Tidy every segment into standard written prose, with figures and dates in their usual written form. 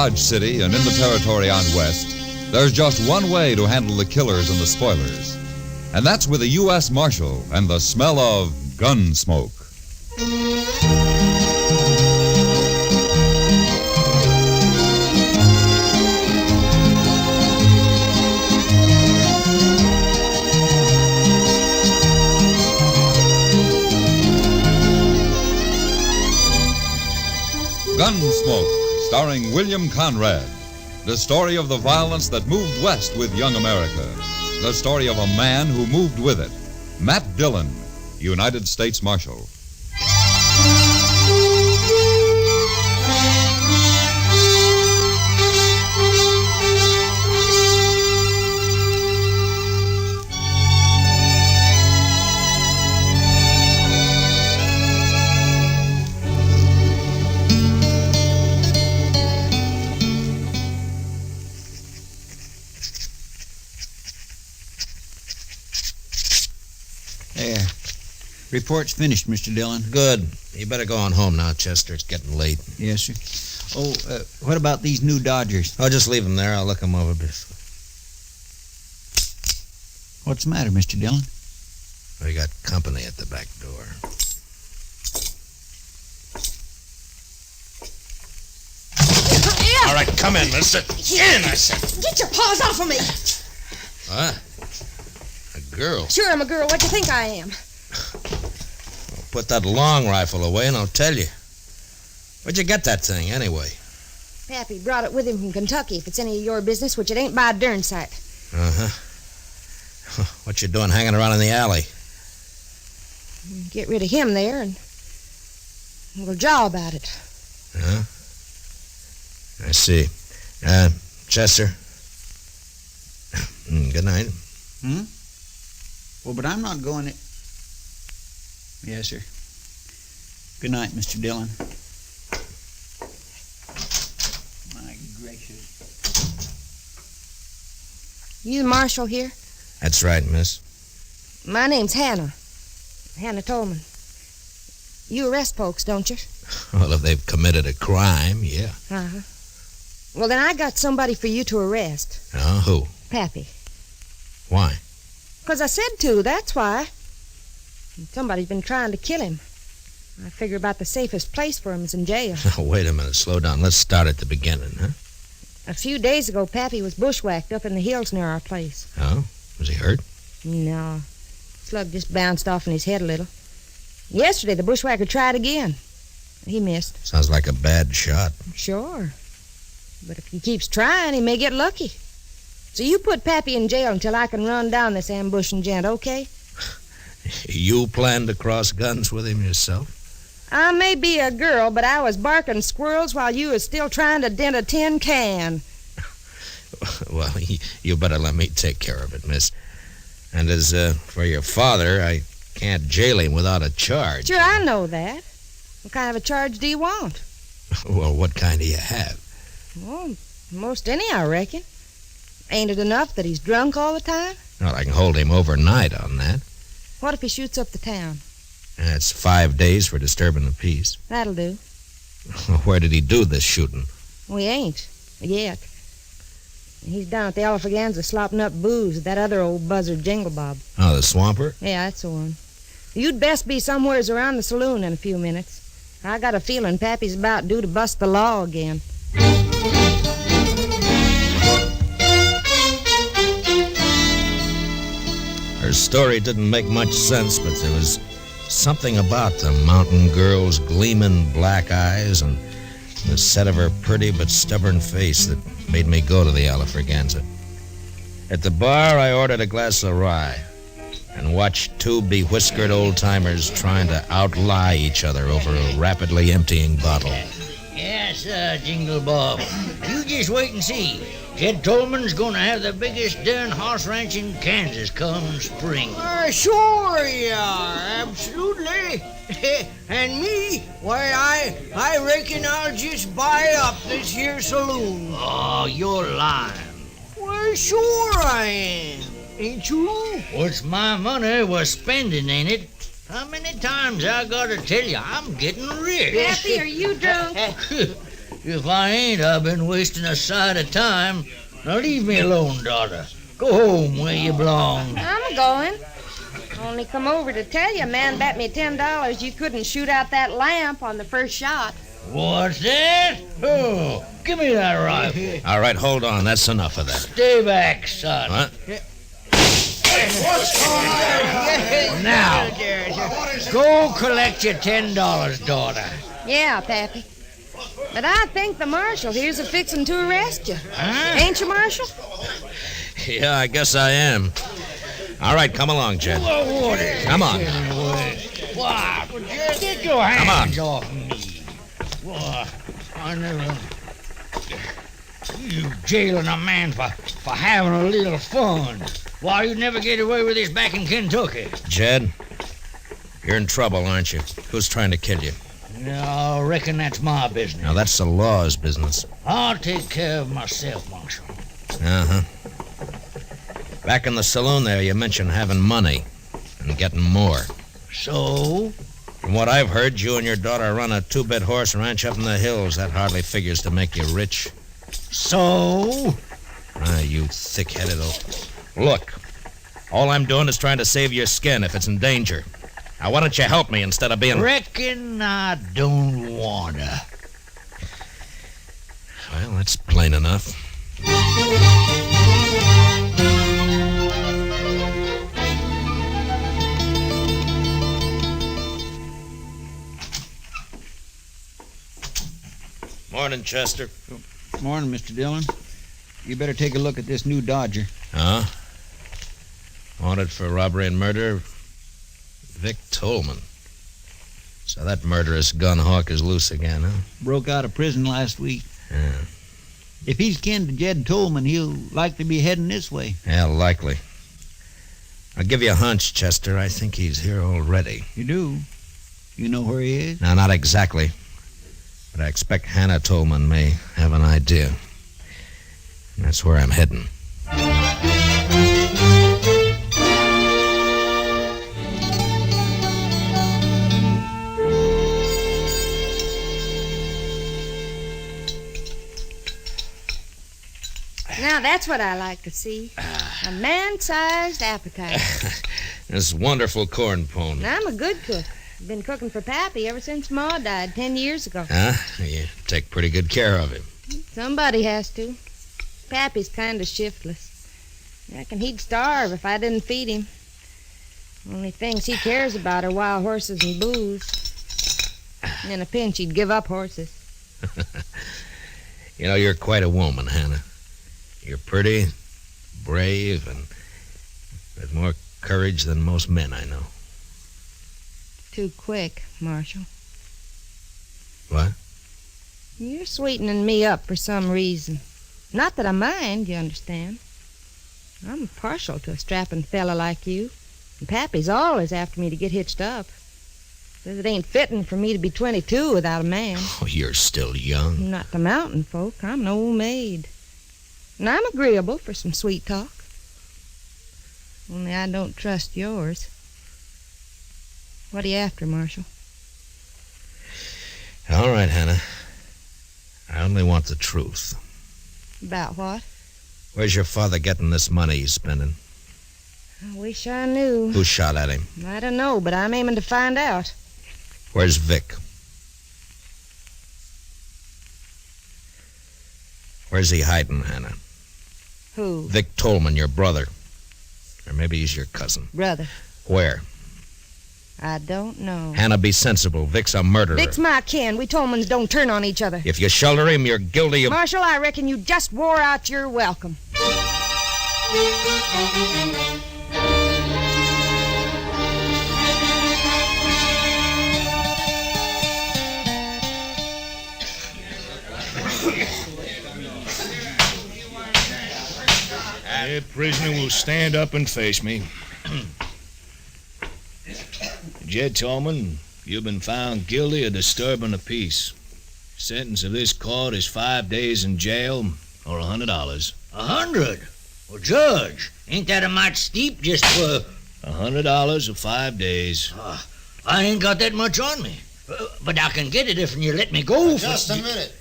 Dodge City and in the territory on west, there's just one way to handle the killers and the spoilers. And that's with a U.S. Marshal and the smell of Gunsmoke. Gunsmoke, starring William Conrad. The story of the violence that moved west with young America. The story of a man who moved with it. Matt Dillon, United States Marshal. There. Report's finished, Mr. Dillon. Good. You better go on home now, Chester. It's getting late. Yes, sir. Oh, what about these new Dodgers? Oh, just leave them there. I'll look them over. What's the matter, Mr. Dillon? We got company at the back door. Yeah. All right, come in, mister. In, I said. Get your paws off of me. What? A girl? Sure, I'm a girl. What do you think I am? Well, put that long rifle away and I'll tell you. Where'd you get that thing, anyway? Pappy brought it with him from Kentucky, if it's any of your business, which it ain't by a darn sight. Uh-huh. What you doing hanging around in the alley? Get rid of him there, and we'll jaw about it. Huh? I see. Chester. Good night. Well, but I'm not going to... Yes, sir. Good night, Mr. Dillon. My gracious. You the marshal here? That's right, miss. My name's Hannah. Hannah Tolman. You arrest folks, don't you? Well, if they've committed a crime, yeah. Uh-huh. Well, then I got somebody for you to arrest. Oh, who? Pappy. Why? 'Cause I said to, that's why. Somebody's been trying to kill him. I figure about the safest place for him is in jail. Wait a minute, slow down. Let's start at the beginning, huh? A few days ago, Pappy was bushwhacked up in the hills near our place. Oh? Was he hurt? No. Slug just bounced off in his head a little. Yesterday, the bushwhacker tried again. He missed. Sounds like a bad shot. Sure. But if he keeps trying, he may get lucky. So you put Pappy in jail until I can run down this ambushing gent, okay? You plan to cross guns with him yourself? I may be a girl, but I was barking squirrels while you was still trying to dent a tin can. Well, you better let me take care of it, miss. And as for your father, I can't jail him without a charge. Sure, I know that. What kind of a charge do you want? Well, what kind do you have? Well, most any, I reckon. Ain't it enough that he's drunk all the time? Well, I can hold him overnight on that. What if he shoots up the town? That's 5 days for disturbing the peace. That'll do. Where did he do this shooting? We ain't, yet. He's down at the Alafraganza slopping up booze with that other old buzzard Jingle Bob. Oh, the swamper? Yeah, that's the one. You'd best be somewheres around the saloon in a few minutes. I got a feeling Pappy's about due to bust the law again. Her story didn't make much sense, but there was something about the mountain girl's gleaming black eyes and the set of her pretty but stubborn face that made me go to the Alafraganza. At the bar, I ordered a glass of rye and watched two bewhiskered old-timers trying to outlie each other over a rapidly emptying bottle. Yes, Jingle Bob. You just wait and see. Jed Tolman's gonna have the biggest darn horse ranch in Kansas come spring. Sure you are, absolutely. And me, why, I reckon I'll just buy up this here saloon. Oh, you're lying. Well, sure I am. Ain't you? What's my money we're spending, ain't it? How many times I gotta tell you I'm getting rich? Pappy, are you drunk? If I ain't, I've been wasting a sight of time. Now leave me alone, daughter. Go home where you belong. I'm going. Only come over to tell you, a man bet me $10 you couldn't shoot out that lamp on the first shot. What's that? Oh, give me that rifle. All right, hold on. That's enough of that. Stay back, son. What? Now, go collect your $10, daughter. Yeah, Pappy. But I think the marshal here's a fixin' to arrest you. Huh? Ain't you, Marshal? Yeah, I guess I am. All right, come along, Jed. What is Come on. What? Get your hands Come on. off me. What? I never... You jailing a man for having a little fun. Why, you'd never get away with this back in Kentucky. Jed, you're in trouble, aren't you? Who's trying to kill you? No, I reckon that's my business. Now, that's the law's business. I'll take care of myself, Marshal. Uh-huh. Back in the saloon there, you mentioned having money and getting more. So? From what I've heard, you and your daughter run a 2-bit horse ranch up in the hills. That hardly figures to make you rich. So? Ah, you thick-headed old... Look, all I'm doing is trying to save your skin if it's in danger. Now, why don't you help me instead of being... Reckon I don't wanna. Well, that's plain enough. Morning, Chester. Morning, Mr. Dillon. You better take a look at this new Dodger. Huh? Wanted for robbery and murder, Vic Tolman. So that murderous gun hawk is loose again, huh? Broke out of prison last week. Yeah. If he's kin to Jed Tolman, he'll likely be heading this way. Yeah, likely. I'll give you a hunch, Chester. I think he's here already. You do? You know where he is? No, not exactly. But I expect Hannah Tolman may have an idea. And that's where I'm heading. Now, that's what I like to see. A man-sized appetite. This wonderful corn pone. And I'm a good cook. Been cooking for Pappy ever since Ma died 10 years ago. Huh? You take pretty good care of him. Somebody has to. Pappy's kind of shiftless. I reckon he'd starve if I didn't feed him. Only things he cares about are wild horses and booze. In a pinch, he'd give up horses. You know, you're quite a woman, Hannah. You're pretty, brave, and with more courage than most men I know. Too quick, Marshal. What? You're sweetening me up for some reason. Not that I mind, you understand. I'm partial to a strapping fella like you. And Pappy's always after me to get hitched up. Says it ain't fitting for me to be 22 without a man. Oh, you're still young. Not the mountain folk. I'm an old maid. And I'm agreeable for some sweet talk. Only I don't trust yours. What are you after, Marshal? All right, Hannah. I only want the truth. About what? Where's your father getting this money he's spending? I wish I knew. Who shot at him? I don't know, but I'm aiming to find out. Where's Vic? Where's he hiding, Hannah? Who? Vic Tolman, your brother. Or maybe he's your cousin. Brother. Where? I don't know. Hannah, be sensible. Vic's a murderer. Vic's my kin. We Tolmans don't turn on each other. If you shelter him, you're guilty of... Marshal, I reckon you just wore out your welcome. The prisoner will stand up and face me. Jed Tolman, you've been found guilty of disturbing the peace. Sentence of this court is 5 days in jail or $100. 100? Well, Judge, ain't that a mite steep just for... $100 or 5 days. I ain't got that much on me. But I can get it if you let me go. Just a minute.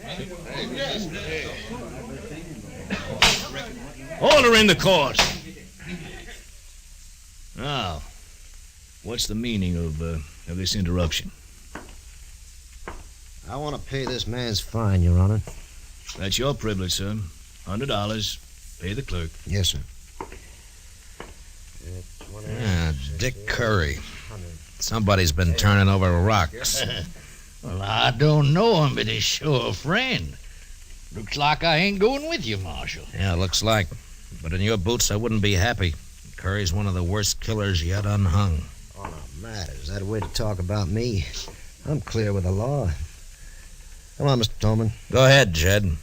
Order in the court. Now, what's the meaning of this interruption? I want to pay this man's fine, Your Honor. That's your privilege, sir. $100. Pay the clerk. Yes, sir. Dick Curry. Somebody's been turning over rocks. Well, I don't know him, but he's sure a friend. Looks like I ain't going with you, Marshal. Yeah, looks like. But in your boots, I wouldn't be happy. Curry's one of the worst killers yet unhung. Oh, no matter. Is that a way to talk about me? I'm clear with the law. Come on, Mr. Tolman. Go ahead, Jed.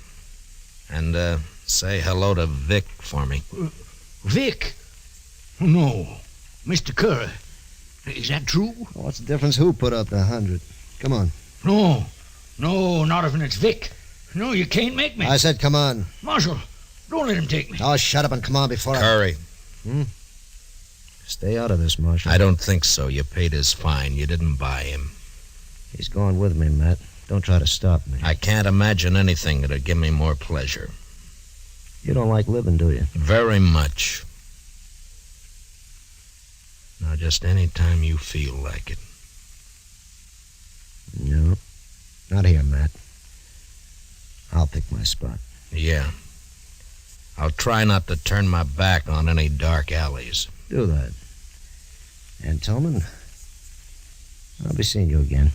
And, say hello to Vic for me. Vic? No. Mr. Curry. Is that true? What's the difference who put up the 100? Come on. No, not if it's Vic. No, you can't make me. I said come on. Marshal, don't let him take me. Oh, shut up and come on before Curry. Stay out of this, Marshal. I don't think so. You paid his fine. You didn't buy him. He's going with me, Matt. Don't try to stop me. I can't imagine anything that'd give me more pleasure. You don't like living, do you? Very much. Now, just any time you feel like it. No. Not here, Matt. I'll pick my spot. Yeah. I'll try not to turn my back on any dark alleys. Do that. And, Tolman, I'll be seeing you again.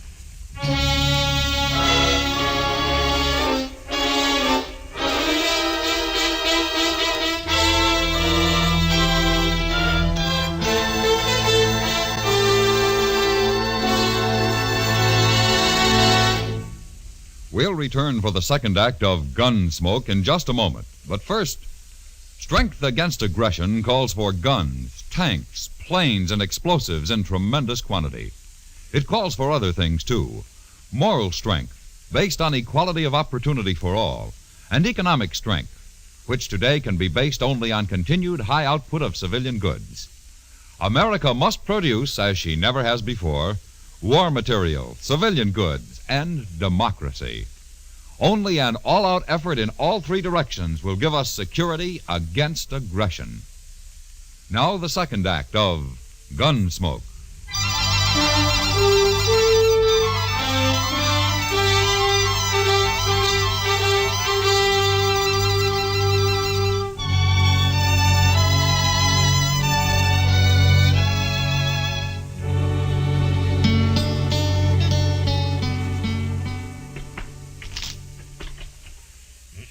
We'll return for the second act of Gunsmoke in just a moment. But first, strength against aggression calls for guns, tanks, planes, and explosives in tremendous quantity. It calls for other things, too. Moral strength, based on equality of opportunity for all, and economic strength, which today can be based only on continued high output of civilian goods. America must produce, as she never has before, war material, civilian goods, and democracy. Only an all-out effort in all three directions will give us security against aggression. Now the second act of Gunsmoke.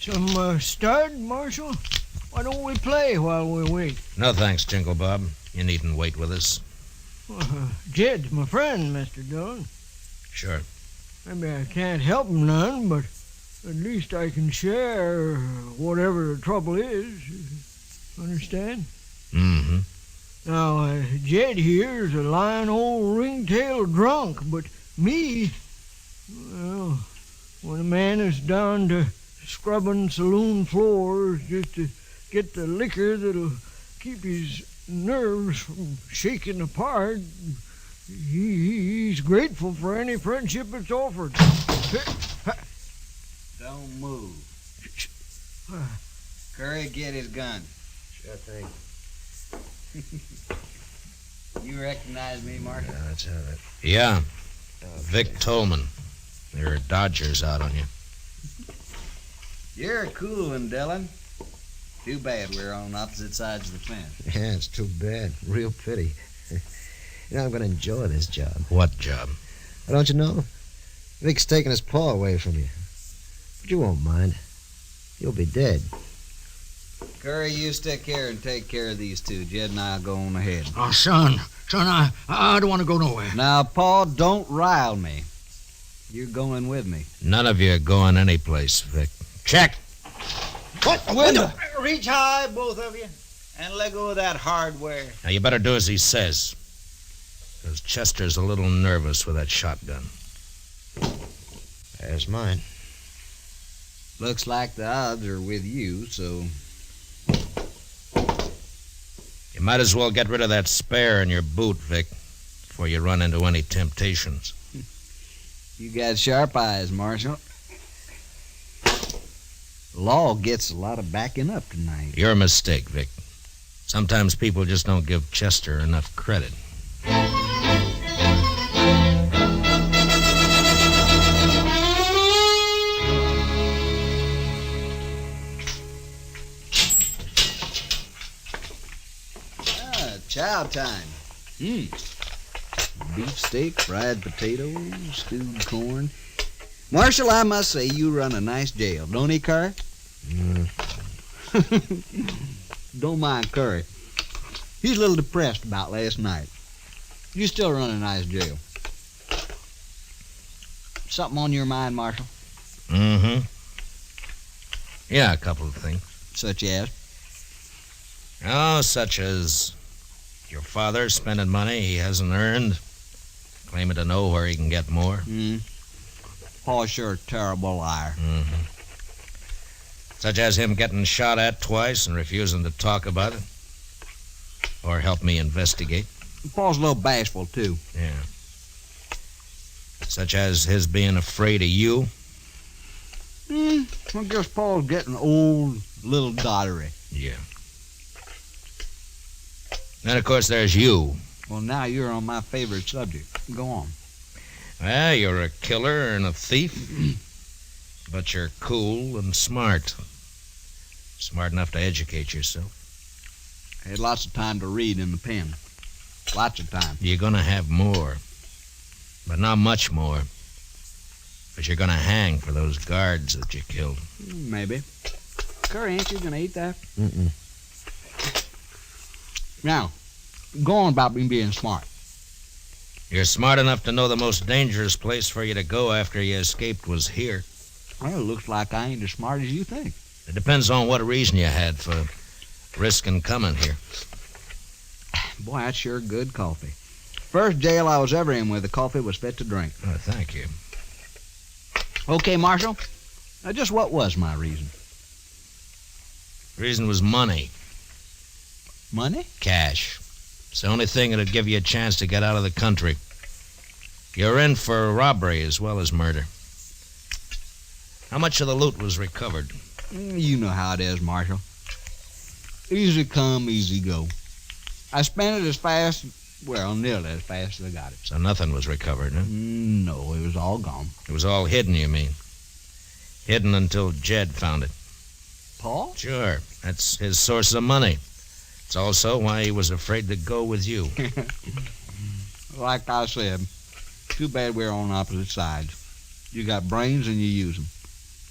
Some stud, Marshal? Why don't we play while we wait? No thanks, Jingle Bob. You needn't wait with us. Jed's my friend, Mr. Dillon. Sure. Maybe I can't help him none, but at least I can share whatever the trouble is. Understand? Mm-hmm. Now, Jed here's a lying old ringtail drunk, but me, well, when a man is down to scrubbing saloon floors just to get the liquor that'll keep his nerves from shaking apart, he's grateful for any friendship that's offered. Don't move. Curry, get his gun. Sure thing. You recognize me, Marshal? Yeah, that's how that... Yeah. Vic Tolman. There are Dodgers out on you. You're a cool one, Dillon. Too bad we're on opposite sides of the fence. Yeah, it's too bad. Real pity. You know, I'm going to enjoy this job. What job? Well, don't you know? Vic's taking his paw away from you. But you won't mind. You'll be dead. Curry, you stick here and take care of these two. Jed and I'll go on ahead. Oh, son, I don't want to go nowhere. Now, Paul, don't rile me. You're going with me. None of you are going anyplace, Vic. Check. What? Window! Reach high, both of you, and let go of that hardware. Now, you better do as he says. Because Chester's a little nervous with that shotgun. There's mine. Looks like the odds are with you, so... You might as well get rid of that spare in your boot, Vic, before you run into any temptations. You got sharp eyes, Marshal. The law gets a lot of backing up tonight. Your mistake, Vic. Sometimes people just don't give Chester enough credit. Chow time. Beefsteak, fried potatoes, stewed corn. Marshal, I must say you run a nice jail, don't he, Curry? Don't mind Curry. He's a little depressed about last night. You still run a nice jail. Something on your mind, Marshal? Mm-hmm. Yeah, a couple of things. Such as? Oh, such as your father spending money he hasn't earned, claiming to know where he can get more. Pa's sure a terrible liar. Mm-hmm. Such as him getting shot at twice and refusing to talk about it. Or help me investigate. Pa's a little bashful, too. Yeah. Such as his being afraid of you. I guess Pa's getting old, little dottery. Yeah. Then, of course, there's you. Well, now you're on my favorite subject. Go on. Well, you're a killer and a thief, but you're cool and smart. Smart enough to educate yourself. I had lots of time to read in the pen. Lots of time. You're gonna have more, but not much more. But you're gonna hang for those guards that you killed. Maybe. Curry, ain't you gonna eat that? Mm-mm. Now, go on about me being smart. You're smart enough to know the most dangerous place for you to go after you escaped was here. Well, it looks like I ain't as smart as you think. It depends on what reason you had for risking coming here. Boy, that's sure good coffee. First jail I was ever in where the coffee was fit to drink. Oh, thank you. Okay, Marshal. Now, just what was my reason? Reason was money. Money? Cash. It's the only thing that'd give you a chance to get out of the country. You're in for robbery as well as murder. How much of the loot was recovered? You know how it is, Marshal. Easy come, easy go. I spent it as fast, well, nearly as fast as I got it. So nothing was recovered, huh? No, it was all gone. It was all hidden, you mean? Hidden until Jed found it. Paul? Sure. That's his source of money. It's also why he was afraid to go with you. Like I said, too bad we're on opposite sides. You got brains and you use them.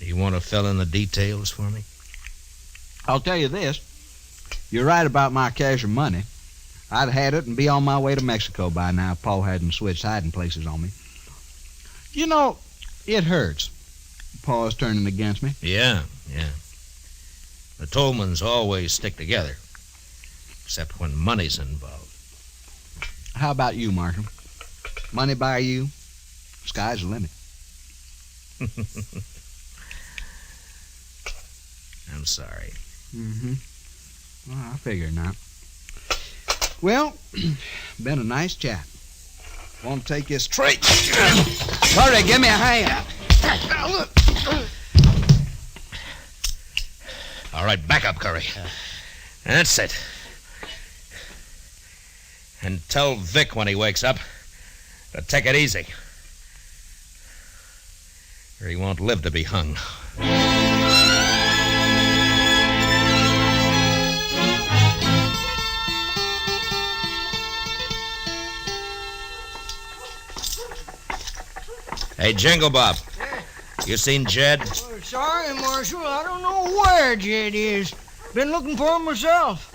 You want to fill in the details for me? I'll tell you this. You're right about my cash and money. I'd had it and be on my way to Mexico by now if Paul hadn't switched hiding places on me. You know, it hurts. Paul's turning against me. Yeah. The Tolmans always stick together. Except when money's involved. How about you, Marshal? Money by you, sky's the limit. I'm sorry. Well, I figured not. Well, been a nice chat. Want to take this straight? Hurry, give me a hand. All right, back up, Curry. That's it. And tell Vic when he wakes up to take it easy. Or he won't live to be hung. Hey, Jingle Bob. You seen Jed? Oh, sorry, Marshal. I don't know where Jed is. Been looking for him myself.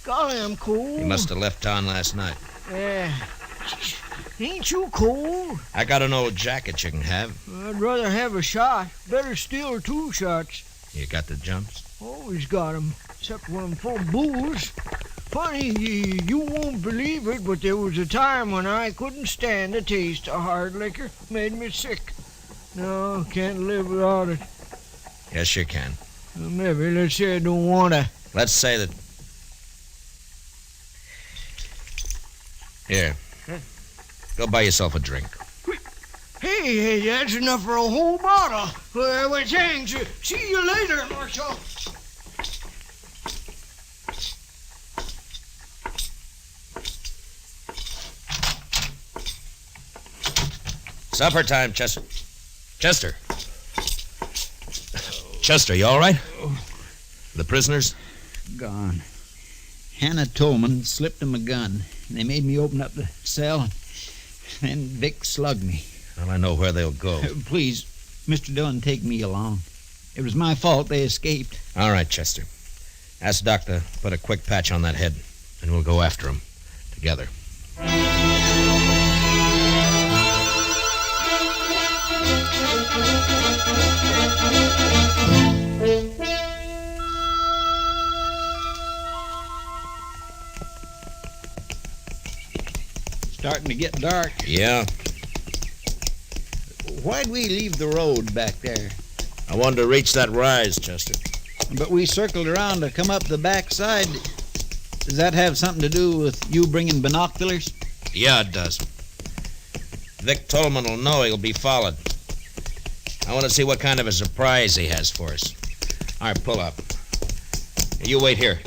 Golly, I'm cold. He must have left town last night. Yeah. Ain't you cold? I got an old jacket you can have. I'd rather have a shot. Better still 2 shots. You got the jumps? Always got 'em, except when I'm full of booze. Funny, you won't believe it, but there was a time when I couldn't stand the taste of hard liquor. Made me sick. No, can't live without it. Yes, you can. Well, maybe, let's say I don't want to. Let's say that... Here. Go buy yourself a drink. Hey, that's enough for a whole bottle. Well, thanks. See you later, Marshal. Supper time, Chester. Chester. Chester, you all right? The prisoners? Gone. Hannah Tolman slipped him a gun. They made me open up the cell, and then Vic slugged me. Well, I know where they'll go. Please, Mr. Dillon, take me along. It was my fault they escaped. All right, Chester. Ask Doc to put a quick patch on that head, and we'll go after him together. Starting to get dark. Yeah. Why'd we leave the road back there? I wanted to reach that rise, Chester. But we circled around to come up the backside. Does that have something to do with you bringing binoculars? Yeah, it does. Vic Tolman will know he'll be followed. I want to see what kind of a surprise he has for us. All right, pull up. You wait here.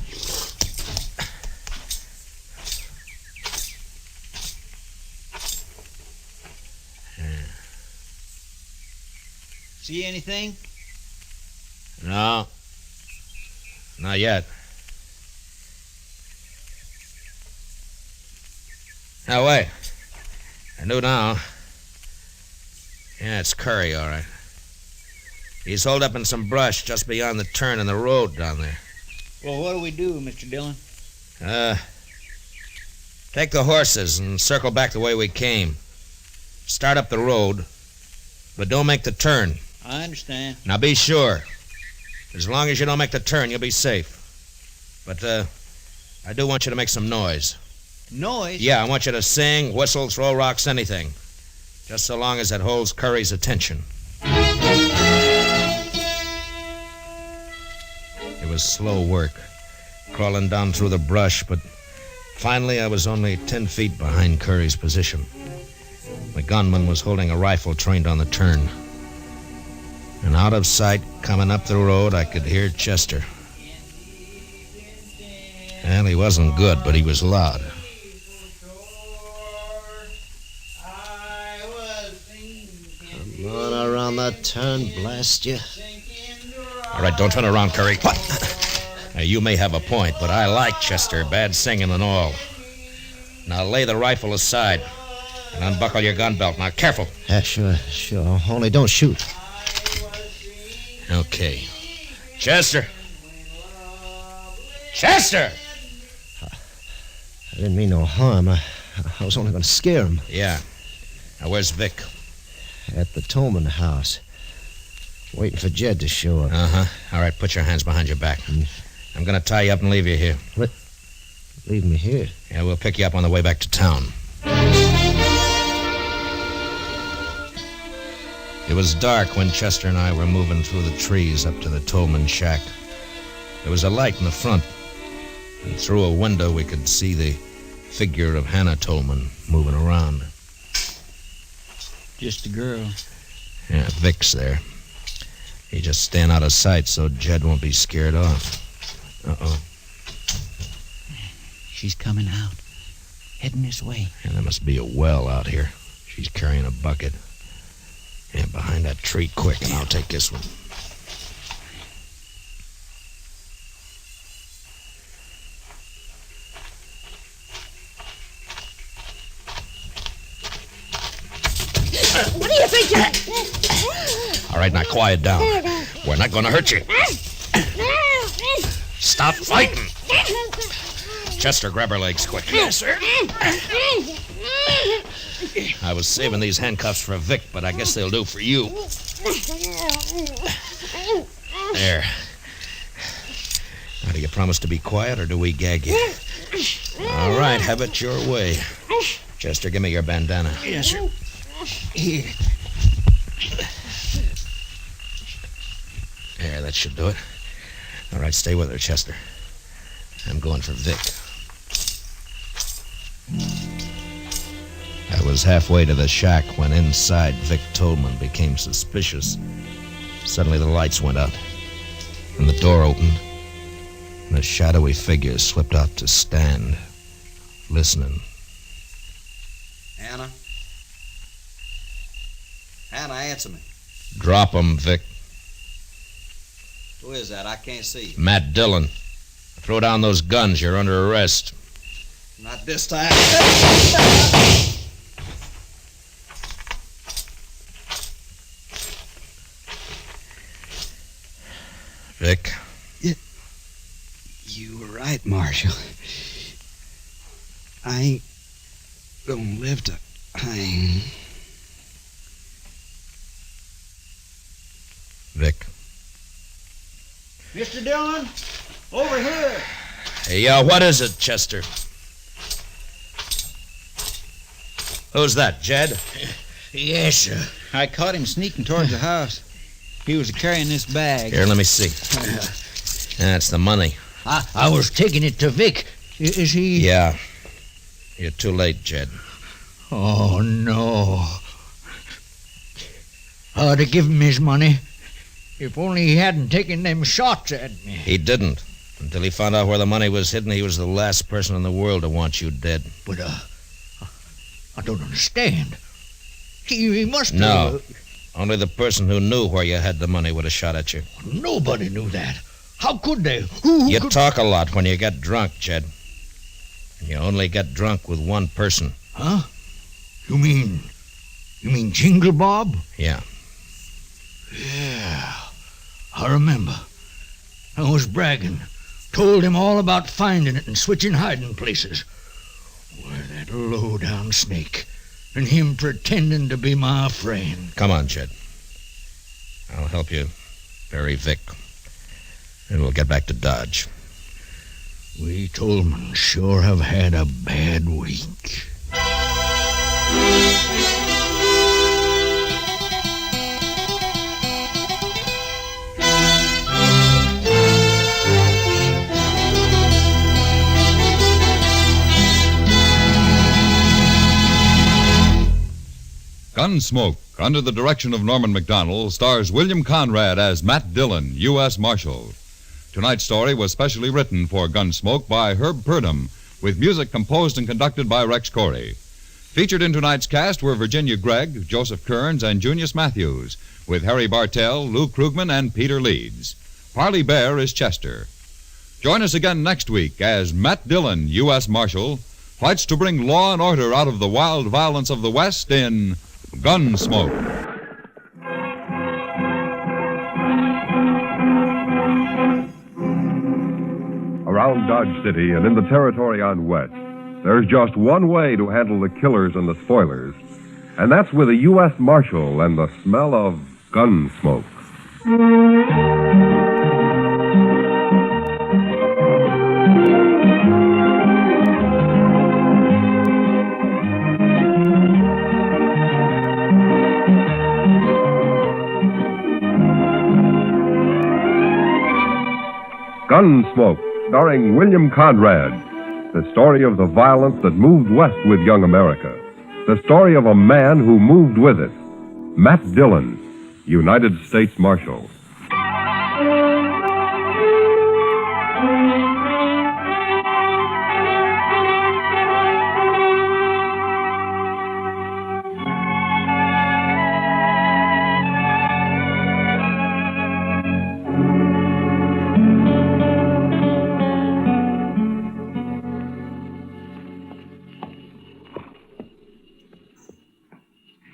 See anything? No. Not yet. Now, wait. I know now. Yeah, it's Curry, all right. He's holed up in some brush just beyond the turn in the road down there. Well, what do we do, Mr. Dillon? Take the horses and circle back the way we came. Start up the road, but don't make the turn. I understand. Now be sure. As long as you don't make the turn, you'll be safe. But, I do want you to make some noise. Noise? Yeah, I want you to sing, whistle, throw rocks, anything. Just so long as it holds Curry's attention. It was slow work, crawling down through the brush, but finally I was only 10 feet behind Curry's position. The gunman was holding a rifle trained on the turn. And out of sight, coming up the road, I could hear Chester. And he wasn't good, but he was loud. Come on around that turn, blast you. All right, don't turn around, Curry. What? Now, you may have a point, but I like Chester, bad singing and all. Now lay the rifle aside and unbuckle your gun belt. Now, careful. Yeah, sure. Only don't shoot. Okay. Chester! Chester! I didn't mean no harm. I was only going to scare him. Yeah. Now, where's Vic? At the Tolman house. Waiting for Jed to show up. Uh-huh. All right, put your hands behind your back. I'm going to tie you up and leave you here. What? Leave me here? Yeah, we'll pick you up on the way back to town. It was dark when Chester and I were moving through the trees up to the Tolman shack. There was a light in the front, and through a window we could see the figure of Hannah Tolman moving around. Just a girl. Yeah, Vic's there. He just stand out of sight so Jed won't be scared off. Uh-oh. She's coming out. Heading this way. Yeah, there must be a well out here. She's carrying a bucket. Yeah, behind that tree, quick, and I'll take this one. What do you think you're... All right, now quiet down. We're not going to hurt you. Stop fighting. Chester, grab her legs quick. Yes, sir. I was saving these handcuffs for Vic, but I guess they'll do for you. There. Now, do you promise to be quiet, or do we gag you? All right, have it your way. Chester, give me your bandana. Yes, sir. Here. There, that should do it. All right, stay with her, Chester. I'm going for Vic. That was halfway to the shack when inside Vic Tolman became suspicious. Suddenly the lights went out, and the door opened, and a shadowy figure slipped out to stand, listening. Hannah? Hannah, answer me. Drop him, Vic. Who is that? I can't see. Matt Dillon. Throw down those guns. You're under arrest. Not this time. Vic. You were right, Marshal. I ain't gonna live to hang. Vic. Mr. Dillon, over here. Hey, what is it, Chester? Who's that, Jed? Yes, sir. I caught him sneaking towards the house. He was carrying this bag. Here, let me see. That's the money. I was taking it to Vic. Is he... Yeah. You're too late, Jed. Oh, no. I ought to give him his money. If only he hadn't taken them shots at me. He didn't. Until he found out where the money was hidden, he was the last person in the world to want you dead. But, I don't understand. He must have... No. Only the person who knew where you had the money would have shot at you. Nobody knew that. How could they? Who You could... talk a lot when you get drunk, Jed. And you only get drunk with one person. Huh? You mean Jingle Bob? Yeah. Yeah. I remember. I was bragging. Told him all about finding it and switching hiding places. Why, that low-down snake. And him pretending to be my friend. Come on, Jed. I'll help you bury Vic. And we'll get back to Dodge. We Tolmans sure have had a bad week. Gunsmoke, under the direction of Norman Macdonnell, stars William Conrad as Matt Dillon, U.S. Marshal. Tonight's story was specially written for Gunsmoke by Herb Purdom, with music composed and conducted by Rex Corey. Featured in tonight's cast were Virginia Gregg, Joseph Kearns, and Junius Matthews, with Harry Bartell, Lou Krugman, and Peter Leeds. Parley Bear is Chester. Join us again next week as Matt Dillon, U.S. Marshal, fights to bring law and order out of the wild violence of the West in Gunsmoke. Around Dodge City and in the territory on West, there's just one way to handle the killers and the spoilers, and that's with a U.S. Marshal and the smell of gun smoke. Gunsmoke, starring William Conrad. The story of the violence that moved west with young America. The story of a man who moved with it. Matt Dillon, United States Marshal.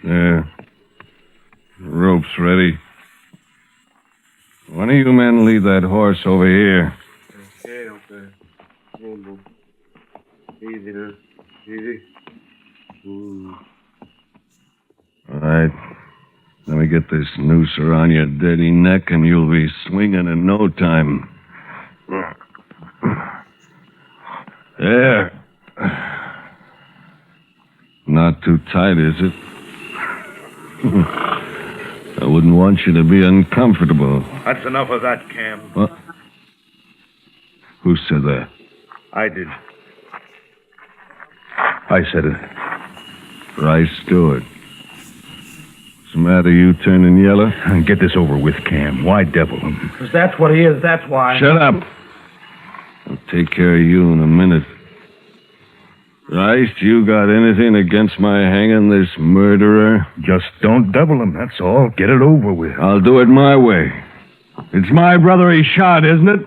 There. Rope's ready. One of you men lead that horse over here. Okay. Easy now. Easy. All right. Let me get this noose around your dirty neck and you'll be swinging in no time. There. Not too tight, is it? I wouldn't want you to be uncomfortable. That's enough of that, Cam. What? Who said that? I did. I said it. Rice Stewart. What's the matter, you turning yellow? Get this over with, Cam. Why devil him? Because that's what he is, that's why. Shut up. I'll take care of you in a minute. Rice, you got anything against my hanging this murderer? Just don't devil him, that's all. Get it over with. I'll do it my way. It's my brother he shot, isn't it?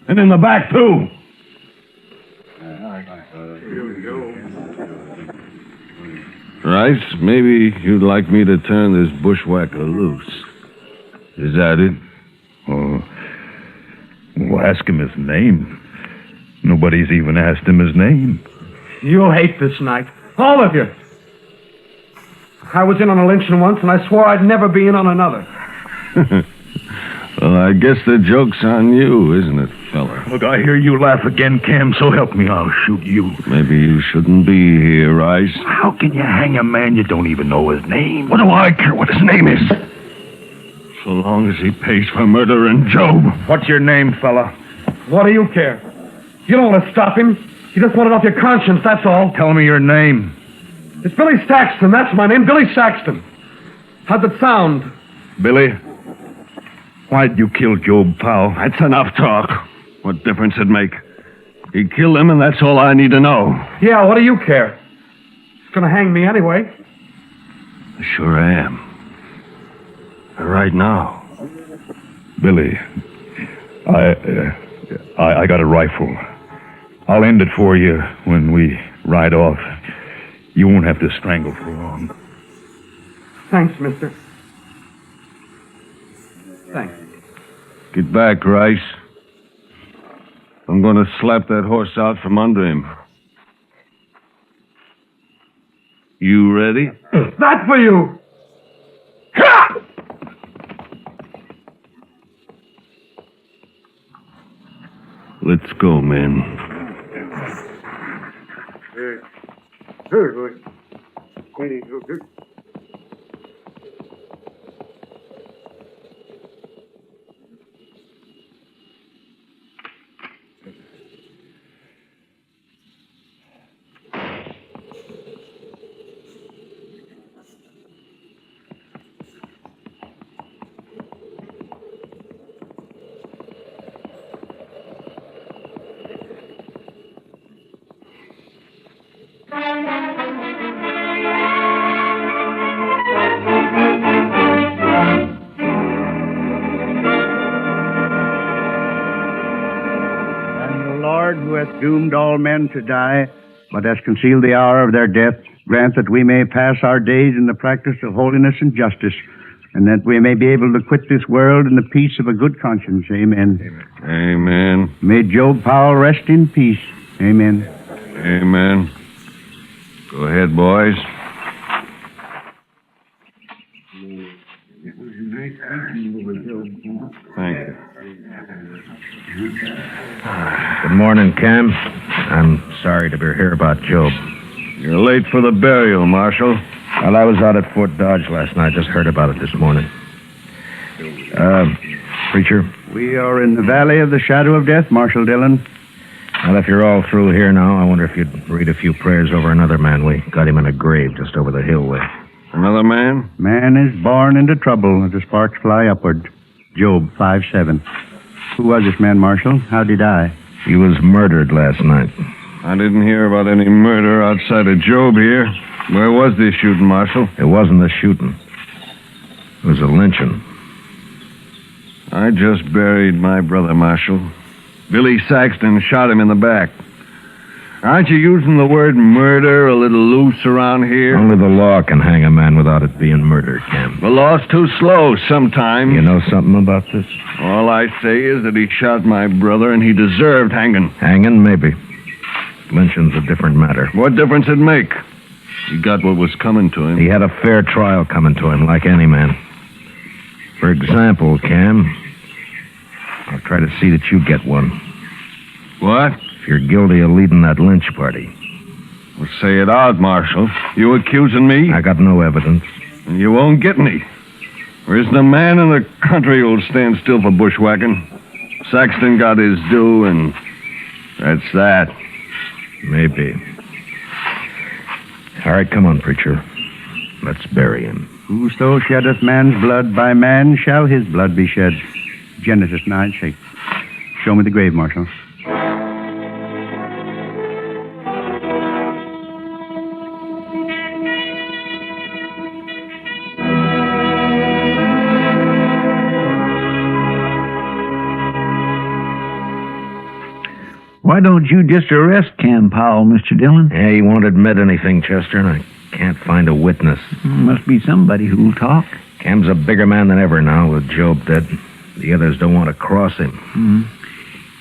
And in the back, too. Rice, maybe you'd like me to turn this bushwhacker loose. Is that it? Oh, well, ask him his name. Nobody's even asked him his name. You'll hate this night. All of you. I was in on a lynching once, and I swore I'd never be in on another. Well, I guess the joke's on you, isn't it, fella? Look, I hear you laugh again, Cam, so help me, I'll shoot you. Maybe you shouldn't be here, Rice. How can you hang a man you don't even know his name? What do I care what his name is? So long as he pays for murdering Job. What's your name, fella? What do you care? You don't want to stop him. You just want it off your conscience, that's all. Tell me your name. It's Billy Saxton, that's my name, Billy Saxton. How's it sound? Billy, why'd you kill Job Powell? That's enough talk. What difference it make? He killed him, and that's all I need to know. Yeah, what do you care? He's gonna hang me anyway. Sure I am. Right now. Billy, I got a rifle. I'll end it for you when we ride off. You won't have to strangle for long. Thanks, mister. Thanks. Get back, Rice. I'm going to slap that horse out from under him. You ready? That for you! Let's go, men. Who hath doomed all men to die, but hath concealed the hour of their death, grant that we may pass our days in the practice of holiness and justice, and that we may be able to quit this world in the peace of a good conscience. Amen. Amen. May Job Powell rest in peace. Amen. Amen. Go ahead, boys. Thank you. Good morning, Cam. I'm sorry to hear about Job. You're late for the burial, Marshal. Well, I was out at Fort Dodge last night. Just heard about it this morning. Preacher? We are in the valley of the shadow of death, Marshal Dillon. Well, if you're all through here now, I wonder if you'd read a few prayers over another man. We got him in a grave just over the hill way. Another man? Man is born into trouble as the sparks fly upward. Job 5:7. Who was this man, Marshal? How'd he die? He was murdered last night. I didn't hear about any murder outside of Job here. Where was this shooting, Marshal? It wasn't a shooting. It was a lynching. I just buried my brother, Marshal. Billy Saxton shot him in the back. Aren't you using the word murder a little loose around here? Only the law can hang a man without it being murder, Cam. The law's too slow sometimes. You know something about this? All I say is that he shot my brother and he deserved hanging. Hanging, maybe. Lynching's a different matter. What difference it make? He got what was coming to him. He had a fair trial coming to him, like any man. For example, Cam, I'll try to see that you get one. What? If you're guilty of leading that lynch party. Well, say it out, Marshal. You accusing me? I got no evidence. And you won't get any. There isn't a man in the country who'll stand still for bushwhacking. Saxton got his due, and that's that. Maybe. All right, come on, preacher. Let's bury him. Whoso sheddeth man's blood, by man shall his blood be shed. Genesis 9:6. Show me the grave, Marshal. Why don't you just arrest Cam Powell, Mr. Dillon? Yeah, he won't admit anything, Chester, and I can't find a witness. Must be somebody who'll talk. Cam's a bigger man than ever now, with Job dead. The others don't want to cross him.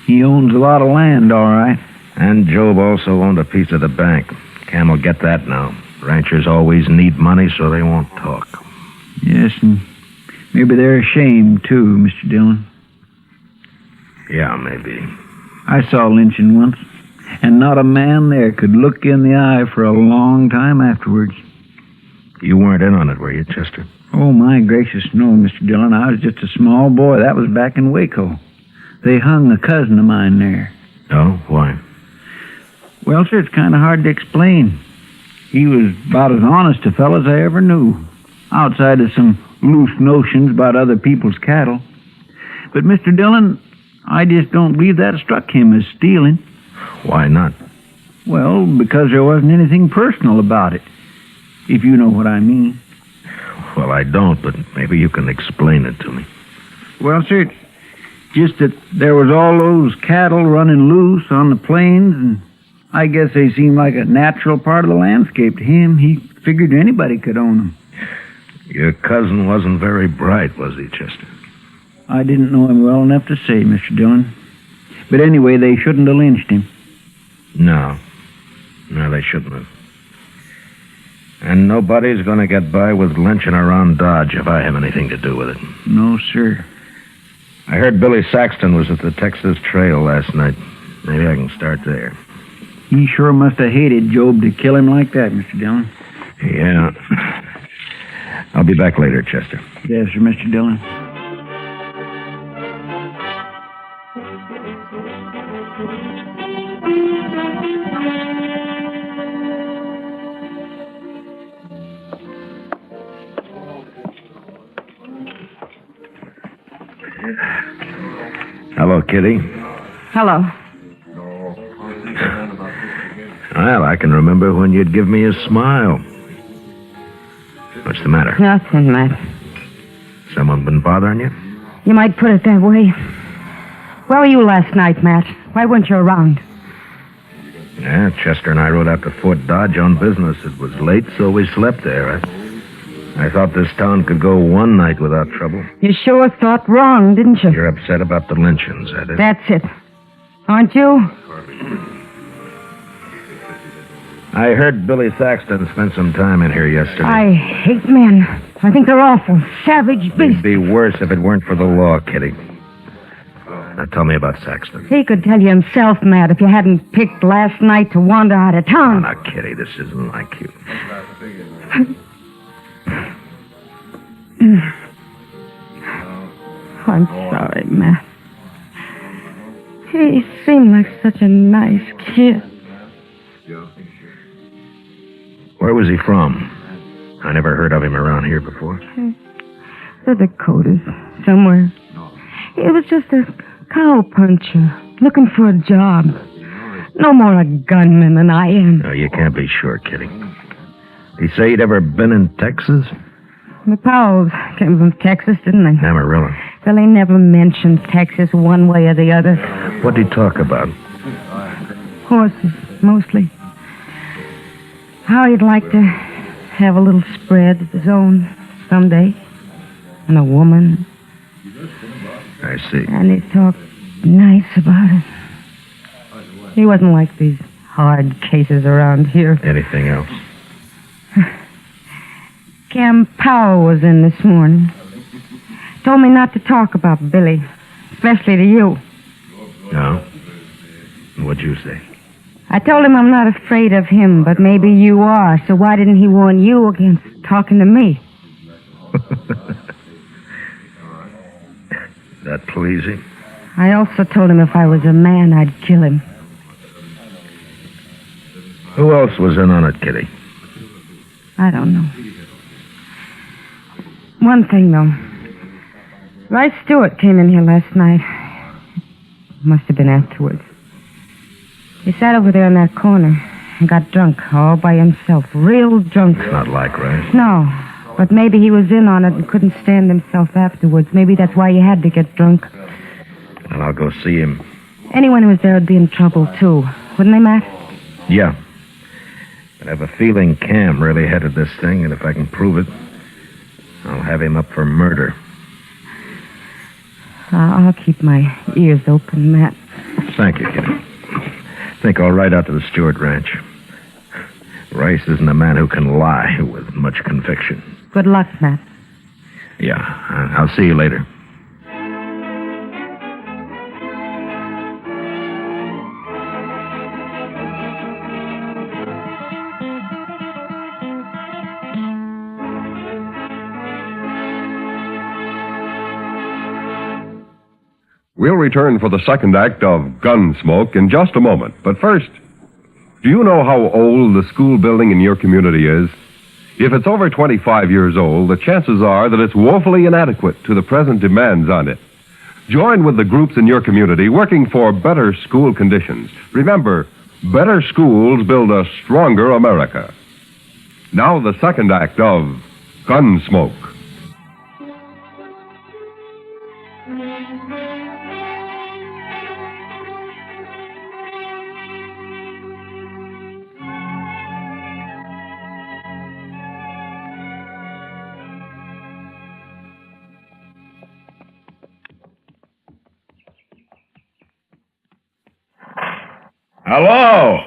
He owns a lot of land, all right. And Job also owned a piece of the bank. Cam will get that now. Ranchers always need money, so they won't talk. Yes, and maybe they're ashamed, too, Mr. Dillon. Yeah, maybe. I saw Lynching once, and not a man there could look in the eye for a long time afterwards. You weren't in on it, were you, Chester? Oh, my gracious, no, Mr. Dillon. I was just a small boy. That was back in Waco. They hung a cousin of mine there. Oh, why? Well, sir, it's kind of hard to explain. He was about as honest a fellow as I ever knew, outside of some loose notions about other people's cattle. But, Mr. Dillon, I just don't believe that struck him as stealing. Why not? Well, because there wasn't anything personal about it, if you know what I mean. Well, I don't, but maybe you can explain it to me. Well, sir, it's just that there was all those cattle running loose on the plains, and I guess they seemed like a natural part of the landscape to him. He figured anybody could own them. Your cousin wasn't very bright, was he, Chester? I didn't know him well enough to say, Mr. Dillon. But anyway, they shouldn't have lynched him. No, they shouldn't have. And nobody's going to get by with lynching around Dodge if I have anything to do with it. No, sir. I heard Billy Saxton was at the Texas Trail last night. Maybe I can start there. He sure must have hated Job to kill him like that, Mr. Dillon. Yeah. I'll be back later, Chester. Yes, sir, Mr. Dillon. Hello, Kitty. Hello. Well, I can remember when you'd give me a smile. What's the matter? Nothing, Matt. Someone been bothering you? You might put it that way. Where were you last night, Matt? Why weren't you around? Yeah, Chester and I rode out to Fort Dodge on business. It was late, so we slept there. I thought this town could go one night without trouble. You sure thought wrong, didn't you? You're upset about the lynchings, that is? That's it. Aren't you? I heard Billy Saxton spent some time in here yesterday. I hate men. I think they're awful, savage beasts. It'd be worse if it weren't for the law, Kitty. Now tell me about Saxton. He could tell you himself, Matt, if you hadn't picked last night to wander out of town. Now, Kitty, this isn't like you. I'm sorry, Matt. He seemed like such a nice kid. Where was he from? I never heard of him around here before. The Dakotas, somewhere. He was just a cowpuncher, looking for a job. No more a gunman than I am. No, you can't be sure, Kitty. He say he'd ever been in Texas? The Powells came from Texas, didn't they? Amarillo. Well, they never mentioned Texas one way or the other. What'd he talk about? Horses, mostly. How he'd like to have a little spread of his own someday. And a woman. I see. And he talked nice about it. He wasn't like these hard cases around here. Anything else? Cam Powell was in this morning. Told me not to talk about Billy, especially to you. No? What'd you say? I told him I'm not afraid of him, but maybe you are, so why didn't he warn you against talking to me? That pleasing? I also told him if I was a man, I'd kill him. Who else was in on it, Kitty? I don't know. One thing, though. Rice Stewart came in here last night. Must have been afterwards. He sat over there in that corner and got drunk all by himself. Real drunk. It's not like Rice. No, but maybe he was in on it and couldn't stand himself afterwards. Maybe that's why he had to get drunk. Well, I'll go see him. Anyone who was there would be in trouble, too. Wouldn't they, Matt? Yeah. But I have a feeling Cam really headed this thing, and if I can prove it, I'll have him up for murder. I'll keep my ears open, Matt. Thank you, Kitty. I think I'll ride out to the Stewart Ranch. Rice isn't a man who can lie with much conviction. Good luck, Matt. Yeah, I'll see you later. We'll return for the second act of Gunsmoke in just a moment. But first, do you know how old the school building in your community is? If it's over 25 years old, the chances are that it's woefully inadequate to the present demands on it. Join with the groups in your community working for better school conditions. Remember, better schools build a stronger America. Now the second act of Gunsmoke. Hello?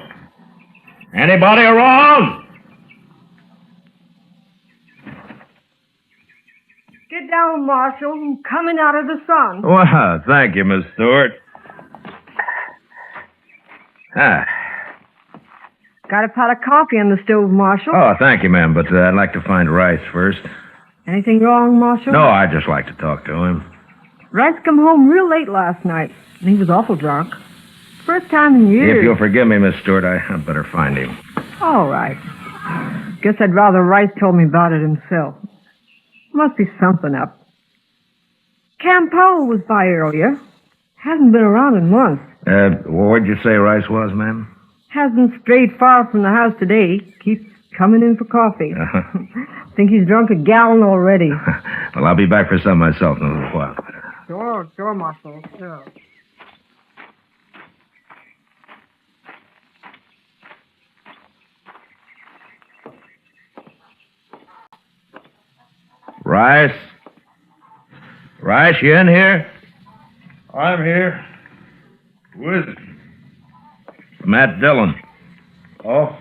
Anybody around? Get down, Marshal. I'm coming out of the sun. Well, thank you, Miss Stewart. Got a pot of coffee on the stove, Marshal. Oh, thank you, ma'am, but I'd like to find Rice first. Anything wrong, Marshal? No, I'd just like to talk to him. Rice come home real late last night, and he was awful drunk. First time in years. If you'll forgive me, Miss Stewart, I'd better find him. All right. Guess I'd rather Rice told me about it himself. Must be something up. Cam Powell was by earlier. Hasn't been around in months. Where'd you say Rice was, ma'am? Hasn't strayed far from the house today. Keeps coming in for coffee. Think he's drunk a gallon already. Well, I'll be back for some myself in a little while. Sure, Marshal. Sure. Rice? Rice, you in here? I'm here. Who is it? Matt Dillon. Oh?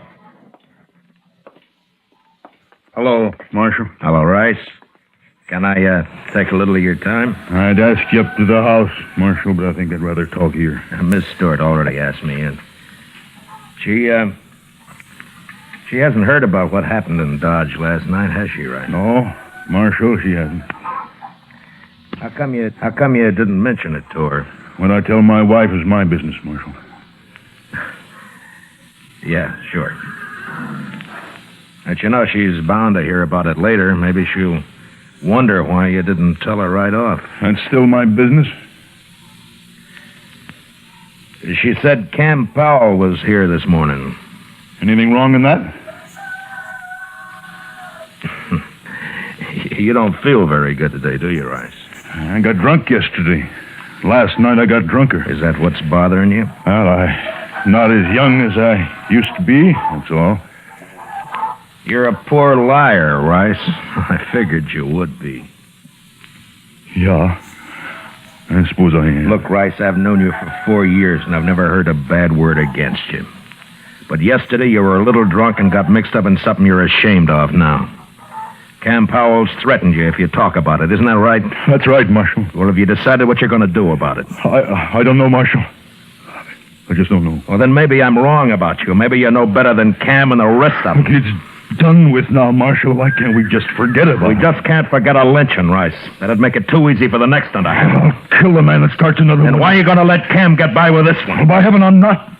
Hello, Marshal. Hello, Rice. Can I take a little of your time? I'd ask you up to the house, Marshal, but I think I'd rather talk here. Miss Stewart already asked me in. She hasn't heard about what happened in Dodge last night, has she, Rice? No, Marshal, she hasn't. How come you didn't mention it to her? What I tell my wife is my business, Marshal. Yeah, sure. But you know, she's bound to hear about it later. Maybe she'll wonder why you didn't tell her right off. That's still my business? She said Cam Powell was here this morning. Anything wrong in that? You don't feel very good today, do you, Rice? I got drunk yesterday. Last night I got drunker. Is that what's bothering you? Well, I'm not as young as I used to be, that's all. You're a poor liar, Rice. I figured you would be. Yeah, I suppose I am. Look, Rice, I've known you for 4 years, and I've never heard a bad word against you. But yesterday you were a little drunk and got mixed up in something you're ashamed of now. Cam Powell's threatened you if you talk about it. Isn't that right? That's right, Marshal. Well, have you decided what you're going to do about it? I don't know, Marshal. I just don't know. Well, then maybe I'm wrong about you. Maybe you know better than Cam and the rest of them. Look, it's done with now, Marshal. Why can't we just forget about it? We just can't forget a lynching, Rice. That'd make it too easy for the next one to happen. I'll kill the man that starts another one. And why are you going to let Cam get by with this one? Well, by heaven, I'm not.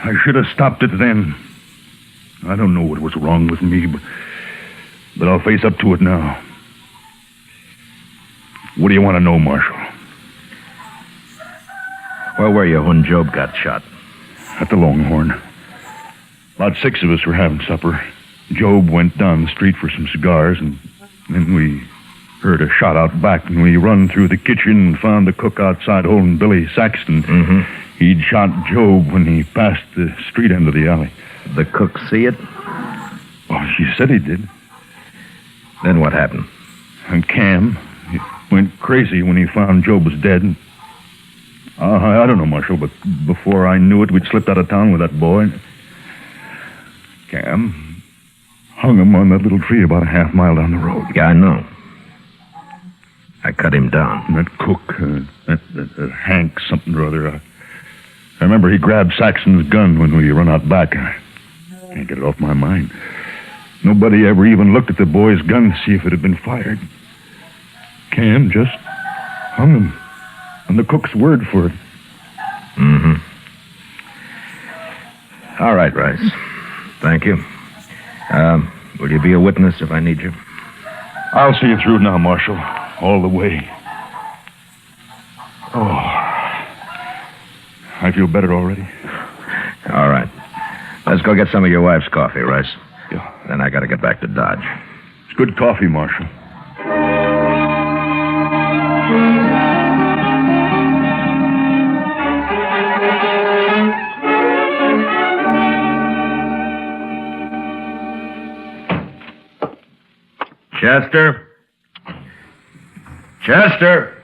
I should have stopped it then. I don't know what was wrong with me, but I'll face up to it now. What do you want to know, Marshal? Where were you when Job got shot? At the Longhorn. About 6 of us were having supper. Job went down the street for some cigars, and then we heard a shot out back, and we run through the kitchen and found the cook outside holding Billy Saxton. Mm-hmm. He'd shot Job when he passed the street end of the alley. The cook see it? Well, she said he did. Then what happened? And Cam, he went crazy when he found Job was dead. I don't know, Marshal, but before I knew it, we'd slipped out of town with that boy. Cam hung him on that little tree about a half mile down the road. Yeah, I know. I cut him down. And that cook, that Hank something or other, I remember he grabbed Saxon's gun when we run out back. I can't get it off my mind. Nobody ever even looked at the boy's gun to see if it had been fired. Cam just hung him on the cook's word for it. Mm-hmm. All right, Rice. Thank you. Will you be a witness if I need you? I'll see you through now, Marshal. All the way. Oh. I feel better already. All right. Let's go get some of your wife's coffee, Rice. Yeah. Then I gotta get back to Dodge. It's good coffee, Marshal. Chester? Chester?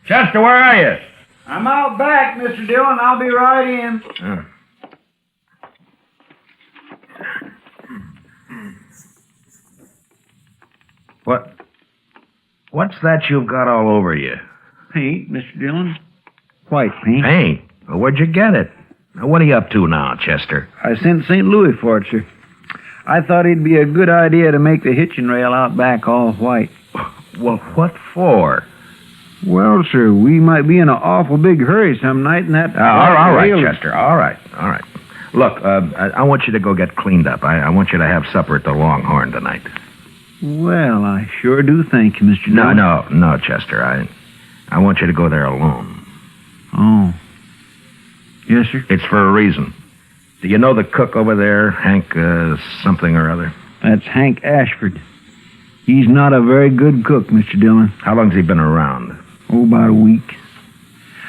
Chester, where are you? I'm out back, Mr. Dillon. I'll be right in. What's that you've got all over you? Paint, Mr. Dillon. White paint. Paint? Well, where'd you get it? Now, what are you up to now, Chester? I sent St. Louis for it, sir. I thought it'd be a good idea to make the hitching rail out back all white. Well, what for? Well, sir, we might be in an awful big hurry some night, and that... all right, Chester. All right. Look, I want you to go get cleaned up. I want you to have supper at the Longhorn tonight. Well, I sure do thank you, Mr. Dillon. No, Chester. I want you to go there alone. Oh. Yes, sir? It's for a reason. Do you know the cook over there, Hank something or other? That's Hank Ashford. He's not a very good cook, Mr. Dillon. How long's he been around? Oh, about a week.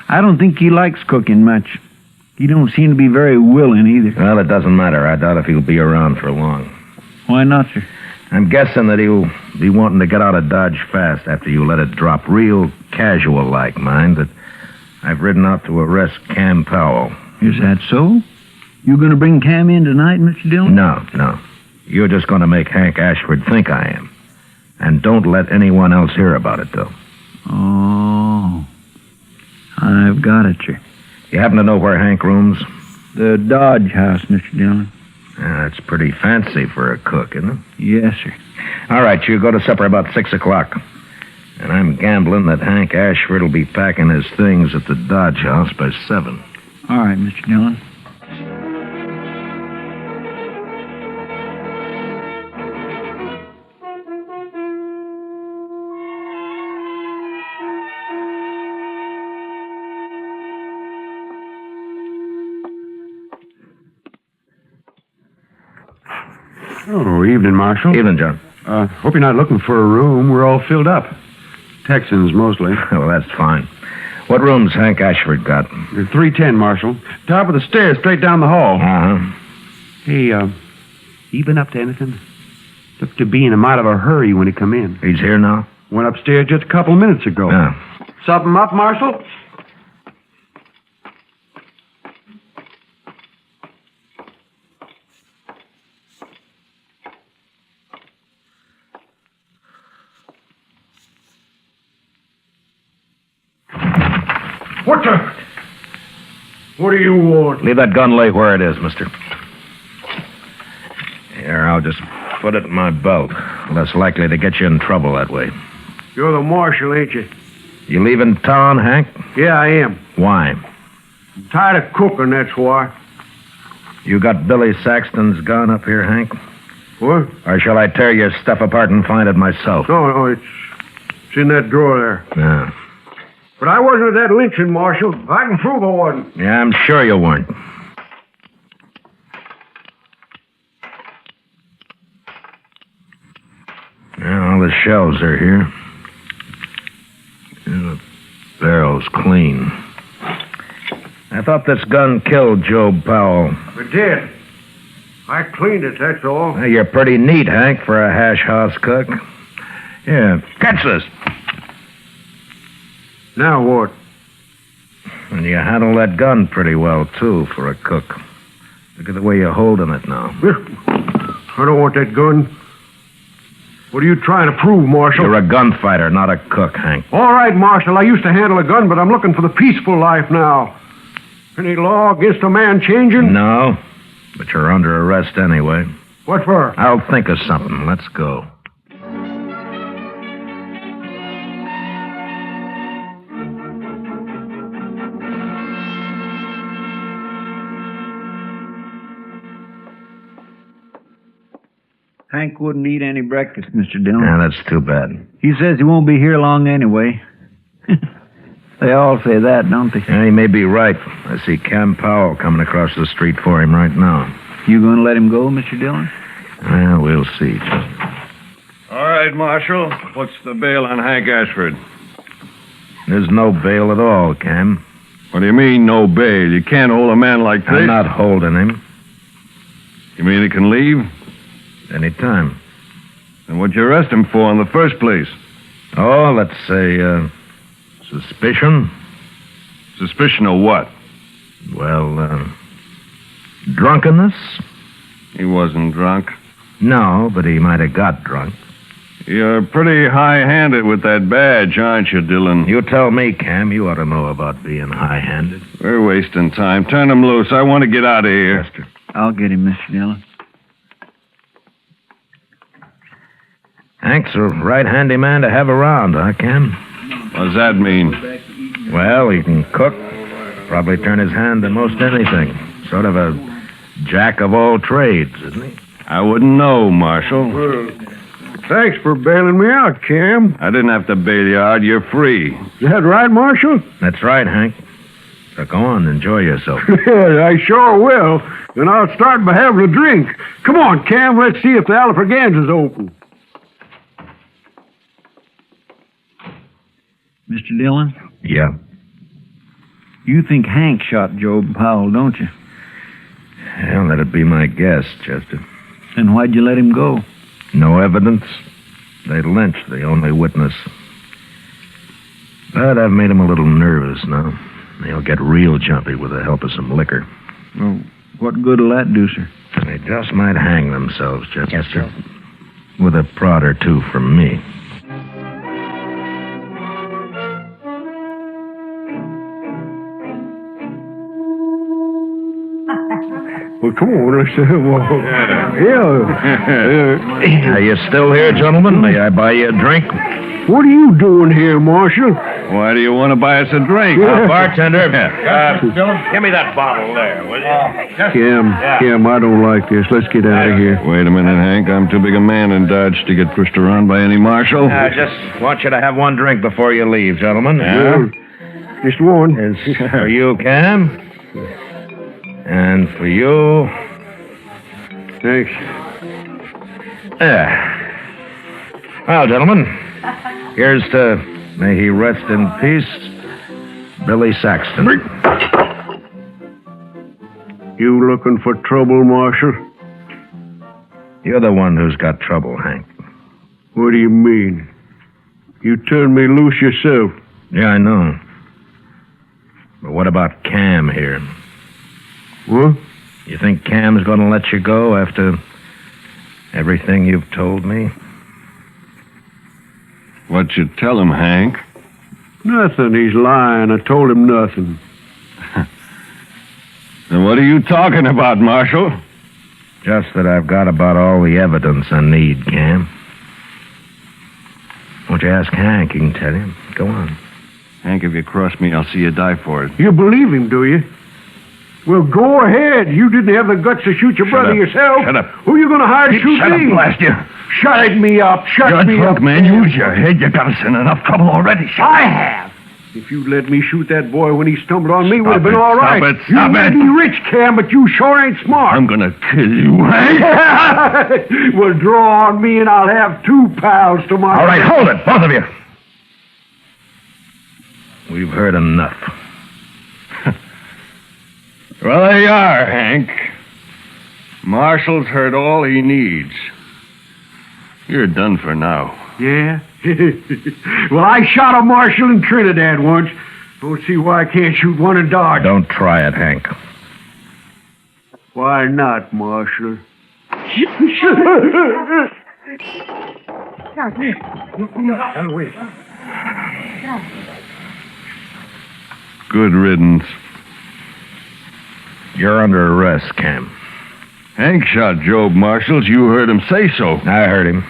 I don't think he likes cooking much. He don't seem to be very willing either. Well, it doesn't matter. I doubt if he'll be around for long. Why not, sir? I'm guessing that he'll be wanting to get out of Dodge fast after you let it drop. Real casual-like, mind, that I've ridden out to arrest Cam Powell. Is that so? You going to bring Cam in tonight, Mr. Dillon? No. You're just going to make Hank Ashford think I am. And don't let anyone else hear about it, though. Oh. I've got it, sir. You happen to know where Hank rooms? The Dodge house, Mr. Dillon. That's pretty fancy for a cook, isn't it? Yes, sir. All right, you go to supper about 6 o'clock. And I'm gambling that Hank Ashford will be packing his things at the Dodge house by 7. All right, Mr. Dillon. Oh, evening, Marshal. Evening, John. Hope you're not looking for a room. We're all filled up. Texans, mostly. Well, that's fine. What room's Hank Ashford got? 310, Marshal. Top of the stairs, straight down the hall. Uh-huh. Hey, you been up to anything? Looked to be in a mite of a hurry when he come in. He's here now? Went upstairs just a couple minutes ago. Yeah. Something up, Marshal? What do you want? Leave that gun lay where it is, mister. Here, I'll just put it in my belt. Less likely to get you in trouble that way. You're the marshal, ain't you? You leaving town, Hank? Yeah, I am. Why? I'm tired of cooking, that's why. You got Billy Saxton's gun up here, Hank? What? Or shall I tear your stuff apart and find it myself? No, it's It's in that drawer there. Yeah. But I wasn't at that lynching, Marshal. I can prove I wasn't. Yeah, I'm sure you weren't. Yeah, all the shelves are here. And the barrel's clean. I thought this gun killed Job Powell. It did. I cleaned it, that's all. Well, you're pretty neat, Hank, for a hash house cook. Yeah, catch this. Now what? And you handle that gun pretty well, too, for a cook. Look at the way you're holding it now. I don't want that gun. What are you trying to prove, Marshal? You're a gunfighter, not a cook, Hank. All right, Marshal, I used to handle a gun, but I'm looking for the peaceful life now. Any law against a man changing? No, but you're under arrest anyway. What for? I'll think of something. Let's go. Hank wouldn't eat any breakfast, Mr. Dillon. Yeah, that's too bad. He says he won't be here long anyway. They all say that, don't they? Yeah, he may be right. I see Cam Powell coming across the street for him right now. You going to let him go, Mr. Dillon? Well, we'll see. All right, Marshal. What's the bail on Hank Ashford? There's no bail at all, Cam. What do you mean, no bail? You can't hold a man like this. I'm not holding him. You mean he can leave? Anytime. And what'd you arrest him for in the first place? Oh, let's say, suspicion. Suspicion of what? Well, drunkenness? He wasn't drunk. No, but he might have got drunk. You're pretty high-handed with that badge, aren't you, Dillon? You tell me, Cam. You ought to know about being high-handed. We're wasting time. Turn him loose. I want to get out of here. Chester. I'll get him, Mr. Dillon. Hank's a right handy man to have around, huh, Cam? What does that mean? Well, he can cook, probably turn his hand to most anything. Sort of a jack of all trades, isn't he? I wouldn't know, Marshal. Well, thanks for bailing me out, Cam. I didn't have to bail you out. You're free. Is that right, Marshal? That's right, Hank. So go on, enjoy yourself. I sure will. And I'll start by having a drink. Come on, Cam, let's see if the Alfraganza's open. Mr. Dillon? Yeah. You think Hank shot Job Powell, don't you? Well, that'd be my guess, Chester. Then why'd you let him go? No evidence. They lynched the only witness. But I've made him a little nervous now. He'll get real jumpy with the help of some liquor. Well, what good'll that do, sir? They just might hang themselves, Chester. Yes, sir. With a prod or two from me. Well, come on, let's Are you still here, gentlemen? May I buy you a drink? What are you doing here, Marshal? Why do you want to buy us a drink? Bartender. Give me that bottle there, will you? Cam, I don't like this. Let's get out of here. Wait a minute, Hank. I'm too big a man in Dodge to get pushed around by any marshal. I just want you to have one drink before you leave, gentlemen. Well, just one. It's for you, Cam. And for you... Thanks. Well, gentlemen, here's to may he rest in peace, Billy Saxton. You looking for trouble, Marshal? You're the one who's got trouble, Hank. What do you mean? You turned me loose yourself. Yeah, I know. But what about Cam here? What? You think Cam's going to let you go after everything you've told me? What'd you tell him, Hank? Nothing. He's lying. I told him nothing. Then what are you talking about, Marshal? Just that I've got about all the evidence I need, Cam. Won't you ask Hank? He can tell you. Go on. Hank, if you cross me, I'll see you die for it. You believe him, do you? Well, go ahead. You didn't have the guts to shoot your brother up. yourself. Shut up. Who are you going to hire to shoot Shut me? up, blast you. Shut me up. Shut You're me drunk, up. man. Use your head. You got us in enough trouble already. I have. If you'd let me shoot that boy when he stumbled on me, would have been it. all right. Stop it. Stop you may it. be rich, Cam, but you sure ain't smart. I'm gonna kill you, Hank. Well, draw on me and I'll have 2 pals tomorrow. All right, hold it, both of you. We've heard enough. Well, there you are, Hank. Marshall's heard all he needs. You're done for now. Yeah? Well, I shot a marshal in Trinidad once. Don't see why I can't shoot one in Dodge. Don't try it, Hank. Why not, Marshal? Good riddance. You're under arrest, Cam. Hank shot Job Marshall. You heard him say so. I heard him,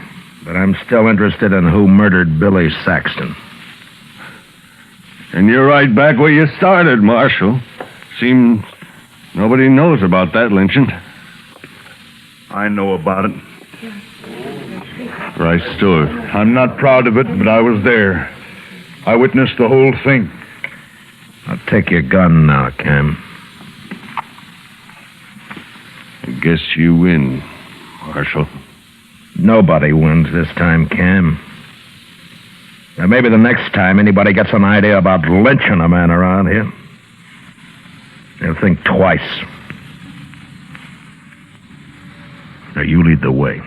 but I'm still interested in who murdered Billy Saxton. And you're right back where you started, Marshal. Seems nobody knows about that lynching. I know about it. Right stood. I'm not proud of it, but I was there. I witnessed the whole thing. I'll take your gun now, Cam. I guess you win, Marshal. Nobody wins this time, Cam. Now, maybe the next time anybody gets an idea about lynching a man around here, they'll think twice. Now, you lead the way.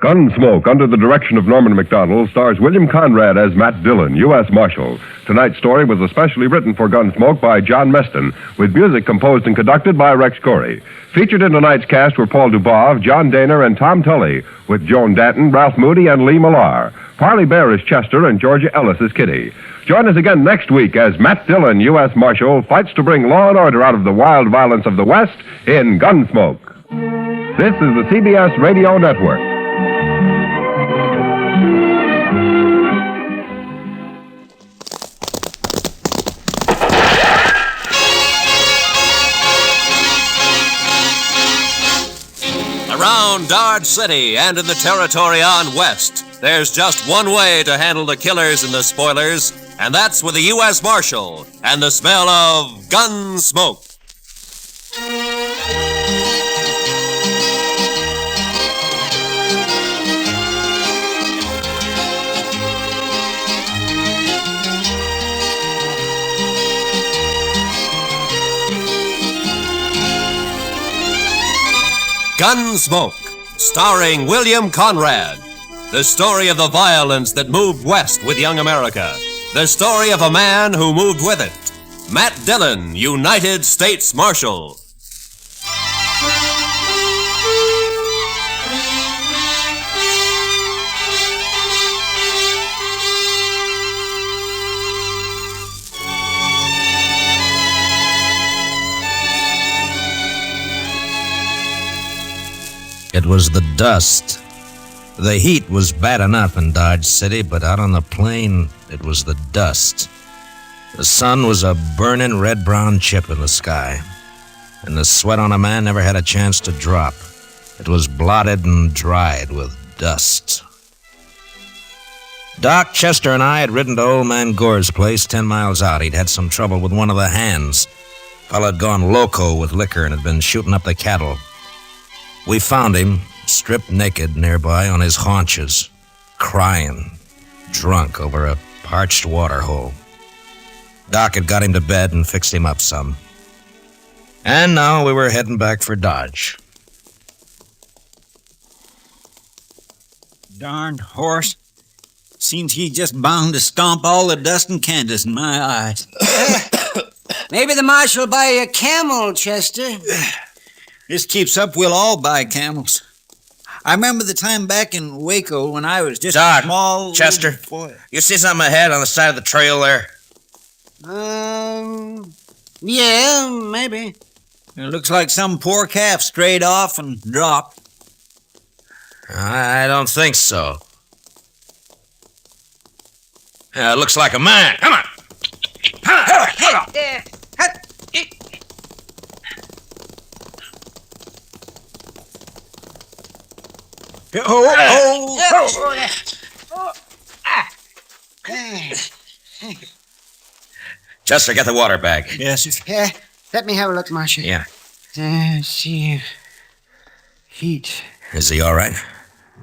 Gunsmoke, under the direction of Norman Macdonald, stars William Conrad as Matt Dillon, U.S. Marshal. Tonight's story was especially written for Gunsmoke by John Meston, with music composed and conducted by Rex Corey. Featured in tonight's cast were Paul Dubov, John Daner, and Tom Tully, with Joan Danton, Ralph Moody, and Lee Millar. Parley Bear is Chester, and Georgia Ellis is Kitty. Join us again next week as Matt Dillon, U.S. Marshal, fights to bring law and order out of the wild violence of the West in Gunsmoke. This is the CBS Radio Network. Around Dodge City and in the territory on West, there's just one way to handle the killers and the spoilers, and that's with a U.S. Marshal and the smell of gun smoke. Gunsmoke, starring William Conrad. The story of the violence that moved west with young America. The story of a man who moved with it. Matt Dillon, United States Marshal. It was the dust. The heat was bad enough in Dodge City, but out on the plain, it was the dust. The sun was a burning red-brown chip in the sky, and the sweat on a man never had a chance to drop. It was blotted and dried with dust. Doc, Chester, and I had ridden to old man Gore's place 10 miles out. He'd had some trouble with one of the hands. Fellow had gone loco with liquor and had been shooting up the cattle. We found him, stripped naked nearby on his haunches, crying, drunk over a parched water hole. Doc had got him to bed and fixed him up some. And now we were heading back for Dodge. Darned horse. Seems he's just bound to stomp all the dust and canvas in my eyes. Maybe the marshal will buy you a camel, Chester. This keeps up, we'll all buy camels. I remember the time back in Waco when I was just Doc, a small... Chester, boy. you see something ahead on the side of the trail there? Yeah, maybe. It looks like some poor calf strayed off and dropped. I don't think so. It looks like a man. Come on. There. Chester, get the water bag. Yes, sir. Yeah, let me have a look, Marshal. Yeah. See. Heat. Is he all right?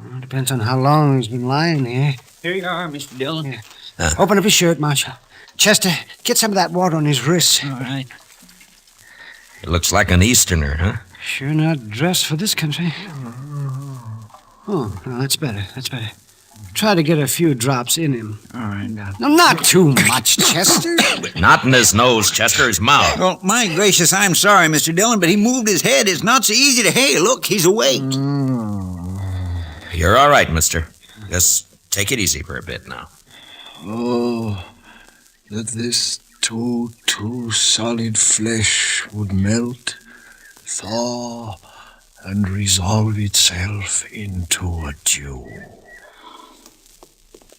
Well, depends on how long he's been lying here. Here you are, Mr. Dillon. Yeah. Open up his shirt, Marshal. Chester, get some of that water on his wrists. All right. He looks like an Easterner, huh? Sure not dressed for this country. Oh, no, that's better. That's better. Try to get a few drops in him. All right, now. No, not too much, Chester. Not in his nose, Chester, his mouth. Well, my gracious, I'm sorry, Mr. Dillon, but he moved his head. It's not so easy to... Hey, look, he's awake. You're all right, mister. Just take it easy for a bit now. Oh, that this too solid flesh would melt, thaw, and resolve itself into a dew.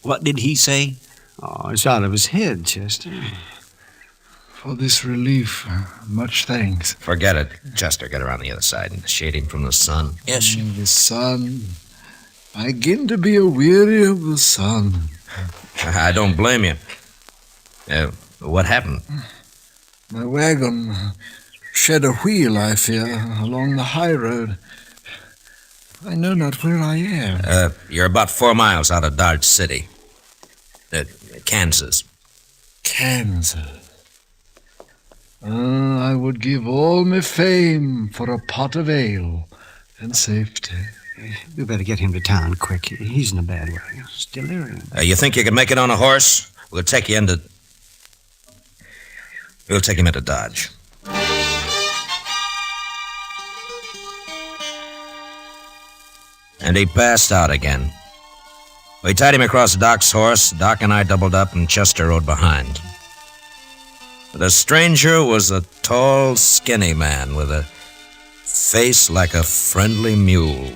What did he say? Oh, it's out of his head, Chester. For this relief, much thanks. Forget it. Chester, get around the other side and shade him from the sun. Yes. The sun. I begin to be a-weary of the sun. I don't blame you. What happened? My wagon shed a wheel, I fear, along the high road. I know not where I am. You're about 4 miles out of Dodge City. Kansas. Kansas. I would give all my fame for a pot of ale and safety. We better get him to town quick. He's in a bad way. He's delirium. You think you can make it on a horse? We'll take him into Dodge. And he passed out again. We tied him across Doc's horse. Doc and I doubled up, and Chester rode behind. The stranger was a tall, skinny man with a face like a friendly mule.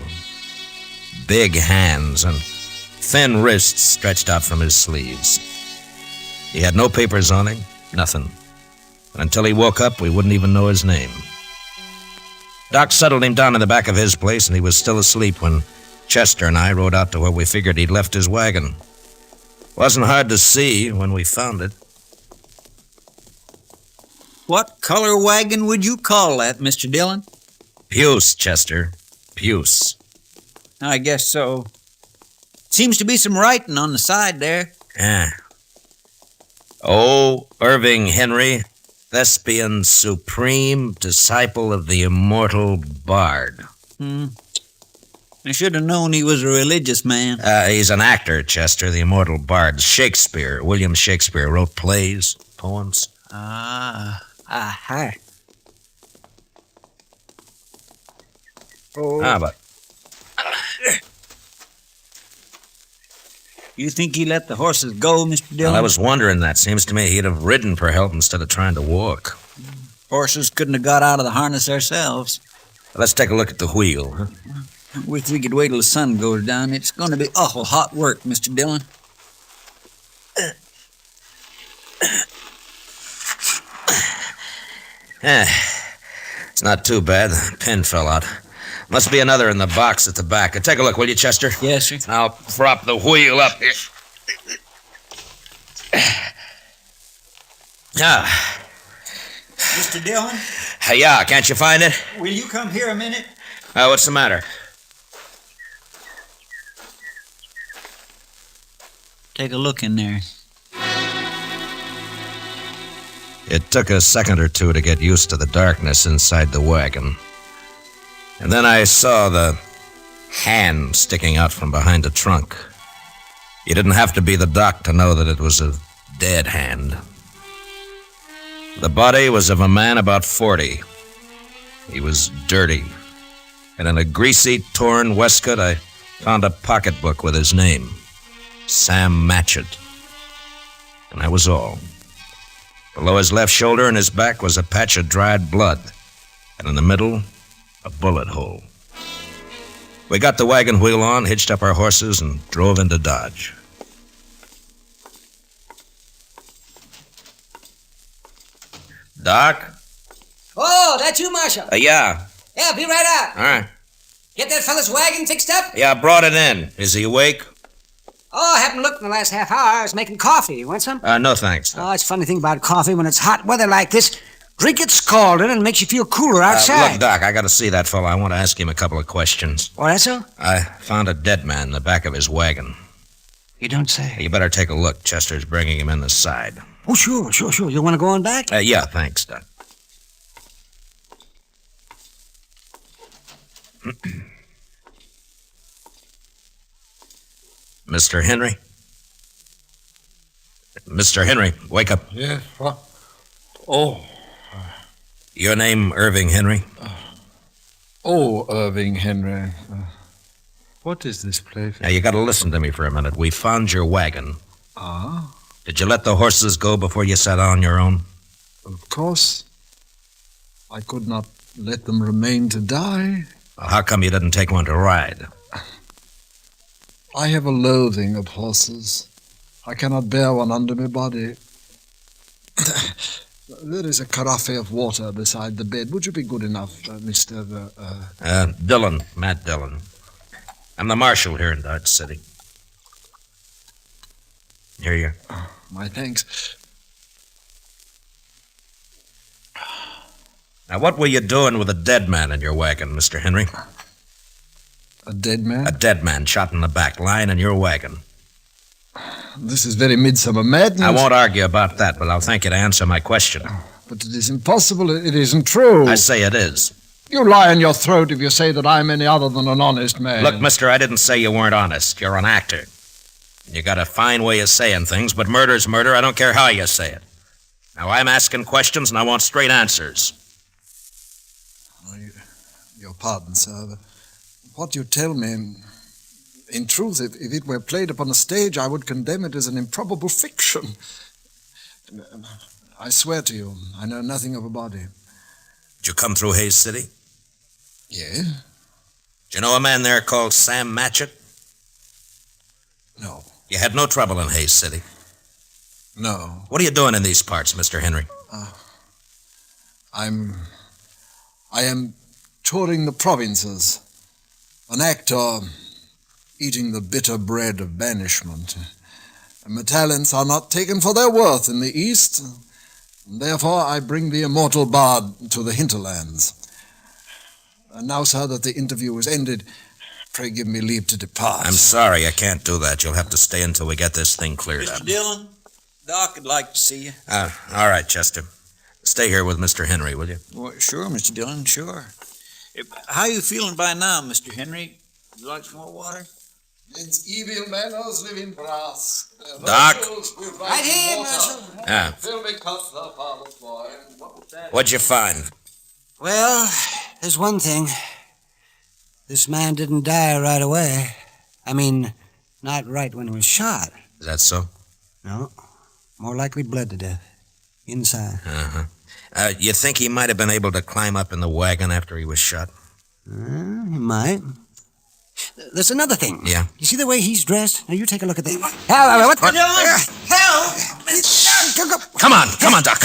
Big hands and thin wrists stretched out from his sleeves. He had no papers on him, nothing. And until he woke up, we wouldn't even know his name. Doc settled him down in the back of his place, and he was still asleep when Chester and I rode out to where we figured he'd left his wagon. Wasn't hard to see when we found it. What color wagon would you call that, Mr. Dillon? Puce, Chester. Puce. I guess so. Seems to be some writing on the side there. Yeah. Oh, Irving Henry, Thespian supreme, disciple of the immortal bard. I should have known he was a religious man. He's an actor, Chester, the immortal bard. Shakespeare, William Shakespeare, wrote plays, poems. Aha. But You think he let the horses go, Mr. Dillon? well, I was wondering that. Seems to me he'd have ridden for help instead of trying to walk. Horses couldn't have got out of the harness ourselves. Let's take a look at the wheel, huh? Wish we could wait till the sun goes down. It's going to be awful hot work, Mr. Dillon. It's not too bad. The pin fell out. Must be another in the box at the back. Take a look, will you, Chester? Yes, sir. I'll prop the wheel up here. Mr. Dillon? Yeah, can't you find it? Will you come here a minute? What's the matter? Take a look in there. It took a second or two to get used to the darkness inside the wagon. And then I saw the hand sticking out from behind the trunk. You didn't have to be the doc to know that it was a dead hand. The body was of a man about 40. He was dirty. And in a greasy, torn waistcoat, I found a pocketbook with his name, Sam Matchett. And that was all. Below his left shoulder and his back was a patch of dried blood. And in the middle, a bullet hole. We got the wagon wheel on, hitched up our horses, and drove into Dodge. Doc? Oh, that's you, Marshal. Yeah. Yeah, be right out. All right. Get that fella's wagon fixed up? Yeah, I brought it in. Is he awake? Oh, I haven't looked in the last half hour. I was making coffee. You want some? No, thanks. Oh, it's a funny thing about coffee. When it's hot weather like this, drink it scalded and it makes you feel cooler outside. Look, Doc, I got to see that fella. I want to ask him a couple of questions. Oh, that's so? I found a dead man in the back of his wagon. You don't say. You better take a look. Chester's bringing him in the side. Oh, sure. You want to go on back? Yeah, thanks, Doc. Mr. Henry? Mr. Henry, wake up. Yes, what? Oh. Your name, Irving Henry? Irving Henry. What is this place? Now, you got to listen to me for a minute. We found your wagon. Ah? Did you let the horses go before you sat on your own? Of course. I could not let them remain to die. Well, how come you didn't take one to ride? I have a loathing of horses. I cannot bear one under my body. There is a carafe of water beside the bed. Would you be good enough, Mr. Dillon, Matt Dillon. I'm the marshal here in Dodge City. Here you are. My thanks. Now, what were you doing with a dead man in your wagon, Mr. Henry? A dead man? A dead man shot in the back, lying in your wagon. This is very midsummer madness. I won't argue about that, but I'll thank you to answer my question. But it is impossible. It isn't true. I say it is. You lie in your throat if you say that I'm any other than an honest man. Look, mister, I didn't say you weren't honest. You're an actor. You got a fine way of saying things, but murder's murder. I don't care how you say it. Now, I'm asking questions, and I want straight answers. Your pardon, sir. What you tell me, in truth, if it were played upon a stage, I would condemn it as an improbable fiction. I swear to you, I know nothing of a body. Did you come through Hayes City? Yeah? Do you know a man there called Sam Matchett? No. You had no trouble in Hayes City? No. What are you doing in these parts, Mr. Henry? I am touring the provinces. An actor eating the bitter bread of banishment. And my talents are not taken for their worth in the East. And therefore I bring the immortal bard to the hinterlands. And now, sir, that the interview is ended, pray give me leave to depart. I'm sorry, I can't do that. You'll have to stay until we get this thing cleared up. Mr. Dillon, Doc would like to see you. All right, Chester. Stay here with Mr. Henry, will you? Well, sure, Mr. Dillon, sure. How you feeling by now, Mr. Henry? Would you like some more water? Its evil manners live in brass. Doc? Right here, Marshal. Yeah. Fill me cup, the father's boy. What was that? What'd you find? Well, there's one thing. This man didn't die right away. I mean, not right when he was shot. Is that so? No. More likely bled to death. Inside. Uh-huh. You think he might have been able to climb up in the wagon after he was shot? He might. There's another thing. Yeah? You see the way he's dressed? Now, you take a look at that. What? Help! Come on, Doc.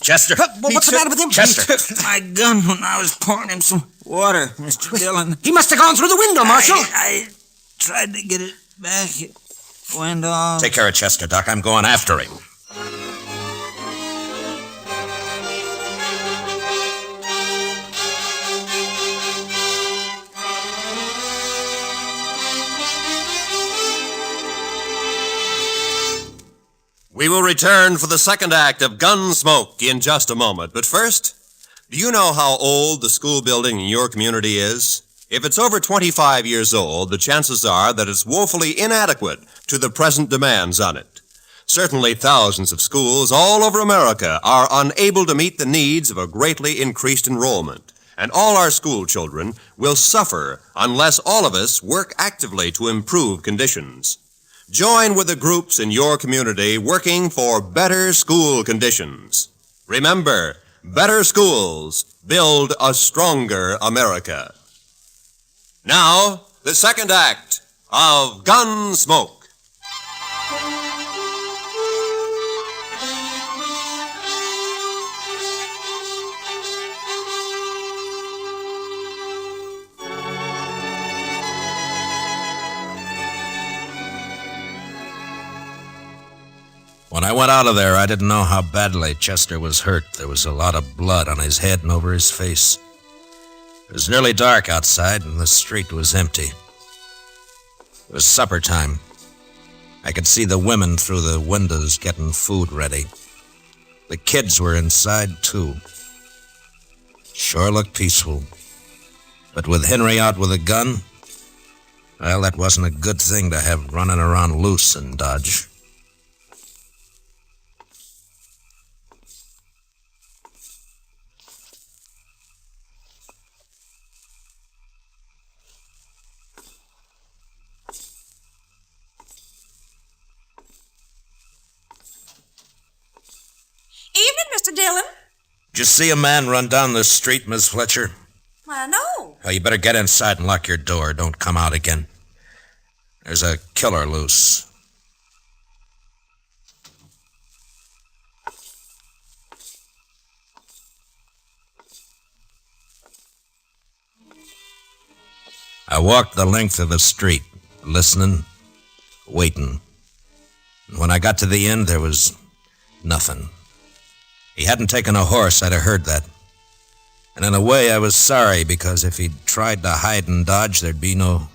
Chester. What's the matter with him? Chester. He took my gun when I was pouring him some water, Mr. Dillon. He must have gone through the window, Marshal. I tried to get it back. It went off. Take care of Chester, Doc. I'm going after him. We will return for the second act of Gunsmoke in just a moment. But first, do you know how old the school building in your community is? If it's over 25 years old, the chances are that it's woefully inadequate to the present demands on it. Certainly thousands of schools all over America are unable to meet the needs of a greatly increased enrollment. And all our school children will suffer unless all of us work actively to improve conditions. Join with the groups in your community working for better school conditions. Remember, better schools build a stronger America. Now, the second act of Gunsmoke. When I went out of there, I didn't know how badly Chester was hurt. There was a lot of blood on his head and over his face. It was nearly dark outside, and the street was empty. It was supper time. I could see the women through the windows getting food ready. The kids were inside, too. Sure looked peaceful. But with Henry out with a gun, well, that wasn't a good thing to have running around loose in Dodge. Evening, Mr. Dillon. Did you see a man run down the street, Miss Fletcher? Why, no. Oh, you better get inside and lock your door. Don't come out again. There's a killer loose. I walked the length of the street, listening, waiting. And when I got to the end, there was nothing. He hadn't taken a horse, I'd have heard that. And in a way, I was sorry, because if he'd tried to hide and dodge, there'd be no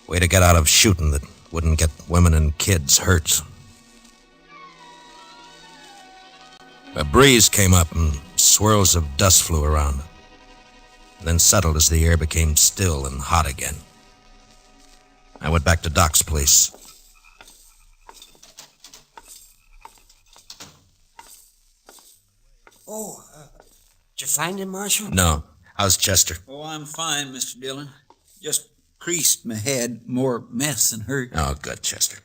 way to get out of shooting that wouldn't get women and kids hurt. A breeze came up and swirls of dust flew around, then settled as the air became still and hot again. I went back to Doc's place. Oh, did you find him, Marshal? No. How's Chester? Oh, I'm fine, Mr. Dillon. Just creased my head, more mess than hurt. Oh, good, Chester.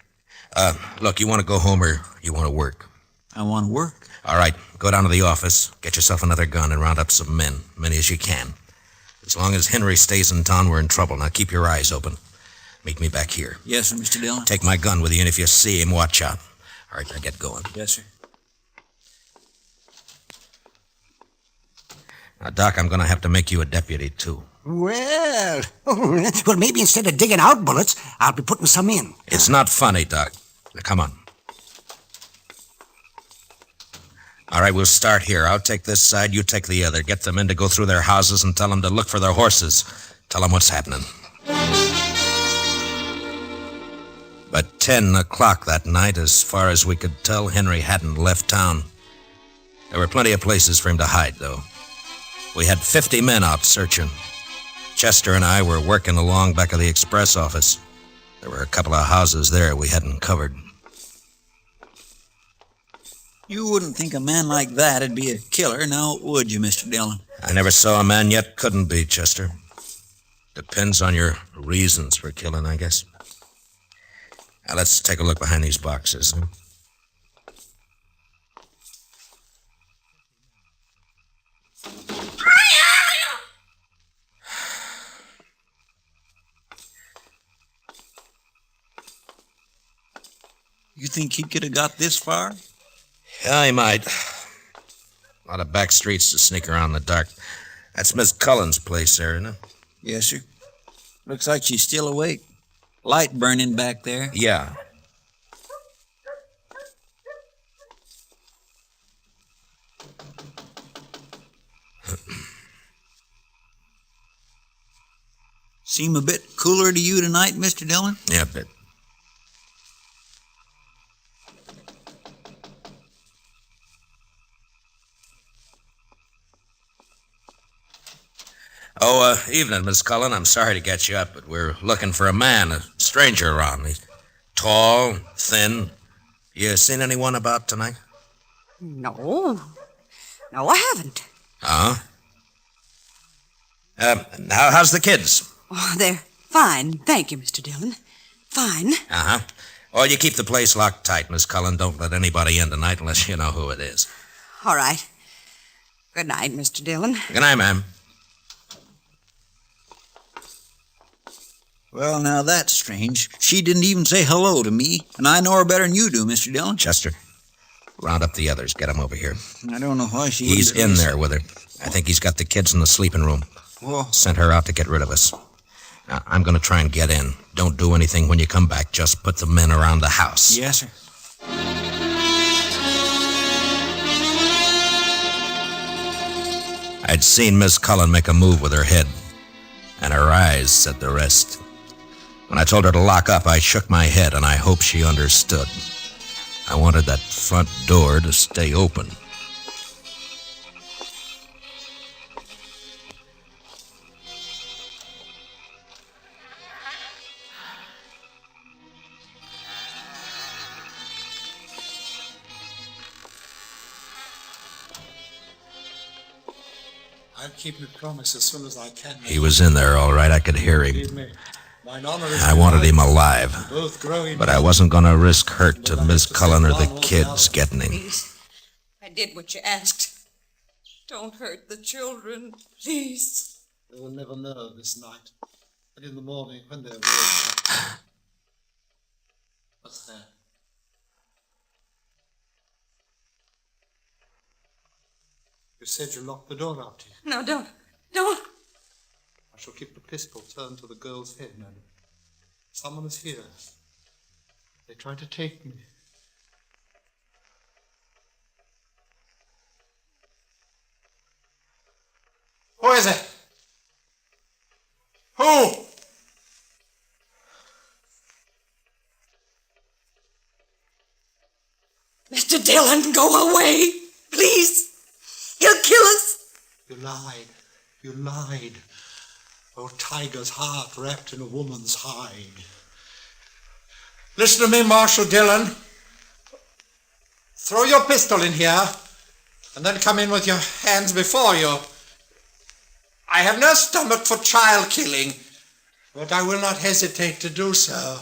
Look, you want to go home or you want to work? I want to work. All right, go down to the office, get yourself another gun, and round up some men, many as you can. As long as Henry stays in town, we're in trouble. Now keep your eyes open. Meet me back here. Yes, sir, Mr. Dillon. Take my gun with you, and if you see him, watch out. All right, now get going. Yes, sir. Now, Doc, I'm going to have to make you a deputy, too. Well, maybe instead of digging out bullets, I'll be putting some in. It's not funny, Doc. Now, come on. All right, we'll start here. I'll take this side, you take the other. Get the men to go through their houses and tell them to look for their horses. Tell them what's happening. But 10 o'clock that night, as far as we could tell, Henry hadn't left town. There were plenty of places for him to hide, though. We had 50 men out searching. Chester and I were working along back of the express office. There were a couple of houses there we hadn't covered. You wouldn't think a man like that'd be a killer, now would you, Mr. Dillon? I never saw a man yet couldn't be, Chester. Depends on your reasons for killing, I guess. Now, let's take a look behind these boxes. Huh? You think he could have got this far? Yeah, he might. A lot of back streets to sneak around in the dark. That's Miss Cullen's place there, isn't it? Yes, sir. Looks like she's still awake. Light burning back there. Yeah. Seem a bit cooler to you tonight, Mr. Dillon? Yeah, a bit. Oh, evening, Miss Cullen. I'm sorry to get you up, but we're looking for a man, a stranger around. He's tall, thin. You seen anyone about tonight? No. No, I haven't. Uh-huh. How's the kids? Oh, they're fine. Thank you, Mr. Dillon. Fine. Uh-huh. Or you keep the place locked tight, Miss Cullen. Don't let anybody in tonight unless you know who it is. All right. Good night, Mr. Dillon. Good night, ma'am. Well, now that's strange. She didn't even say hello to me, and I know her better than you do, Mr. Dillon. Chester, round up the others. Get them over here. I don't know why she He's wouldn't in there with her. I think he's got the kids in the sleeping room. Well, Sent her out to get rid of us. Now, I'm going to try and get in. Don't do anything when you come back. Just put the men around the house. yes, sir. I'd seen Miss Cullen make a move with her head, and her eyes said the rest. When I told her to lock up, I shook my head, and I hoped she understood. I wanted that front door to stay open. I'll keep your promise as soon as I can. He was in there, all right. I could hear him. Believe me, mine honor is I wanted him alive, both growing but I wasn't going to risk hurt to Miss Cullen or the kids getting him. Please. I did what you asked. Don't hurt the children, please. They will never know this night. And in the morning, when they're awake. What's that? You said you locked the door after you. No, don't. I shall keep the pistol turned to the girl's head, madam. Someone is here. They try to take me. Who is it? Who? Mr. Dillon, go away, please. He'll kill us. You lied. You lied. Oh, tiger's heart wrapped in a woman's hide. Listen to me, Marshal Dillon. Throw your pistol in here, and then come in with your hands before you. I have no stomach for child killing, but I will not hesitate to do so.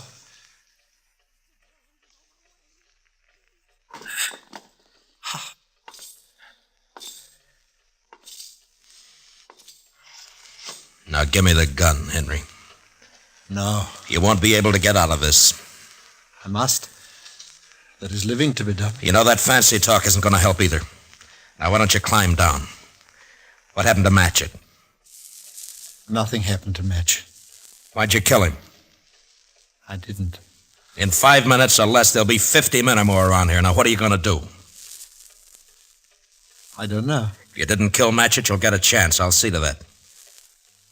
Now give me the gun, Henry. No. You won't be able to get out of this. I must. There is living to be done. You know that fancy talk isn't going to help either. Now why don't you climb down? What happened to Matchett? Nothing happened to Match. Why'd you kill him? I didn't. In 5 minutes or less, there'll be 50 men or more around here. Now what are you going to do? I don't know. If you didn't kill Matchett, you'll get a chance. I'll see to that.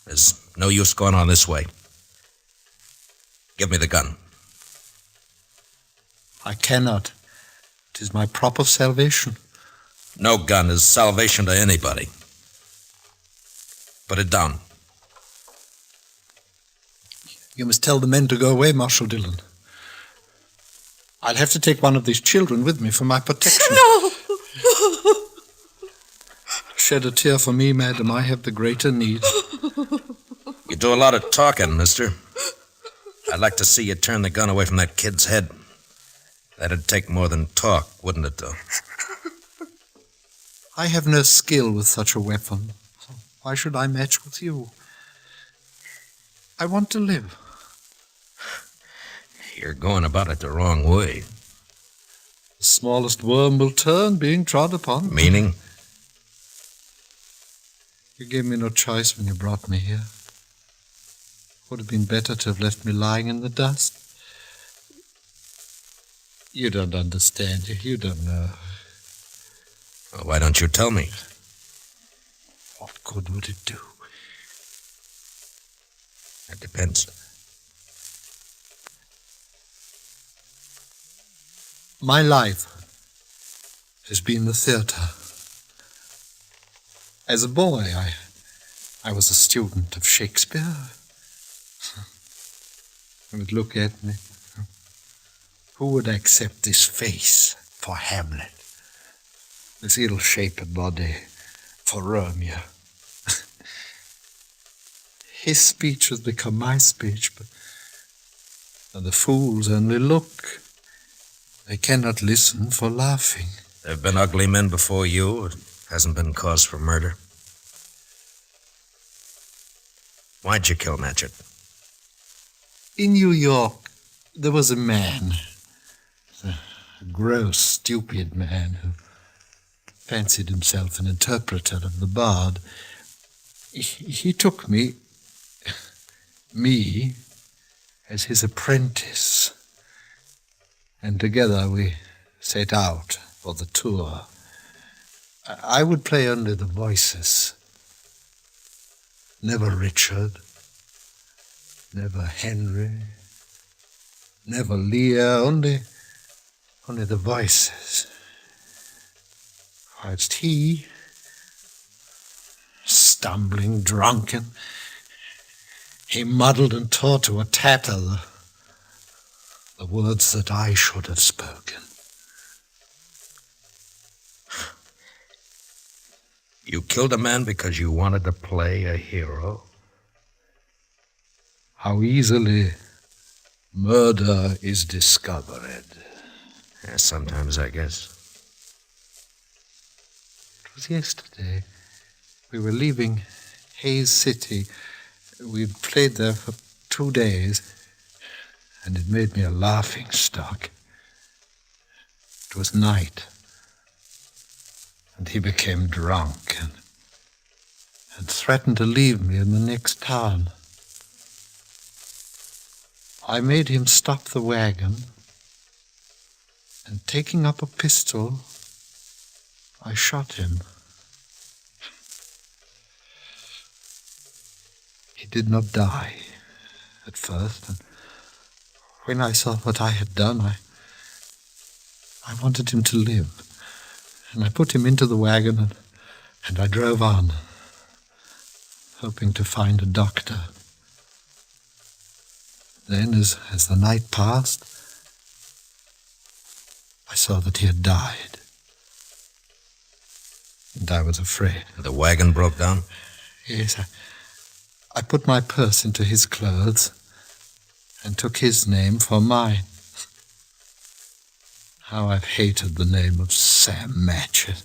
There's no use going on this way. Give me the gun. I cannot. It is my prop of salvation. No gun is salvation to anybody. Put it down. You must tell the men to go away, Marshal Dillon. I'll have to take one of these children with me for my protection. No! Shed a tear for me, madam. I have the greater need. You do a lot of talking, mister. I'd like to see you turn the gun away from that kid's head. That'd take more than talk, wouldn't it, though? I have no skill with such a weapon. Why should I match with you? I want to live. You're going about it the wrong way. The smallest worm will turn, being trod upon. Meaning? You gave me no choice when you brought me here. Would have been better to have left me lying in the dust. You don't understand. You don't know. Well, why don't you tell me? What good would it do? It depends. My life has been the theater. As a boy, I was a student of Shakespeare. You would look at me. Who would accept this face for Hamlet? This ill-shaped body for Romeo? His speech has become my speech, but the fools only look. They cannot listen for laughing. There have been ugly men before you. It hasn't been cause for murder. Why'd you kill Matchett? In New York, there was a man, a gross, stupid man who fancied himself an interpreter of the bard. He took me, as his apprentice, and together we set out for the tour. I would play only the voices. Never Richard, never Henry, never Lear, only the voices. Whilst he, stumbling, drunken, he muddled and tore to a tatter the words that I should have spoken. You killed a man because you wanted to play a hero? How easily murder is discovered. Yeah, sometimes, I guess. It was yesterday. We were leaving Hayes City. We'd played there for 2 days, and it made me a laughing stock. It was night, and he became drunk and threatened to leave me in the next town. I made him stop the wagon, and taking up a pistol, I shot him. He did not die at first, and when I saw what I had done, I wanted him to live. And I put him into the wagon, and I drove on, hoping to find a doctor. Then, as the night passed, I saw that he had died. And I was afraid. The wagon broke down? Yes, I put my purse into his clothes and took his name for mine. How I've hated the name of Sam Matchett.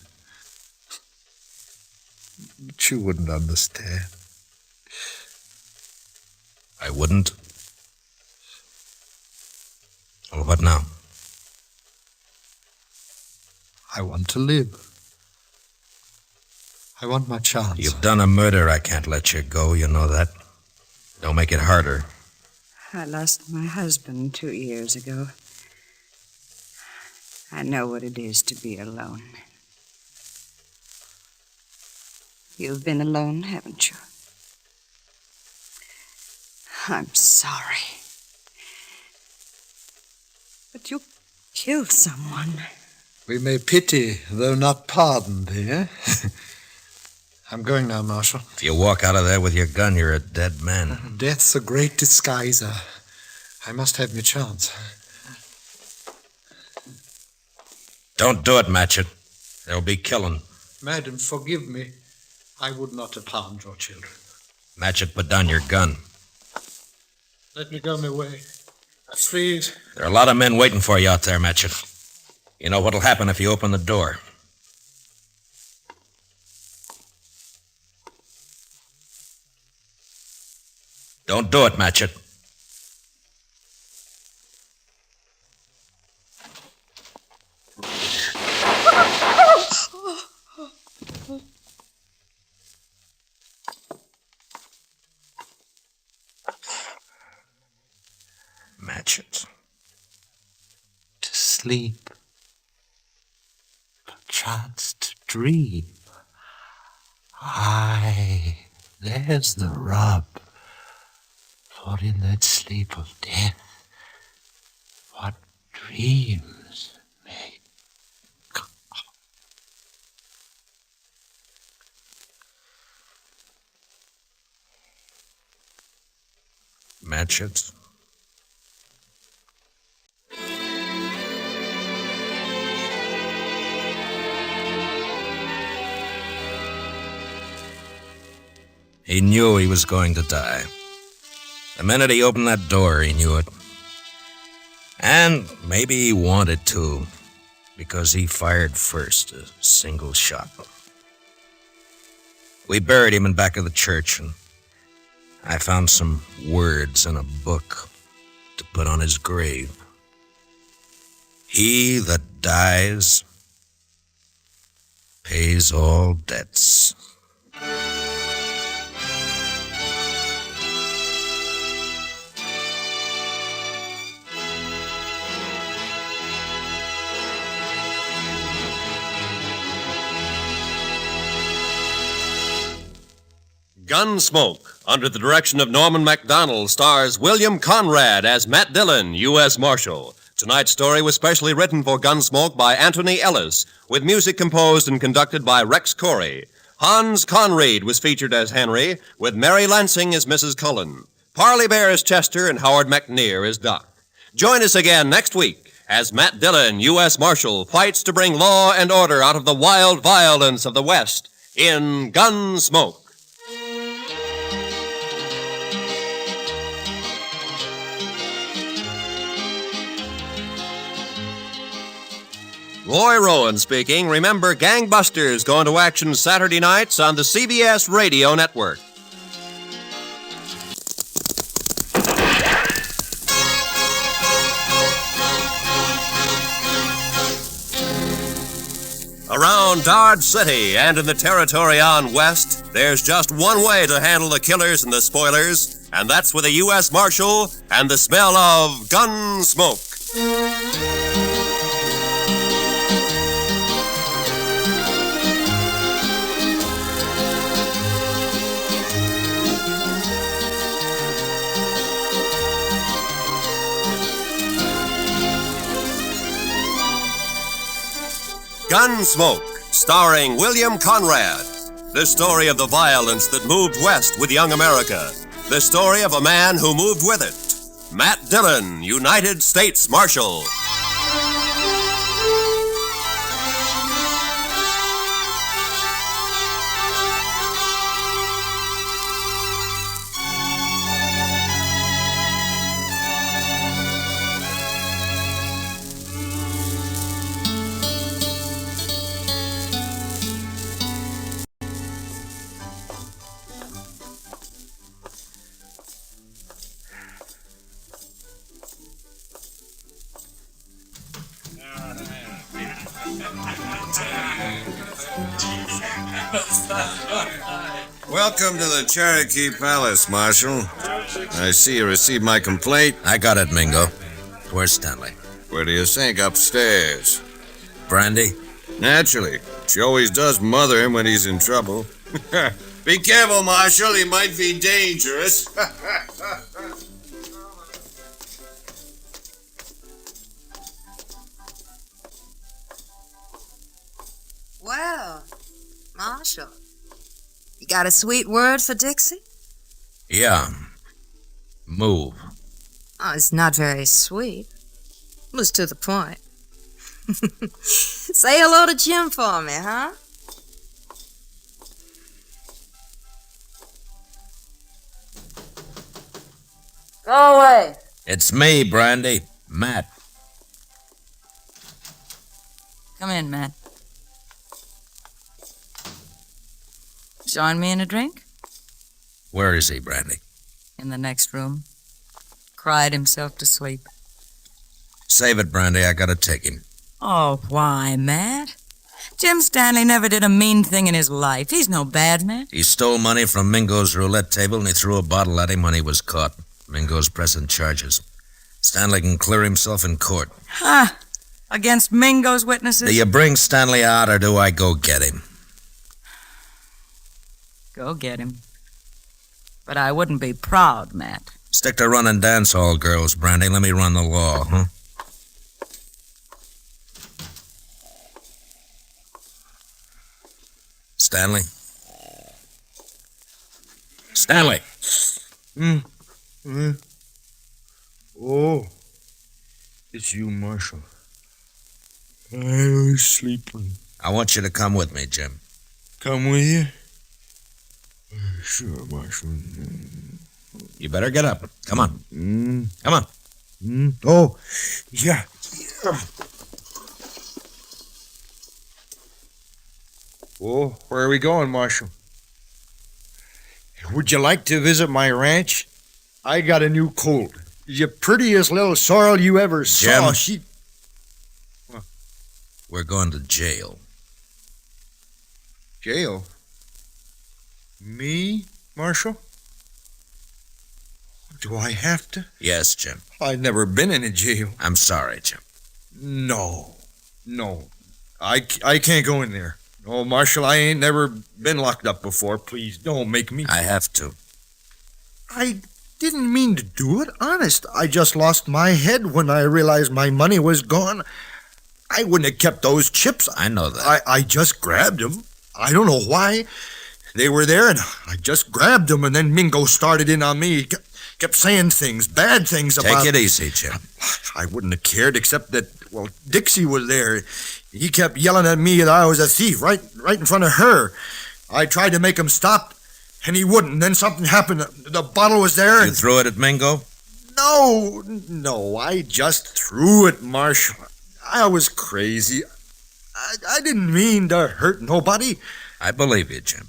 But you wouldn't understand. I wouldn't? Well, what now? I want to live. I want my chance. You've done a murder. I can't let you go. You know that. Don't make it harder. I lost my husband 2 years ago. I know what it is to be alone. You've been alone, haven't you? I'm sorry. But you killed someone. We may pity, though not pardon thee, eh? I'm going now, Marshal. If you walk out of there with your gun, you're a dead man. Death's a great disguiser. I must have my chance. Don't do it, Matchett. There'll be killing. Madam, forgive me. I would not have harmed your children. Matchett, put down your gun. Let me go my way. Please. There are a lot of men waiting for you out there, Matchett. You know what'll happen if you open the door. Don't do it, Matchett. Matchett. To sleep. Perchance to dream. Aye, there's the rub. For in that sleep of death, what dreams may come. Matchett. He knew he was going to die. The minute he opened that door, he knew it. And maybe he wanted to, because he fired first, a single shot. We buried him in back of the church, and I found some words in a book to put on his grave. He that dies pays all debts. Gunsmoke, under the direction of Norman MacDonald, stars William Conrad as Matt Dillon, U.S. Marshal. Tonight's story was specially written for Gunsmoke by Anthony Ellis, with music composed and conducted by Rex Corey. Hans Conried was featured as Henry, with Mary Lansing as Mrs. Cullen. Parley Bear as Chester, and Howard McNear as Doc. Join us again next week as Matt Dillon, U.S. Marshal, fights to bring law and order out of the wild violence of the West in Gunsmoke. Roy Rowan speaking. Remember, Gangbusters going to action Saturday nights on the CBS Radio Network. Around Dodge City and in the territory on West, there's just one way to handle the killers and the spoilers, and that's with a U.S. Marshal and the smell of Gunsmoke. Gunsmoke, starring William Conrad. The story of the violence that moved west with young America. The story of a man who moved with it. Matt Dillon, United States Marshal. Welcome to the Cherokee Palace, Marshal. I see you received my complaint. I got it, Mingo. Where's Stanley? Where do you think? Upstairs. Brandy? Naturally. She always does mother him when he's in trouble. Be careful, Marshal. He might be dangerous. Well, Marshal, you got a sweet word for Dixie? Yeah. Move. Oh, it's not very sweet. It was to the point. Say hello to Jim for me, huh? Go away. It's me, Brandy. Matt. Come in, Matt. Join me in a drink? Where is he, Brandy? In the next room. Cried himself to sleep. Save it, Brandy. I gotta take him. Oh, why, Matt? Jim Stanley never did a mean thing in his life. He's no bad man. He stole money from Mingo's roulette table and he threw a bottle at him when he was caught. Mingo's pressing charges. Stanley can clear himself in court. Ha! Against Mingo's witnesses? Do you bring Stanley out or do I go get him? Go get him. But I wouldn't be proud, Matt. Stick to running dance hall girls, Brandy. Let me run the law, huh? Stanley? Stanley! Oh, it's you, Marshal. I was sleeping. I want you to come with me, Jim. Come with you? Sure, Marshal. You better get up. Come on. Come on. Oh, yeah. Oh, where are we going, Marshal? Would you like to visit my ranch? I got a new colt. The prettiest little sorrel you ever saw. Jim. We're going to jail. Jail? Me, Marshal? Do I have to? Yes, Jim. I've never been in a jail. I'm sorry, Jim. No. I can't go in there. No, Marshal, I ain't never been locked up before. Please, don't make me. I have to. I didn't mean to do it, honest. I just lost my head when I realized my money was gone. I wouldn't have kept those chips. I know that. I just grabbed them. I don't know why. They were there, and I just grabbed them, and then Mingo started in on me. He kept saying things, bad things about... Take it easy, Jim. I wouldn't have cared, except that, well, Dixie was there. He kept yelling at me that I was a thief, right in front of her. I tried to make him stop, and he wouldn't. Then something happened. The bottle was there. You threw it at Mingo? No, I just threw it, Marshal. I was crazy. I didn't mean to hurt nobody. I believe you, Jim.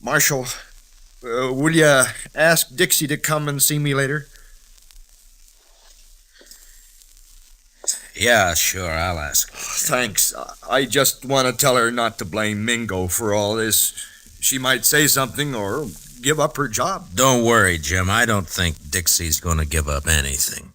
Marshal, will you ask Dixie to come and see me later? Yeah, sure, I'll ask her. Thanks. I just want to tell her not to blame Mingo for all this. She might say something or give up her job. Don't worry, Jim. I don't think Dixie's going to give up anything.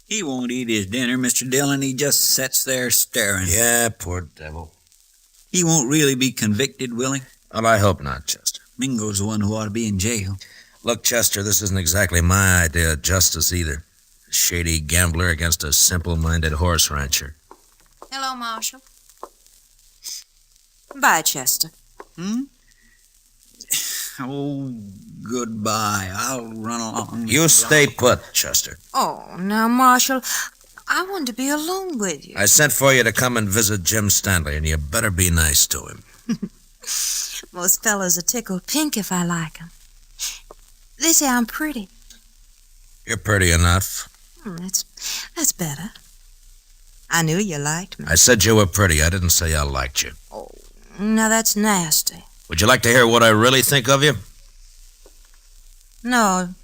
He won't eat his dinner, Mr. Dillon. He just sits there staring. Yeah, poor devil. He won't really be convicted, will he? Well, I hope not, Chester. Mingo's the one who ought to be in jail. Look, Chester, this isn't exactly my idea of justice either. A shady gambler against a simple-minded horse rancher. Hello, Marshal. Bye, Chester. Oh, goodbye. I'll run along. You stay put, Chester. Oh, now, Marshal, I want to be alone with you. I sent for you to come and visit Jim Stanley, and you better be nice to him. Most fellas are tickled pink if I like 'em. They say I'm pretty. You're pretty enough. That's better. I knew you liked me. I said you were pretty. I didn't say I liked you. Oh, now that's nasty. Would you like to hear what I really think of you? No,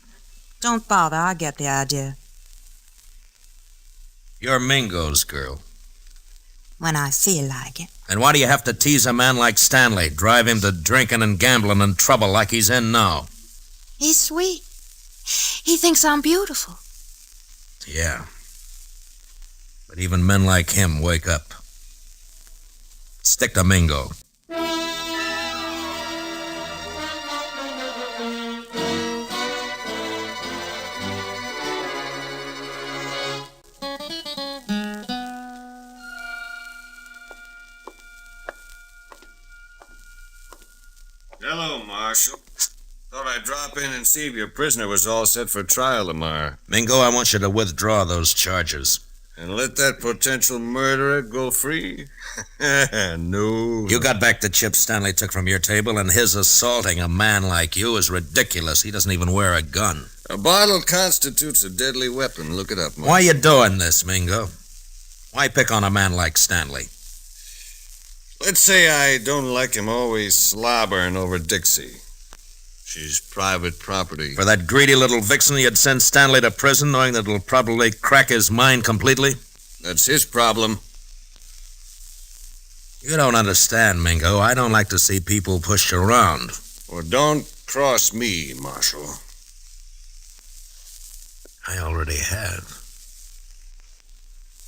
don't bother. I get the idea. You're Mingo's girl. When I feel like it. And why do you have to tease a man like Stanley, drive him to drinking and gambling and trouble like he's in now? He's sweet. He thinks I'm beautiful. Yeah. But even men like him wake up. Stick to Mingo. Hello, Marshal. Thought I'd drop in and see if your prisoner was all set for trial tomorrow. Mingo, I want you to withdraw those charges. And let that potential murderer go free? No. You got back the chips Stanley took from your table, and his assaulting a man like you is ridiculous. He doesn't even wear a gun. A bottle constitutes a deadly weapon. Look it up, Marshal. Why you doing this, Mingo? Why pick on a man like Stanley? Let's say I don't like him always slobbering over Dixie. She's private property. For that greedy little vixen, you'd send Stanley to prison knowing that it'll probably crack his mind completely? That's his problem. You don't understand, Mingo. I don't like to see people pushed around. Well, don't cross me, Marshal. I already have.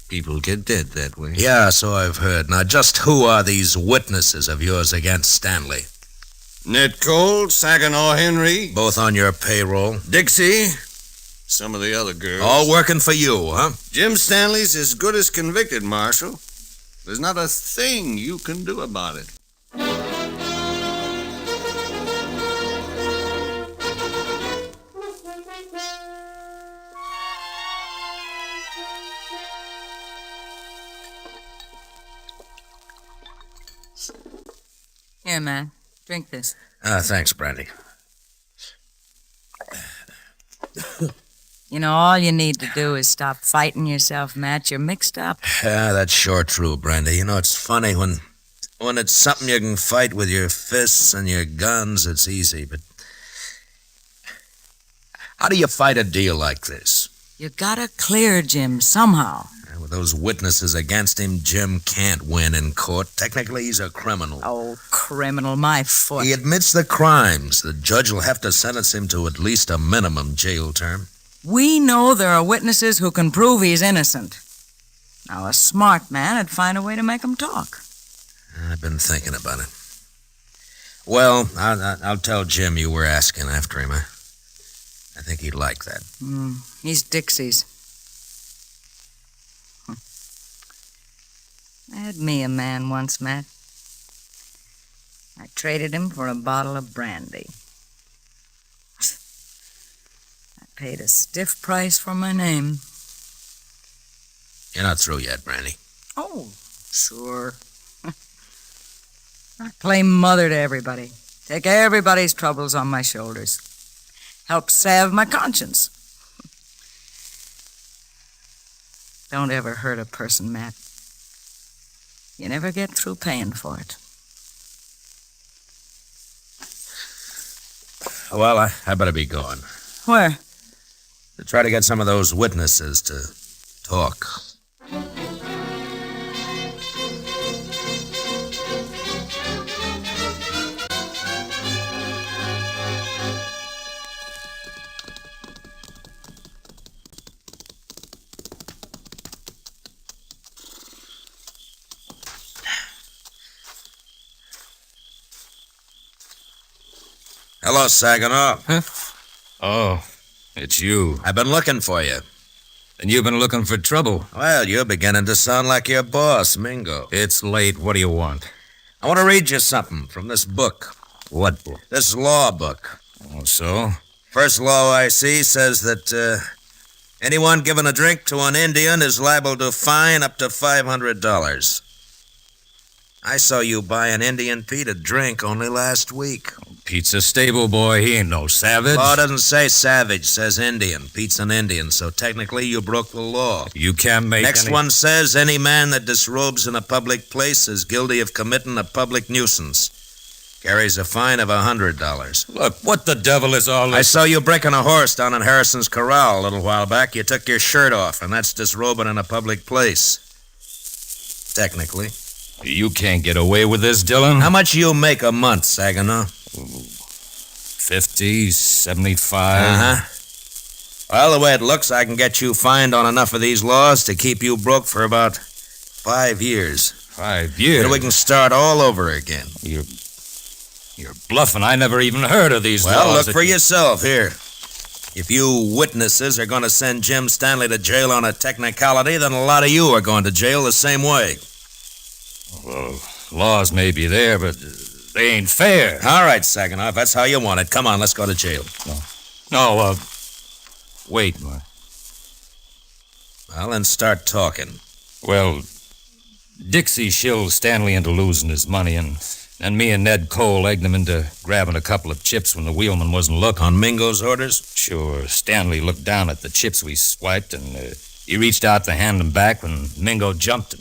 People get dead that way. Yeah, so I've heard. Now, just who are these witnesses of yours against Stanley? Ned Cole, Saginaw Henry. Both on your payroll? Dixie. Some of the other girls. All working for you, huh? Jim Stanley's as good as convicted, Marshal. There's not a thing you can do about it. Here, Matt. Drink this. Thanks, Brandy. You know, all you need to do is stop fighting yourself, Matt. You're mixed up. Yeah, that's sure true, Brandy. You know, it's funny when it's something you can fight with your fists and your guns, it's easy, but how do you fight a deal like this? You gotta clear Jim somehow. And with those witnesses against him, Jim can't win in court. Technically, he's a criminal. Oh, criminal, my foot. He admits the crimes. The judge will have to sentence him to at least a minimum jail term. We know there are witnesses who can prove he's innocent. Now, a smart man would find a way to make him talk. I've been thinking about it. Well, I'll tell Jim you were asking after him. I think he'd like that. He's Dixie's. I had me a man once, Matt. I traded him for a bottle of brandy. I paid a stiff price for my name. You're not through yet, Brandy. Oh, sure. I play mother to everybody. Take everybody's troubles on my shoulders. Help salve my conscience. Don't ever hurt a person, Matt. You never get through paying for it. Well, I better be going. Where? To try to get some of those witnesses to talk. Hello, Saginaw. Huh? Oh, it's you. I've been looking for you. And you've been looking for trouble. Well, you're beginning to sound like your boss, Mingo. It's late. What do you want? I want to read you something from this book. What book? This law book. Oh, so? First law I see says that anyone giving a drink to an Indian is liable to fine up to $500. I saw you buy an Indian Pete a drink only last week. Pete's a stable boy. He ain't no savage. Law doesn't say savage, says Indian. Pete's an Indian, so technically you broke the law. You can't make Next one says any man that disrobes in a public place is guilty of committing a public nuisance. Carries a fine of $100. Look, what the devil is all this? I saw you breaking a horse down in Harrison's Corral a little while back. You took your shirt off, and that's disrobing in a public place. Technically. You can't get away with this, Dillon. How much you make a month, Saginaw? 50, 75. Uh-huh. Well, the way it looks, I can get you fined on enough of these laws to keep you broke for about 5 years. 5 years? Then we can start all over again. You're bluffing. I never even heard of these laws. Well, look for yourself here. If you witnesses are going to send Jim Stanley to jail on a technicality, then a lot of you are going to jail the same way. Well, laws may be there, but they ain't fair. All right, Saginaw, if that's how you want it. Come on, let's go to jail. No, wait, Mark. Well, then start talking. Well, Dixie shilled Stanley into losing his money, and me and Ned Cole egged him into grabbing a couple of chips when the wheelman wasn't looking. On Mingo's orders? Sure. Stanley looked down at the chips we swiped, and he reached out to hand them back when Mingo jumped him.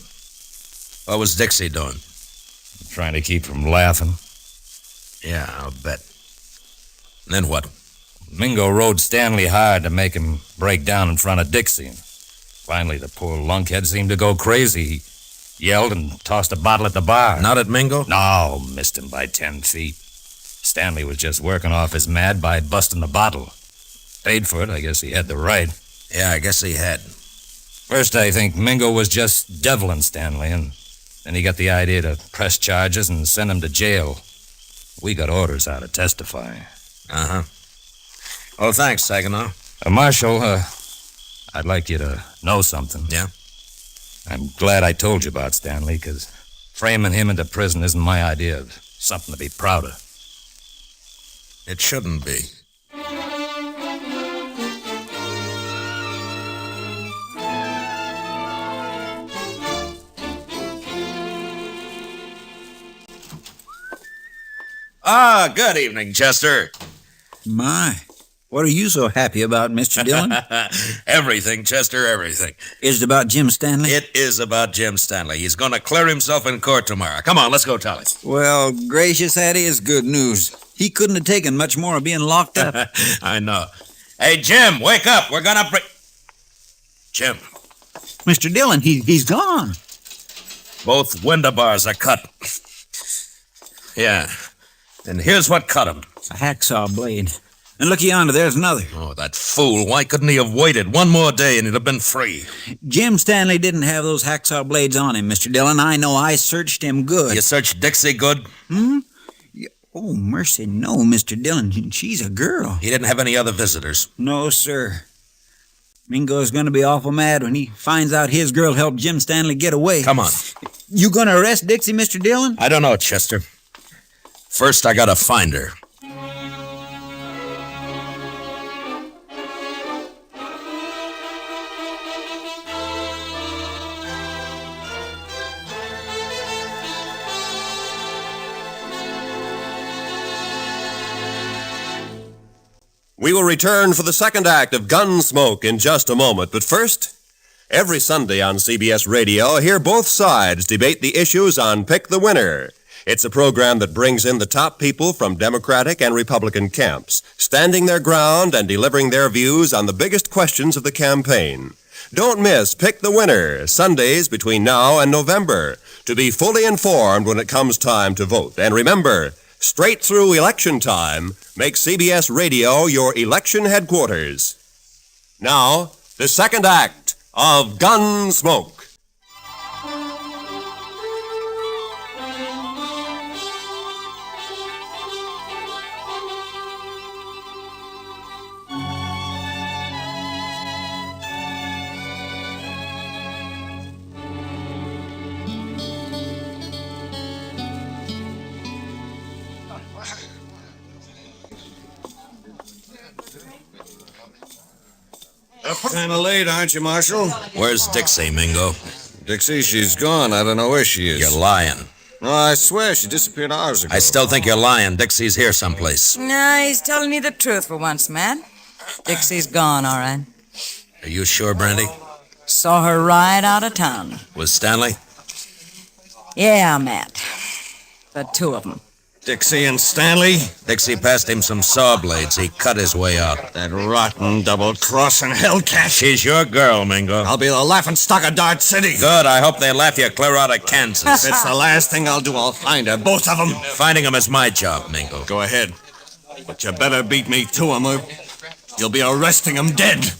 What was Dixie doing? Trying to keep from laughing. Yeah, I'll bet. And then what? Mingo rode Stanley hard to make him break down in front of Dixie. And finally, the poor lunkhead seemed to go crazy. He yelled and tossed a bottle at the bar. Not at Mingo? No, missed him by 10 feet. Stanley was just working off his mad by busting the bottle. Paid for it. I guess he had the right. Yeah, I guess he had. First, I think Mingo was just deviling Stanley, and then he got the idea to press charges and send him to jail. We got orders out to testify. Uh-huh. Well, thanks, Saginaw. Marshal, I'd like you to know something. Yeah? I'm glad I told you about Stanley, because framing him into prison isn't my idea of something to be proud of. It shouldn't be. Ah, good evening, Chester. My, what are you so happy about, Mr. Dillon? Everything, Chester, everything. Is it about Jim Stanley? It is about Jim Stanley. He's going to clear himself in court tomorrow. Come on, let's go tell him. Well, gracious, that is good news. He couldn't have taken much more of being locked up. I know. Hey, Jim, wake up. We're going to break... Jim. Mr. Dillon, he's gone. Both window bars are cut. Yeah. And here's what cut him. A hacksaw blade. And look yonder, there's another. Oh, that fool. Why couldn't he have waited one more day and he'd have been free? Jim Stanley didn't have those hacksaw blades on him, Mr. Dillon. I know. I searched him good. You searched Dixie good? Oh, mercy, no, Mr. Dillon. She's a girl. He didn't have any other visitors? No, sir. Mingo's gonna be awful mad when he finds out his girl helped Jim Stanley get away. Come on. You gonna arrest Dixie, Mr. Dillon? I don't know, Chester. First, I gotta find her. We will return for the second act of Gunsmoke in just a moment. But first, every Sunday on CBS Radio, hear both sides debate the issues on Pick the Winner. It's a program that brings in the top people from Democratic and Republican camps, standing their ground and delivering their views on the biggest questions of the campaign. Don't miss Pick the Winner, Sundays between now and November, to be fully informed when it comes time to vote. And remember, straight through election time, make CBS Radio your election headquarters. Now, the second act of Gunsmoke. Up kind of late, aren't you, Marshal? Where's Dixie, Mingo? Dixie, she's gone. I don't know where she is. You're lying. No, I swear she disappeared hours ago. I still think you're lying. Dixie's here someplace. Nah, he's telling you the truth for once, Matt. Dixie's gone, all right. Are you sure, Brandy? Saw her right out of town. Was Stanley? Yeah, Matt. The two of them. Dixie and Stanley? Dixie passed him some saw blades. He cut his way out. That rotten double-crossing hellcat. She's your girl, Mingo. I'll be the laughingstock of Dart City. Good. I hope they laugh you clear out of Kansas. If it's the last thing I'll do, I'll find her. Both of them. Finding them is my job, Mingo. Go ahead. But you better beat me to them, or you'll be arresting them dead.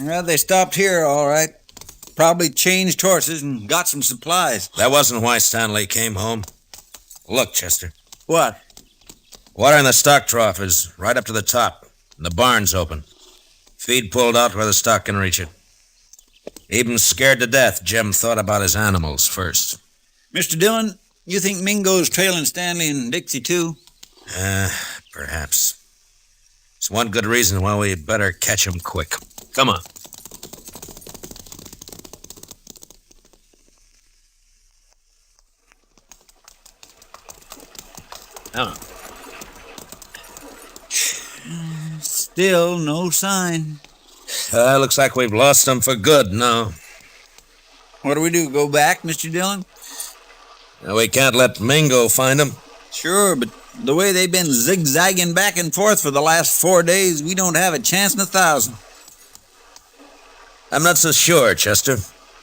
Well, they stopped here, all right. Probably changed horses and got some supplies. That wasn't why Stanley came home. Look, Chester. What? Water in the stock trough is right up to the top, and the barn's open. Feed pulled out where the stock can reach it. Even scared to death, Jim thought about his animals first. Mr. Dillon, you think Mingo's trailing Stanley and Dixie, too? Perhaps. It's one good reason why we'd better catch him quick. Come on. Now. Still no sign. Looks like we've lost him for good now. What do we do, go back, Mr. Dillon? We can't let Mingo find him. Sure, but the way they've been zigzagging back and forth for the last 4 days, we don't have a chance in 1,000. I'm not so sure, Chester.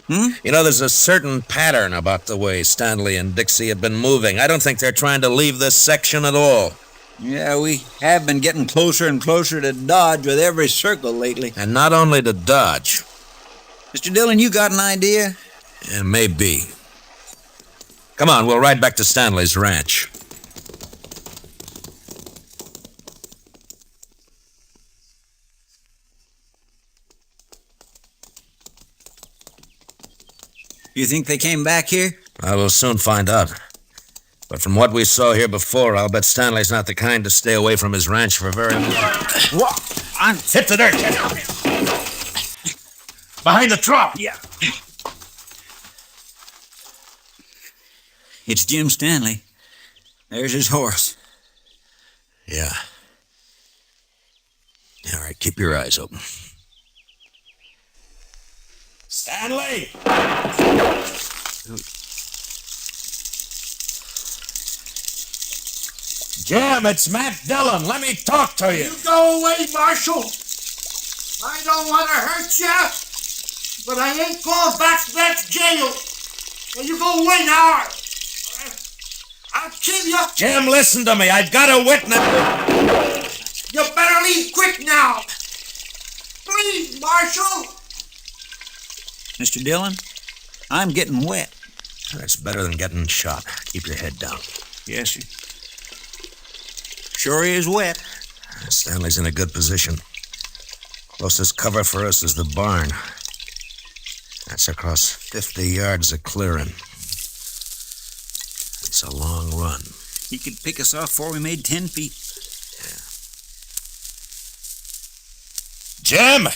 You know, there's a certain pattern about the way Stanley and Dixie have been moving. I don't think they're trying to leave this section at all. Yeah, we have been getting closer and closer to Dodge with every circle lately. And not only to Dodge. Mr. Dillon, you got an idea? Yeah, maybe. Come on, we'll ride back to Stanley's ranch. You think they came back here? I will soon find out. But from what we saw here before, I'll bet Stanley's not the kind to stay away from his ranch for very long. What? Hit the dirt, kid. Behind the trough. Yeah. It's Jim Stanley. There's his horse. Yeah. All right, keep your eyes open. Stanley! Jim, it's Matt Dillon. Let me talk to you. You go away, Marshal. I don't want to hurt you, but I ain't going back to that jail. Now you go away now. I'll kill you. Jim, listen to me. I've got a witness. You better leave quick now. Please, Marshal. Mr. Dillon, I'm getting wet. That's better than getting shot. Keep your head down. Yes, sir. Sure is wet. Stanley's in a good position. Closest cover for us is the barn. That's across 50 yards of clearing. It's a long run. He could pick us off before we made 10 feet. Jim!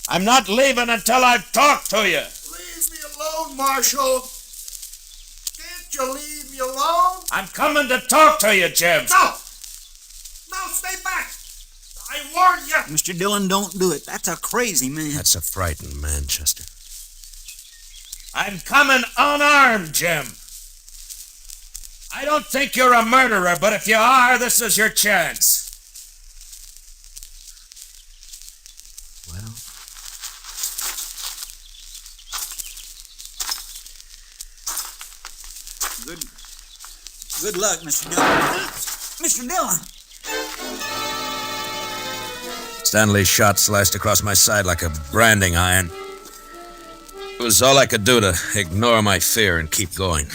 I'm not leaving until I've talked to you. Leave me alone, Marshal. Can't you leave me alone? I'm coming to talk to you, Jim. No! No, stay back! I warn you! Mr. Dillon, don't do it. That's a crazy man. That's a frightened man, Chester. I'm coming unarmed, Jim. I don't think you're a murderer, but if you are, this is your chance. Well, Good luck, Mr. Dillon. Mr. Dillon! Stanley's shot sliced across my side like a branding iron. It was all I could do to ignore my fear and keep going.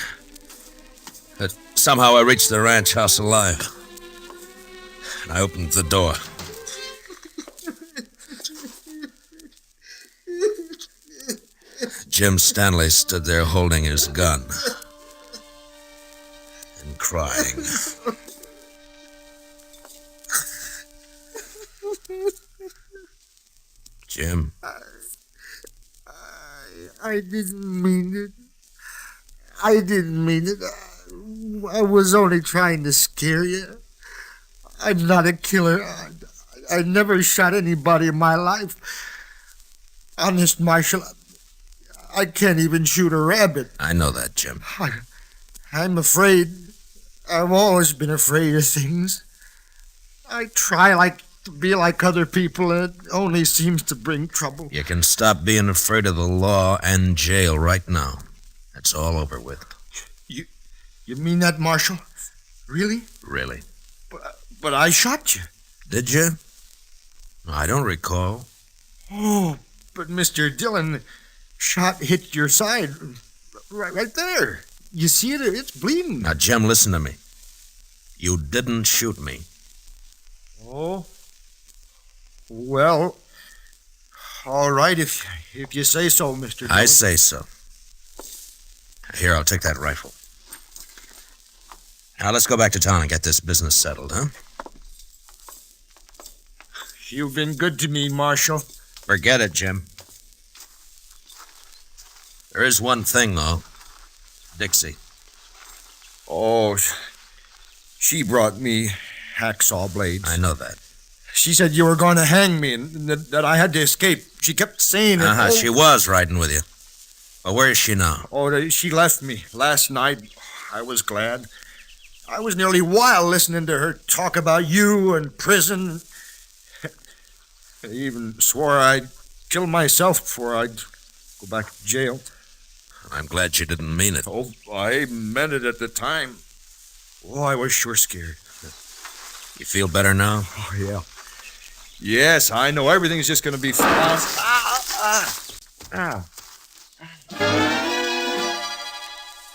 But somehow I reached the ranch house alive. And I opened the door. Jim Stanley stood there holding his gun and crying. Jim? I didn't mean it. I didn't mean it. I was only trying to scare you. I'm not a killer. I never shot anybody in my life. Honest, Marshal, I can't even shoot a rabbit. I know that, Jim. I'm afraid. I've always been afraid of things. I try to be like other people, and it only seems to bring trouble. You can stop being afraid of the law and jail right now. It's all over with. You mean that, Marshal? Really? Really? But I shot you. Did you? I don't recall. Oh, but Mr. Dillon, shot hit your side. Right there. You see it? It's bleeding. Now, Jim, listen to me. You didn't shoot me. Oh? Well, all right, if you say so, Mr. Dillon. I say so. Here, I'll take that rifle. Now, let's go back to town and get this business settled, huh? You've been good to me, Marshal. Forget it, Jim. There is one thing, though. Dixie. Oh, she brought me hacksaw blades. I know that. She said you were going to hang me and that I had to escape. She kept saying it. Uh-huh, she was riding with you. But where is she now? Oh, she left me last night. I was glad. I was nearly wild listening to her talk about you and prison. I even swore I'd kill myself before I'd go back to jail. I'm glad she didn't mean it. Oh, I meant it at the time. Oh, I was sure scared. You feel better now? Oh, yeah. Yes, I know everything's just going to be fine.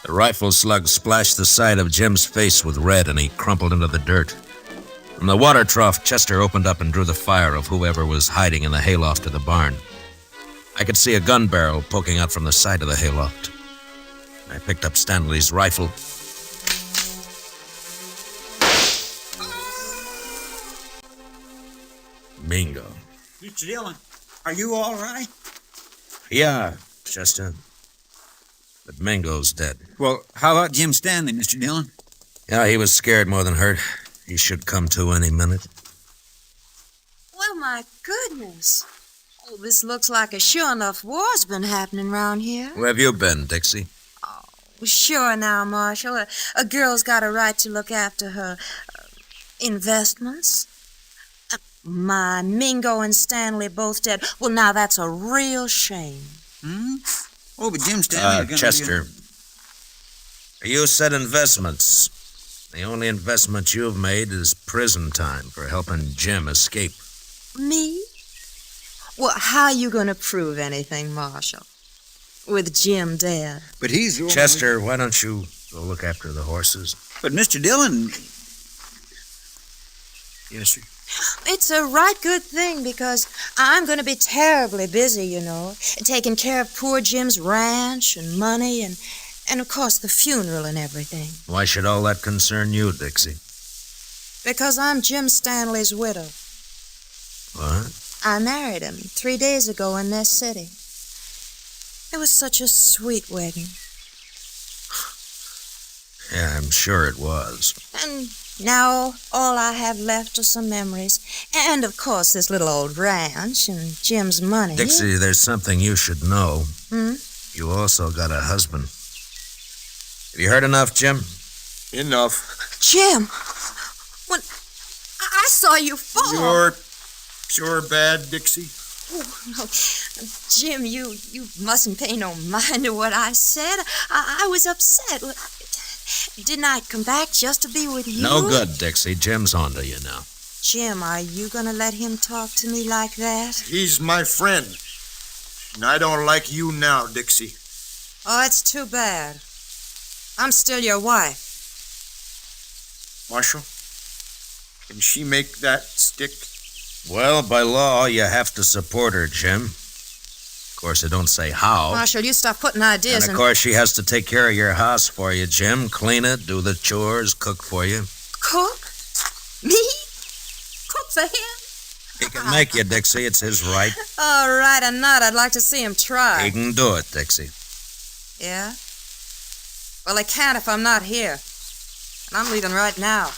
The rifle slug splashed the side of Jim's face with red, and he crumpled into the dirt. From the water trough, Chester opened up and drew the fire of whoever was hiding in the hayloft of the barn. I could see a gun barrel poking out from the side of the hayloft. I picked up Stanley's rifle Mingo. Mr. Dillon, are you all right? Yeah, Chester. But Mingo's dead. Well, how about Jim Stanley, Mr. Dillon? Yeah, he was scared more than hurt. He should come to any minute. Well, my goodness. Oh, this looks like a sure enough war's been happening around here. Where have you been, Dixie? Well, sure now, Marshal. A girl's got a right to look after her investments. My Mingo and Stanley both dead. Well, now that's a real shame. Hmm? Oh, but Jim Stanley... Chester. You said investments. The only investment you've made is prison time for helping Jim escape. Me? Well, how you going to prove anything, Marshal? With Jim dead. But he's... Chester, why don't you go look after the horses? But Mr. Dillon... Yes, sir. It's a right good thing because I'm going to be terribly busy, you know, taking care of poor Jim's ranch and money and of course, the funeral and everything. Why should all that concern you, Dixie? Because I'm Jim Stanley's widow. What? I married him 3 days ago in this city. It was such a sweet wedding. Yeah, I'm sure it was. And now all I have left are some memories. And, of course, this little old ranch and Jim's money. Dixie, there's something you should know. Hmm? You also got a husband. Have you heard enough, Jim? Enough. Jim! When I saw you fall... You're sure bad, Dixie? Oh, no. Jim, you mustn't pay no mind to what I said. I was upset. Didn't I come back just to be with you? No good, Dixie. Jim's on to you now. Jim, are you going to let him talk to me like that? He's my friend. And I don't like you now, Dixie. Oh, it's too bad. I'm still your wife. Marshal, can she make that stick? Well, by law, you have to support her, Jim. Of course, it don't say how. Marshal, you stop putting ideas And, of course, she has to take care of your house for you, Jim. Clean it, do the chores, cook for you. Cook? Me? Cook for him? He can make you, Dixie. It's his right. All right, or not. I'd like to see him try. He can do it, Dixie. Yeah? Well, I can't if I'm not here. And I'm leaving right now.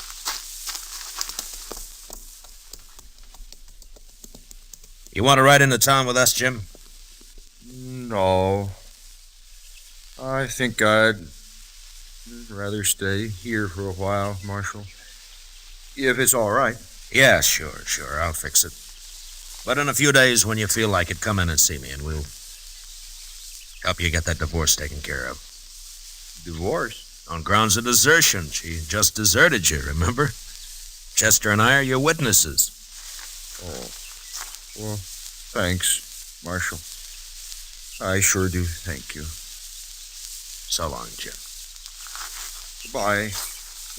You want to ride into town with us, Jim? No. I think I'd rather stay here for a while, Marshal. If it's all right. Yeah, sure. I'll fix it. But in a few days, when you feel like it, come in and see me, and we'll help you get that divorce taken care of. Divorce? On grounds of desertion. She just deserted you, remember? Chester and I are your witnesses. Oh. Well, thanks, Marshal. I sure do thank you. So long, Jim. Goodbye,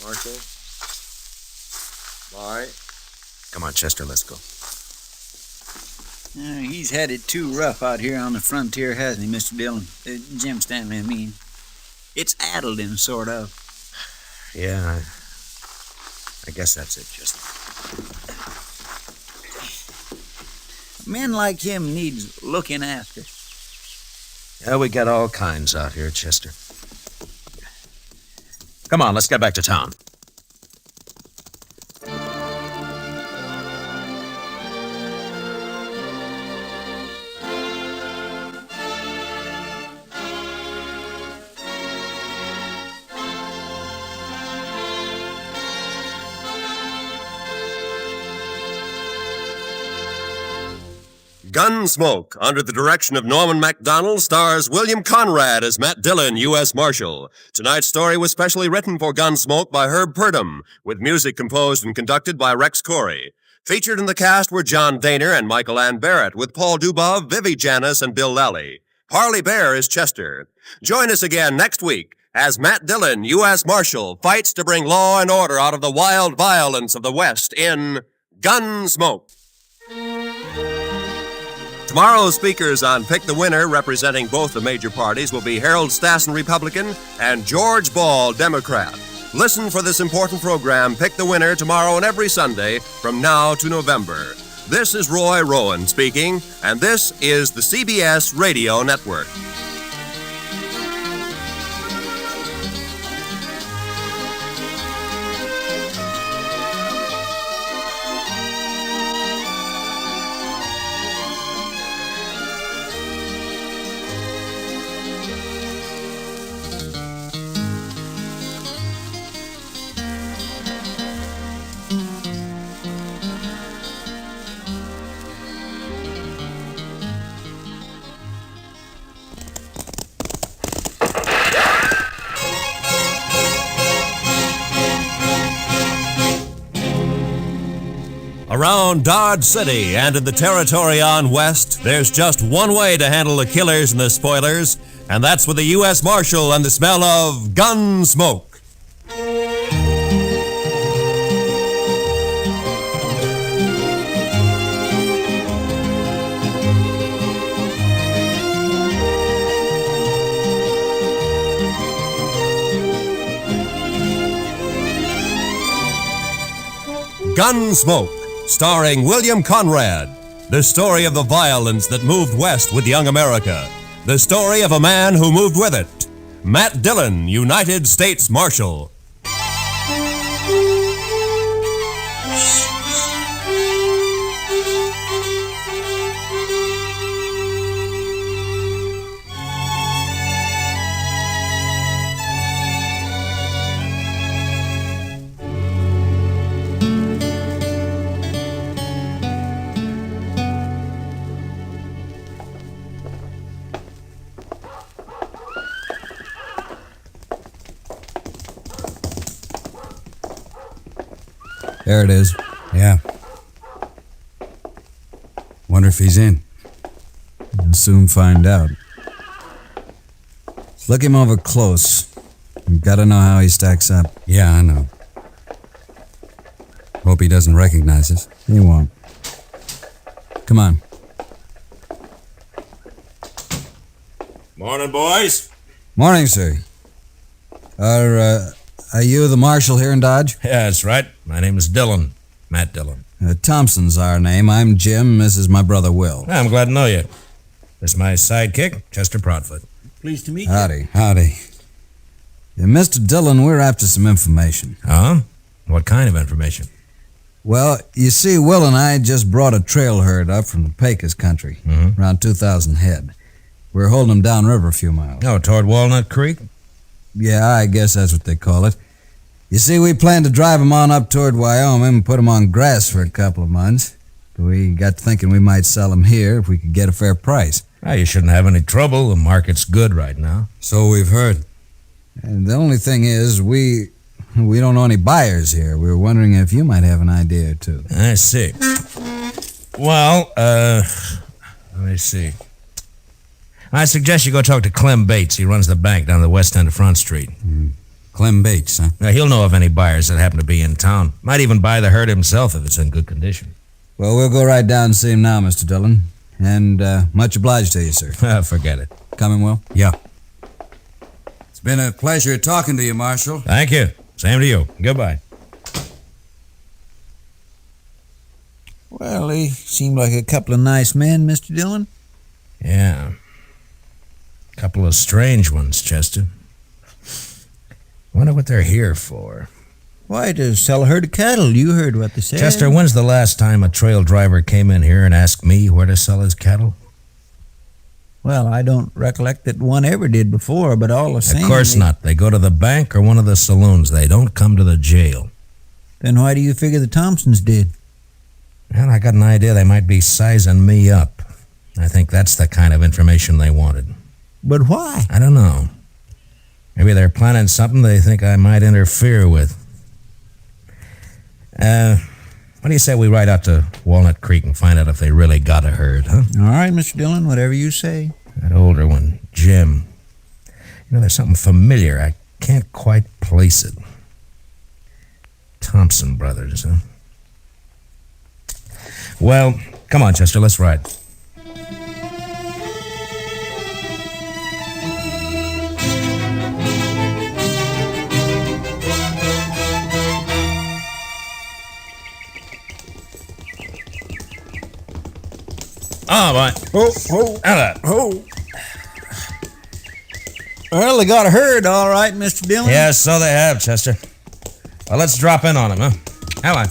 Marshal. Bye. Come on, Chester, let's go. He's had it too rough out here on the frontier, hasn't he, Mr. Dillon? Jim Stanley, I mean. It's addled him, sort of. Yeah, I guess that's it, Chester. Men like him needs looking after. Yeah, we got all kinds out here, Chester. Come on, let's get back to town. Gunsmoke, under the direction of Norman MacDonald, stars William Conrad as Matt Dillon, U.S. Marshal. Tonight's story was specially written for Gunsmoke by Herb Purdom, with music composed and conducted by Rex Corey. Featured in the cast were John Daner and Michael Ann Barrett, with Paul Dubov, Vivi Janis, and Bill Lally. Parley Bear is Chester. Join us again next week as Matt Dillon, U.S. Marshal, fights to bring law and order out of the wild violence of the West in Gunsmoke. Tomorrow's speakers on Pick the Winner, representing both the major parties, will be Harold Stassen, Republican, and George Ball, Democrat. Listen for this important program, Pick the Winner, tomorrow and every Sunday from now to November. This is Roy Rowan speaking, and this is the CBS Radio Network. Around Dodge City and in the territory on west, there's just one way to handle the killers and the spoilers, and that's with the U.S. Marshal and the smell of Gunsmoke. Gunsmoke, starring William Conrad. The story of the violence that moved west with young America. The story of a man who moved with it. Matt Dillon, United States Marshal. There it is. Yeah. Wonder if he's in. We'll soon find out. Look him over close. We've got to know how he stacks up. Yeah, I know. Hope he doesn't recognize us. He won't. Come on. Morning, boys. Morning, sir. Are you the marshal here in Dodge? Yeah, that's right. My name is Dillon. Matt Dillon. Thompson's our name. I'm Jim. This is my brother, Will. I'm glad to know you. This is my sidekick, Chester Proudfoot. Pleased to meet you. Howdy. Yeah, Mr. Dillon, we're after some information. Huh? What kind of information? Well, you see, Will and I just brought a trail herd up from the Pecos country, around 2,000 head. We're holding them downriver a few miles. Oh, toward Walnut Creek? Yeah, I guess that's what they call it. You see, we planned to drive them on up toward Wyoming and put them on grass for a couple of months. We got thinking we might sell them here if we could get a fair price. Well, you shouldn't have any trouble. The market's good right now. So we've heard. And the only thing is, we don't know any buyers here. We were wondering if you might have an idea or two. I see. Well, let me see. I suggest you go talk to Clem Bates. He runs the bank down the west end of Front Street. Clem Bates, huh? Now, he'll know of any buyers that happen to be in town. Might even buy the herd himself if it's in good condition. Well, we'll go right down and see him now, Mr. Dillon. And much obliged to you, sir. Forget it. Coming, Will? Yeah. It's been a pleasure talking to you, Marshal. Thank you. Same to you. Goodbye. Well, they seem like a couple of nice men, Mr. Dillon. Yeah. Couple of strange ones, Chester. Wonder what they're here for. Why, to sell a herd of cattle. You heard what they said. Chester, when's the last time a trail driver came in here and asked me where to sell his cattle? Well, I don't recollect that one ever did before, but all the same... Of course not. They go to the bank or one of the saloons. They don't come to the jail. Then why do you figure the Thompsons did? Well, I got an idea they might be sizing me up. I think that's the kind of information they wanted. But why? I don't know. Maybe they're planning something they think I might interfere with. What do you say we ride out to Walnut Creek and find out if they really got a herd, huh? All right, Mr. Dillon, whatever you say. That older one, Jim. You know, there's something familiar. I can't quite place it. Thompson brothers, huh? Well, come on, Chester, let's ride. Oh, boy. Oh. Well, they got a herd, all right, Mr. Dillon. Yeah, so they have, Chester. Well, let's drop in on him, huh? Come on.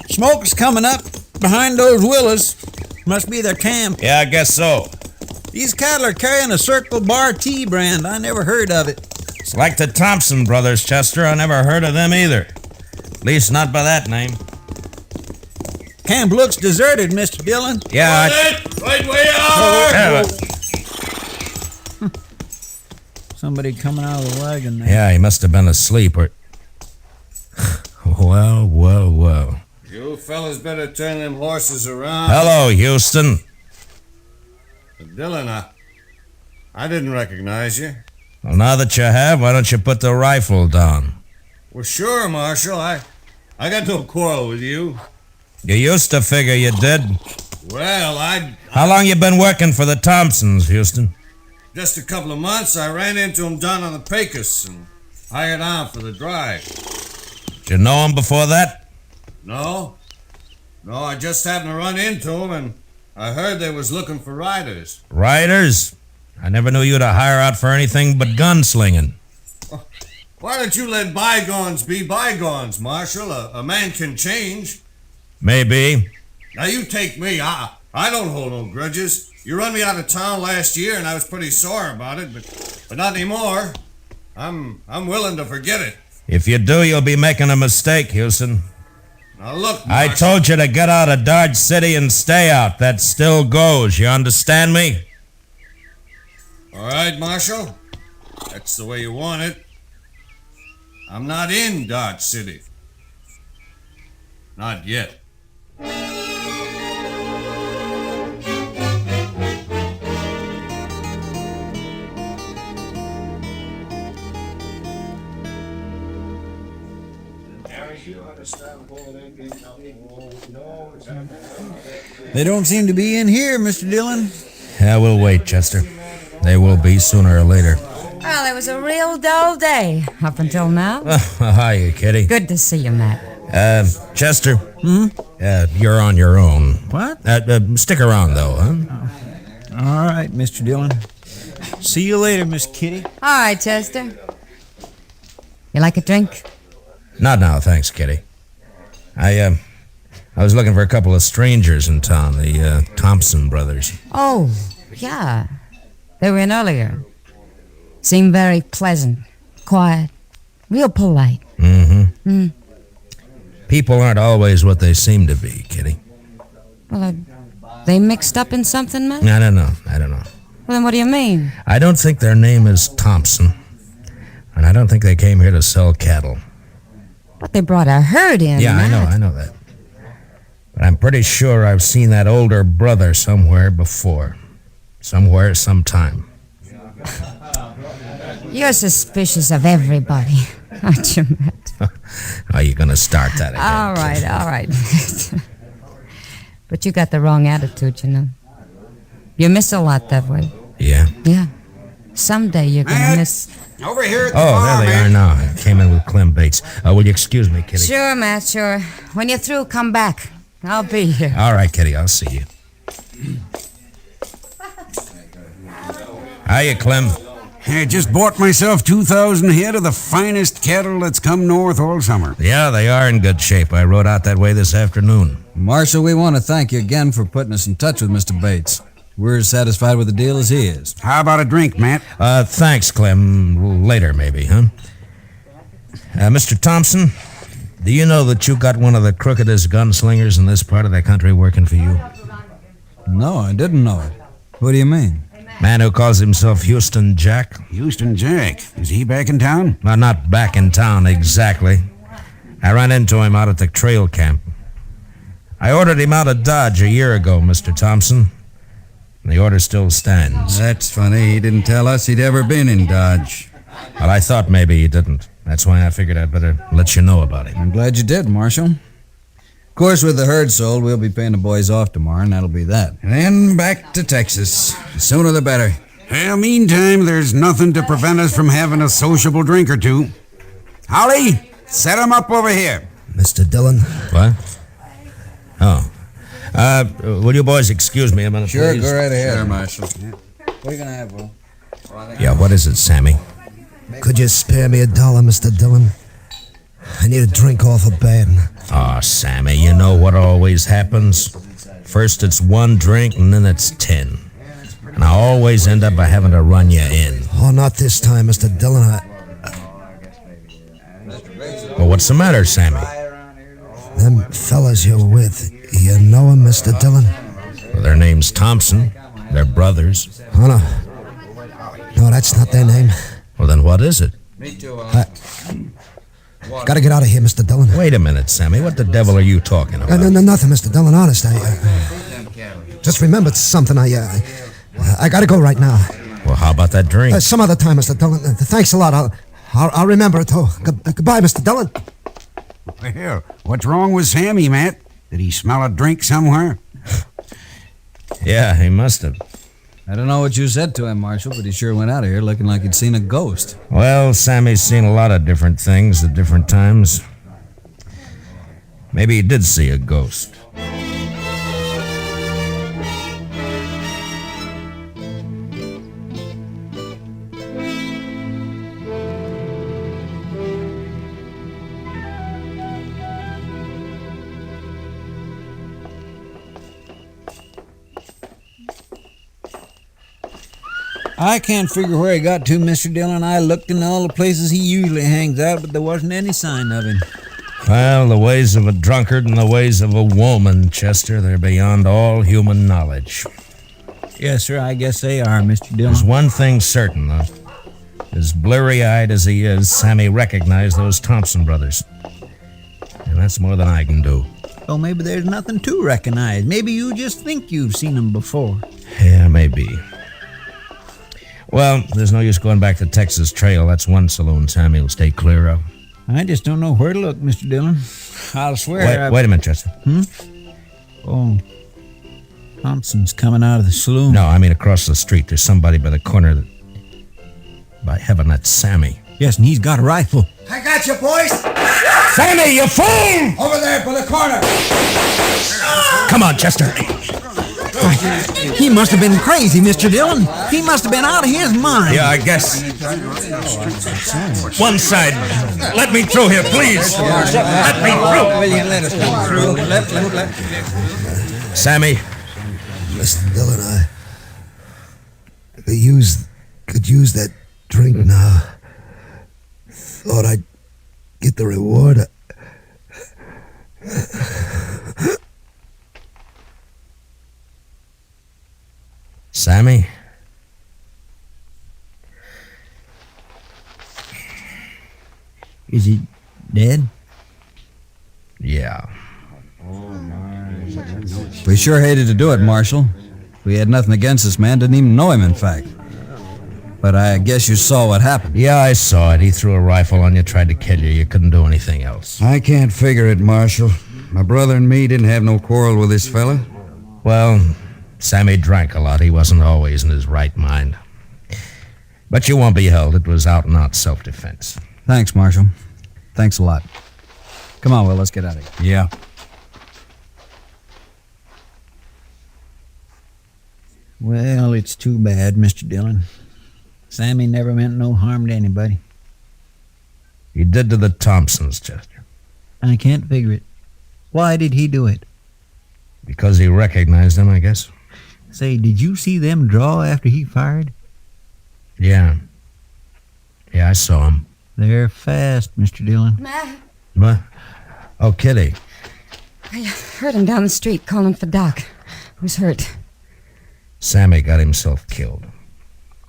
Smoke's coming up behind those willows. Must be their camp. Yeah, I guess so. These cattle are carrying a Circle Bar Tea brand. I never heard of it. It's like the Thompson brothers, Chester. I never heard of them either. At least not by that name. Camp looks deserted, Mr. Dillon. Yeah, Right where you are! Somebody coming out of the wagon there. Yeah, he must have been asleep or... Well. You fellas better turn them horses around. Hello, Houston. Dillon, I didn't recognize you. Well, now that you have, why don't you put the rifle down? Well, sure, Marshal. I got no quarrel with you. You used to figure you did. Well, How long you been working for the Thompsons, Houston? just a couple of months, I ran into him down on the Pecos and hired on for the drive. Did you know him before that? No, I just happened to run into him, and I heard they was looking for riders. Riders? I never knew you to hire out for anything but gunslinging. Why don't you let bygones be bygones, Marshal? A man can change. Maybe. Now you take me. I don't hold no grudges. You run me out of town last year, and I was pretty sore about it, but not anymore. I'm willing to forget it. If you do, you'll be making a mistake, Houston. Now look, I Marshal. told you to get out of Dodge City and stay out. That still goes. You understand me? All right, Marshal. That's the way you want it. I'm not in Dodge City. Not yet. They don't seem to be in here, Mr. Dillon. Yeah, we'll wait, Chester. They will be sooner or later. Well, it was a real dull day up until now. Hiya, Kitty. Good to see you, Matt. Chester. You're on your own. What? Stick around, though, huh? All right, Mr. Dillon. See you later, Miss Kitty. All right, Chester. You like a drink? Not now, thanks, Kitty. I was looking for a couple of strangers in town, the Thompson brothers. Oh, yeah. They were in earlier. Seemed very pleasant, quiet, real polite. Mm-hmm. People aren't always what they seem to be, Kitty. Well, they mixed up in something, Matt? I don't know. Well, then what do you mean? I don't think their name is Thompson, and I don't think they came here to sell cattle. But they brought a herd in, Yeah, Matt. I know that. But I'm pretty sure I've seen that older brother somewhere before. Somewhere, sometime. You're suspicious of everybody, aren't you, Matt? Are you going to start that again? All right. But you got the wrong attitude, you know. You miss a lot that way. Yeah? Yeah. Someday you're going to miss... Over here at the Oh, bar, there they are now. I came in with Clem Bates. Will you excuse me, Kitty? Sure, Matt, sure. When you're through, come back. I'll be here. All right, Kitty, I'll see you. Hiya, Clem. I just bought myself 2,000 head of the finest cattle that's come north all summer. Yeah, they are in good shape. I rode out that way this afternoon. Marshal, we want to thank you again for putting us in touch with Mr. Bates. We're as satisfied with the deal as he is. How about a drink, Matt? Thanks, Clem. Later, maybe, huh? Mr. Thompson, do you know that you got one of the crookedest gunslingers in this part of the country working for you? No, I didn't know it. What do you mean? Man who calls himself Houston Jack. Houston Jack? Is he back in town? Well, not back in town exactly. I ran into him out at the trail camp. I ordered him out of Dodge a year ago, Mr. Thompson. The order still stands. That's funny. He didn't tell us he'd ever been in Dodge. Well, I thought maybe he didn't. That's why I figured I'd better let you know about it. I'm glad you did, Marshal. Of course, with the herd sold, we'll be paying the boys off tomorrow, and that'll be that. And then back to Texas. The sooner the better. Well, meantime, there's nothing to prevent us from having a sociable drink or two. Holly, set 'em up over here. Mr. Dillon. What? Oh. Will you boys excuse me a minute, Sure, please? go right ahead. Sure, Marshal. What are you going to have, Will? Yeah, what is it, Sammy? Could you spare me $1, Mr. Dillon? I need a drink awful bad. Aw, Sammy, you know what always happens? First it's 1 drink, and then it's 10. And I always end up by having to run you in. Oh, not this time, Mr. Dillon. Well, what's the matter, Sammy? Them fellas you're with, you know them, Mr. Dillon? Well, their name's Thompson. They're brothers. Oh, no. No, that's not their name. Well, then what is it? Gotta get out of here, Mr. Dillon. Wait a minute, Sammy. What the devil are you talking about? No, nothing, Mr. Dillon. Honest, I just remembered something. I gotta go right now. Well, how about that drink? Some other time, Mr. Dillon. Thanks a lot. I'll remember it, too. Goodbye, Mr. Dillon. Well, what's wrong with Sammy, Matt? Did he smell a drink somewhere? Yeah, he must have. I don't know what you said to him, Marshal, but he sure went out of here looking like he'd seen a ghost. Well, Sammy's seen a lot of different things at different times. Maybe he did see a ghost. I can't figure where he got to, Mr. Dillon. I looked in all the places he usually hangs out, but there wasn't any sign of him. Well, the ways of a drunkard and the ways of a woman, Chester, they're beyond all human knowledge. Yes, sir, I guess they are, Mr. Dillon. There's one thing certain, though. As blurry-eyed as he is, Sammy recognized those Thompson brothers. And that's more than I can do. Oh, maybe there's nothing to recognize. Maybe you just think you've seen them before. Yeah, maybe. Well, there's no use going back to Texas Trail. That's one saloon Sammy will stay clear of. I just don't know where to look, Mr. Dillon. I'll swear. Wait a minute, Chester. Oh, Thompson's coming out of the saloon. No, I mean across the street. There's somebody by the corner that... By heaven, that's Sammy. Yes, and he's got a rifle. I got you, boys! Sammy, you fool! Over there by the corner! Come on, Chester. He must have been crazy, Mr. Dillon. He must have been out of his mind. Yeah, I guess. One side. Let me through here, please. Let me through. Will you let us come through? Let. Sammy. Mr. Dillon, I could use that drink now. Thought I'd get the reward. Sammy? Is he dead? Yeah. We sure hated to do it, Marshal. We had nothing against this man, didn't even know him, in fact. But I guess you saw what happened. Yeah, I saw it. He threw a rifle on you, tried to kill you. You couldn't do anything else. I can't figure it, Marshal. My brother and me didn't have no quarrel with this fella. Well, Sammy drank a lot. He wasn't always in his right mind. But you won't be held. It was out-and-out self-defense. Thanks, Marshal. Thanks a lot. Come on, Will, let's get out of here. Yeah. Well, it's too bad, Mr. Dillon. Sammy never meant no harm to anybody. He did to the Thompsons, Chester. I can't figure it. Why did he do it? Because he recognized them, I guess. Say, did you see them draw after he fired? Yeah. Yeah, I saw him. They're fast, Mr. Dillon. Matt, What? Oh, Kitty. I heard him down the street calling for Doc. Who's hurt? Sammy got himself killed.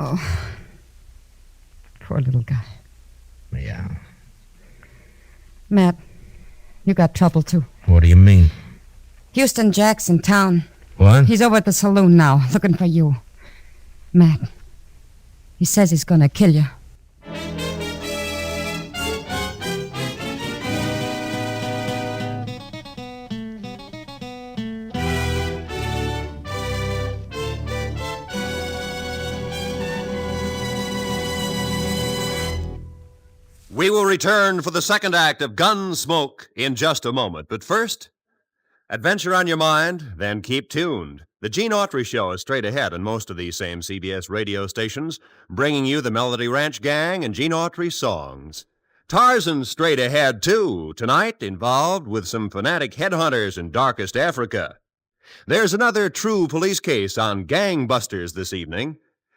Oh, poor little guy. Yeah. Matt, you got trouble, too. What do you mean? Houston Jack's in town. What? He's over at the saloon now, looking for you. Matt, he says he's gonna kill you. We will return for the second act of Gunsmoke in just a moment. But first, adventure on your mind, then keep tuned. The Gene Autry Show is straight ahead on most of these same CBS radio stations, bringing you the Melody Ranch Gang and Gene Autry songs. Tarzan's straight ahead, too, tonight involved with some fanatic headhunters in darkest Africa. There's another true police case on gangbusters this evening.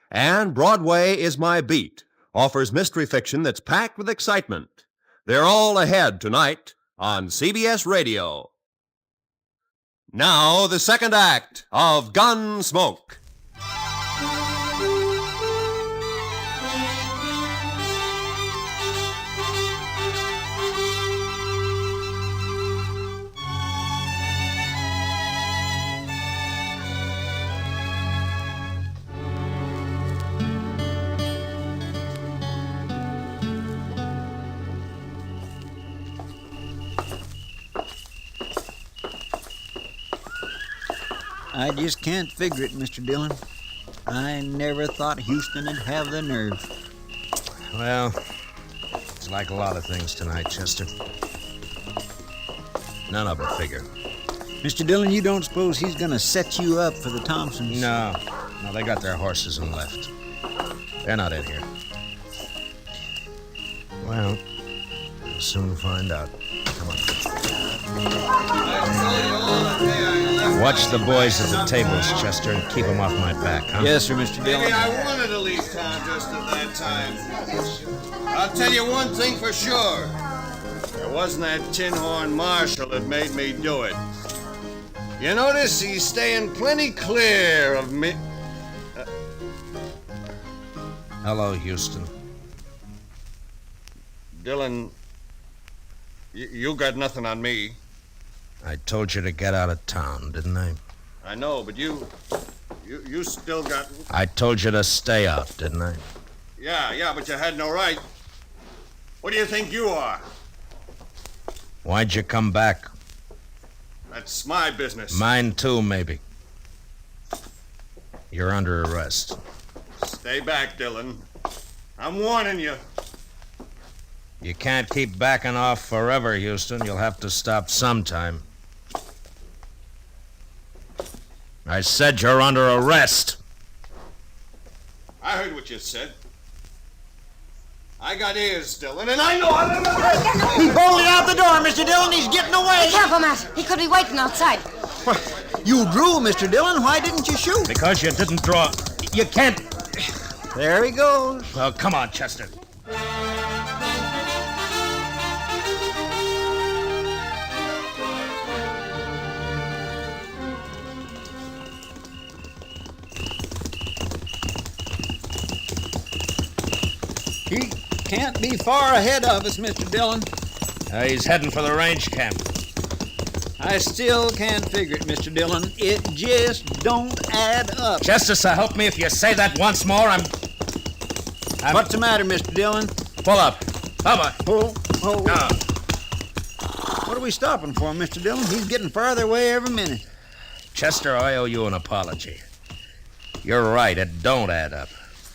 And Broadway is My Beat offers mystery fiction that's packed with excitement. They're all ahead tonight on CBS Radio. Now, the second act of Gunsmoke. I just can't figure it, Mr. Dillon. I never thought Houston'd have the nerve. Well, it's like a lot of things tonight, Chester. None of it figure. Mr. Dillon, you don't suppose he's gonna set you up for the Thompsons? No, they got their horses and left. They're not in here. Well, we'll soon find out. Come on. Watch the boys at the tables, Chester, and keep them off my back, huh? Yes, sir, Mr. Dillon. Maybe I wanted to leave town just at that time. I'll tell you one thing for sure. It wasn't that tin horn marshal that made me do it. You notice he's staying plenty clear of me. Hello, Houston. Dillon, you got nothing on me. I told you to get out of town, didn't I? I know, but you still got... I told you to stay out, didn't I? Yeah, but you had no right. What do you think you are? Why'd you come back? That's my business. Mine too, maybe. You're under arrest. Stay back, Dillon. I'm warning you. You can't keep backing off forever, Houston. You'll have to stop sometime. I said you're under arrest. I heard what you said. I got ears, Dillon, and I know how to... He's bolted out the door, Mr. Dillon. He's getting away. Be careful, Matt. He could be waiting outside. You drew, Mr. Dillon. Why didn't you shoot? Because you didn't draw. You can't... There he goes. Oh, come on, Chester. He can't be far ahead of us, Mr. Dillon. He's heading for the range camp. I still can't figure it, Mr. Dillon. It just don't add up. Justice, help me if you say that once more. I'm... What's the matter, Mr. Dillon? Pull up. Bubba. Oh. What are we stopping for, Mr. Dillon? He's getting farther away every minute. Chester, I owe you an apology. You're right, it don't add up.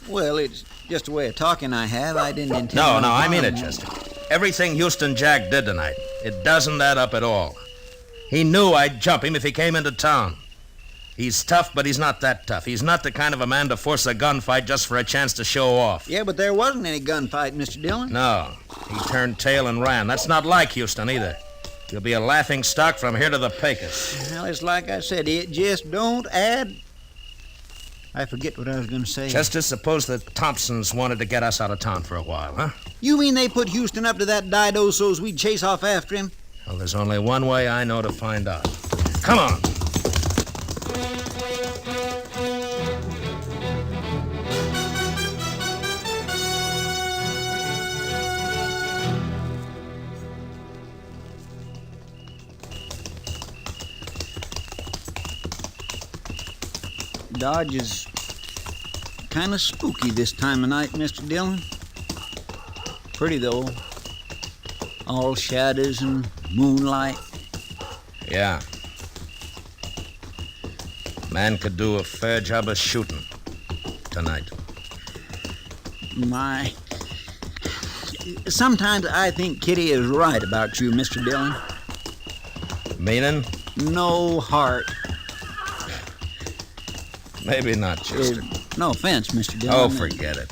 Well, it's just a way of talking I have. I didn't intend... No, I mean it, Chester. Everything Houston Jack did tonight, it doesn't add up at all. He knew I'd jump him if he came into town. He's tough, but he's not that tough. He's not the kind of a man to force a gunfight just for a chance to show off. Yeah, but there wasn't any gunfight, Mr. Dillon. No, he turned tail and ran. That's not like Houston either. He'll be a laughing stock from here to the Pecos. Well, it's like I said, it just don't add... I forget what I was going to say. Chester, suppose the Thompsons wanted to get us out of town for a while, huh? You mean they put Houston up to that dido so's we'd chase off after him? Well, there's only one way I know to find out. Come on. Dodge is kind of spooky this time of night, Mr. Dillon. Pretty, though. All shadows and moonlight. Yeah. Man could do a fair job of shooting tonight. My... Sometimes I think Kitty is right about you, Mr. Dillon. Meaning? No heart. Maybe not, Chester. No offense, Mr. Dillon. Oh, forget it.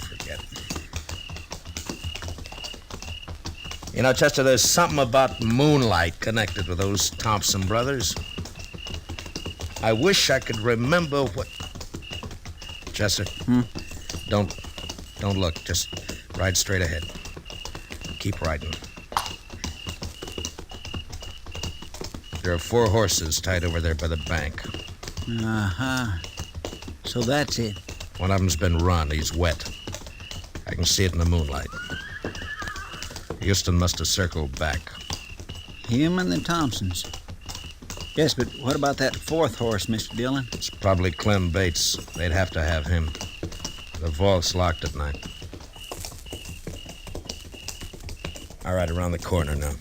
You know, Chester, there's something about moonlight connected with those Thompson brothers. I wish I could remember what... Chester, don't look. Just ride straight ahead. Keep riding. There are 4 horses tied over there by the bank. Uh-huh. So that's it. One of them's been run. He's wet. I can see it in the moonlight. Houston must have circled back. Him and the Thompsons. Yes, but what about that 4th horse, Mr. Dillon? It's probably Clem Bates. They'd have to have him. The vault's locked at night. All right, around the corner now.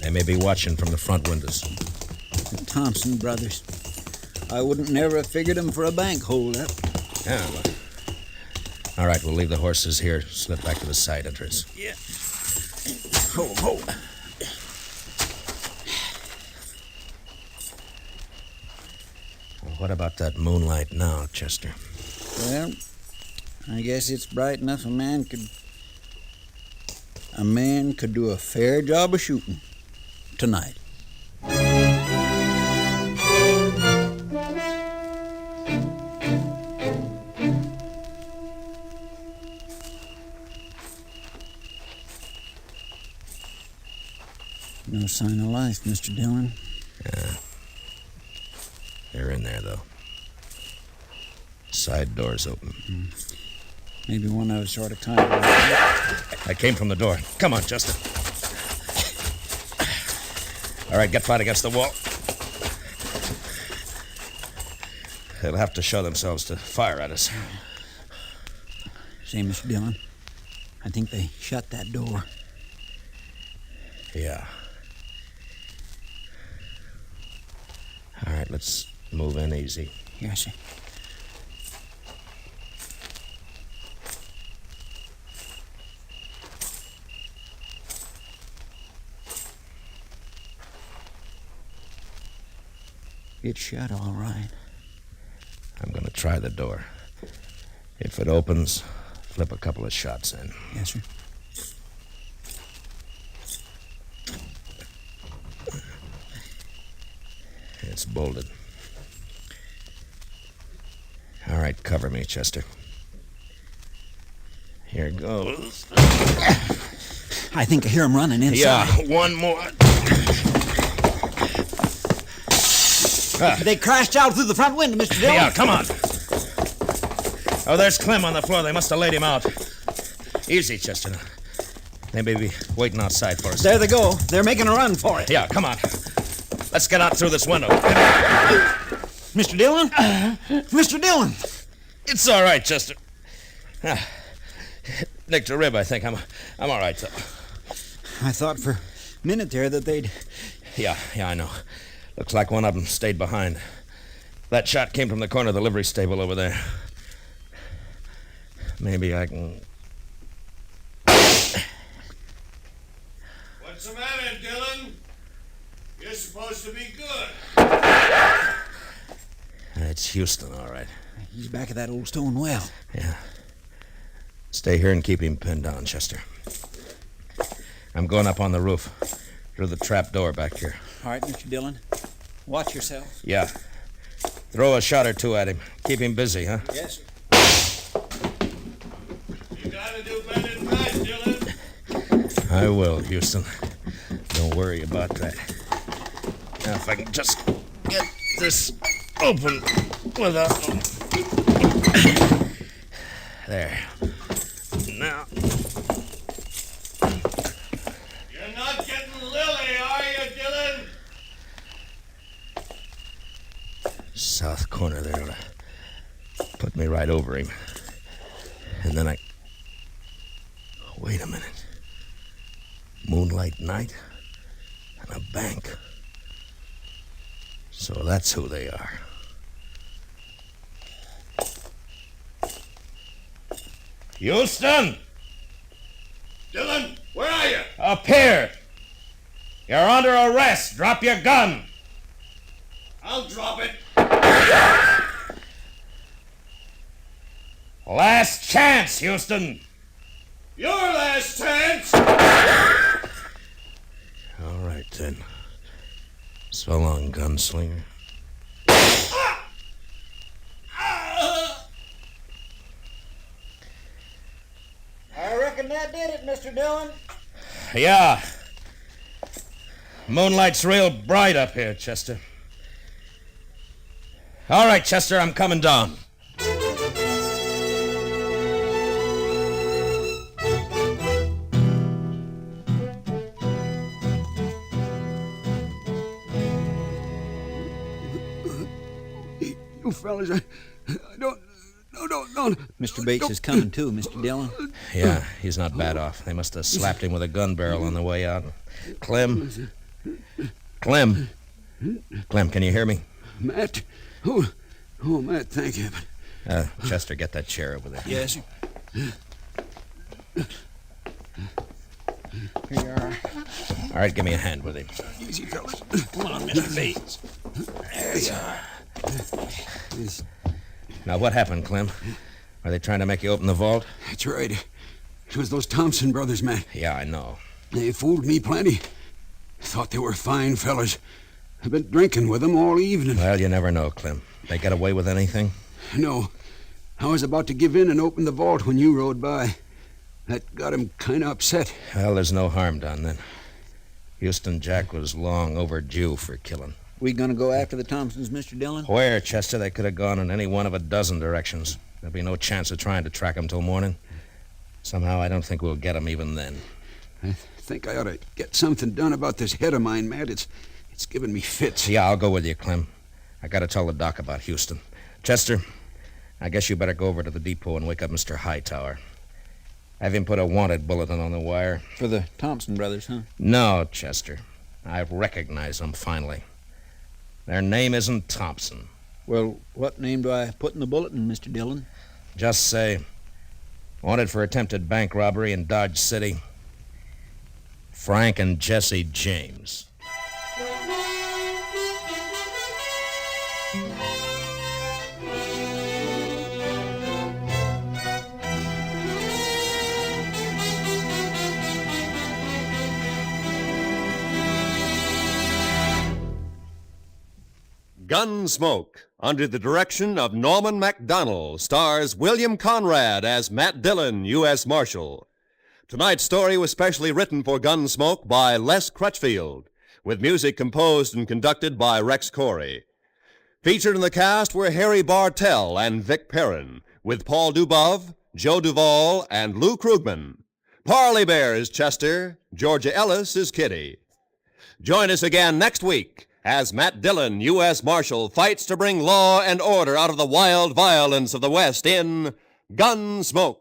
They may be watching from the front windows. The Thompson brothers. I wouldn't never have figured them for a bank holdup. Yeah, well. All right, we'll leave the horses here. Slip back to the side entrance. Yeah. Ho. Well, what about that moonlight now, Chester? Well, I guess it's bright enough a man could do a fair job of shooting tonight. No sign of life, Mr. Dillon. Yeah. They're in there, though. Side door's open. Maybe one of us ought to climb. I came from the door. Come on, Justin. All right, get flat against the wall. They'll have to show themselves to fire at us. Say, Mr. Dillon, I think they shut that door. Yeah. All right, let's move in easy. Yes, sir. It's shut all right. I'm going to try the door. If it opens, flip a couple of shots in. Yes, sir. It's bolted. All right, cover me, Chester. Here goes. I think I hear him running inside. Yeah, one more. They crashed out through the front window, Mr. Dillon. Yeah, come on. Oh, there's Clem on the floor. They must have laid him out. Easy, Chester. They may be waiting outside for us. There they go. They're making a run for it. Yeah, come on. Let's get out through this window. Mr. Dillon? Mr. Dillon! It's all right, Chester. Nicked a rib, I think. I'm all right, though. I thought for a minute there that they'd... Yeah, I know. Looks like one of them stayed behind. That shot came from the corner of the livery stable over there. Maybe I can... What's the matter, Dillon? You're supposed to be good. It's Houston, all right. He's back at that old stone well. Yeah. Stay here and keep him pinned down, Chester. I'm going up on the roof, through the trap door back here. All right, Mr. Dillon. Watch yourself. Yeah. Throw a shot or two at him. Keep him busy, huh? Yes, sir. You gotta do better than that, Dillon. I will, Houston. Don't worry about that. Now, if I can just get this open without... There. Now... You're not getting Lily, are you, Dillon? South corner there. Put me right over him. And then I... Wait a minute. Moonlight night and a bank. So that's who they are. Houston! Up here! You're under arrest. Drop your gun. I'll drop it. Last chance, Houston. Your last chance. All right, then. So long, gunslinger. I reckon that did it, Mr. Dillon. Yeah. Moonlight's real bright up here, Chester. All right, Chester, I'm coming down. You fellas, I don't. No. Mr. Bates is coming too, Mr. Dillon. Yeah, he's not bad off. They must have slapped him with a gun barrel on the way out. Clem, can you hear me? Matt? Oh, Matt, thank you. Chester, get that chair over there. Yes. Here you are. All right, give me a hand with him. Easy, fellas. Come on, Mr. Bates. There you are. Now, what happened, Clem? Are they trying to make you open the vault? That's right. It was those Thompson brothers, Matt. Yeah, I know. They fooled me plenty. Thought they were fine fellas. I've been drinking with them all evening. Well, you never know, Clem. They get away with anything? No. I was about to give in and open the vault when you rode by. That got him kind of upset. Well, there's no harm done then. Houston Jack was long overdue for killing. We gonna go after the Thompsons, Mr. Dillon? Where, Chester? They could have gone in any one of a dozen directions. There'll be no chance of trying to track them till morning. Somehow, I don't think we'll get them even then. I think I ought to get something done about this head of mine, Matt. It's giving me fits. Yeah, I'll go with you, Clem. I gotta tell the doc about Houston. Chester, I guess you better go over to the depot and wake up Mr. Hightower. Have him put a wanted bulletin on the wire. For the Thompson brothers, huh? No, Chester. I've recognized them finally. Their name isn't Thompson. Well, what name do I put in the bulletin, Mr. Dillon? Just say, wanted for attempted bank robbery in Dodge City, Frank and Jesse James. Gunsmoke, under the direction of Norman MacDonald, stars William Conrad as Matt Dillon, U.S. Marshal. Tonight's story was specially written for Gunsmoke by Les Crutchfield, with music composed and conducted by Rex Corey. Featured in the cast were Harry Bartell and Vic Perrin, with Paul Dubov, Joe Duvall, and Lou Krugman. Parley Bear is Chester, Georgia Ellis is Kitty. Join us again next week as Matt Dillon, U.S. Marshal, fights to bring law and order out of the wild violence of the West in Gunsmoke.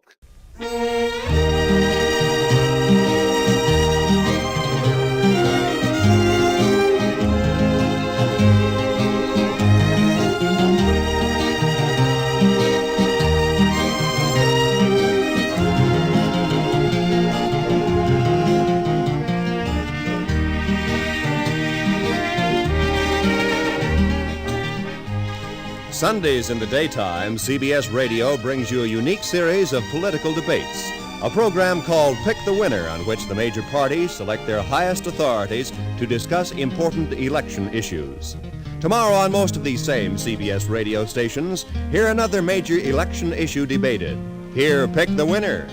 Sundays in the daytime, CBS Radio brings you a unique series of political debates, a program called Pick the Winner, on which the major parties select their highest authorities to discuss important election issues. Tomorrow on most of these same CBS radio stations, hear another major election issue debated. Hear Pick the Winner.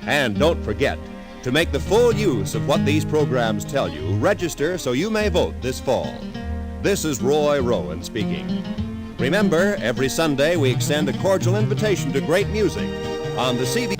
And don't forget, to make the full use of what these programs tell you, register so you may vote this fall. This is Roy Rowan speaking. Remember, every Sunday we extend a cordial invitation to great music on the CBS.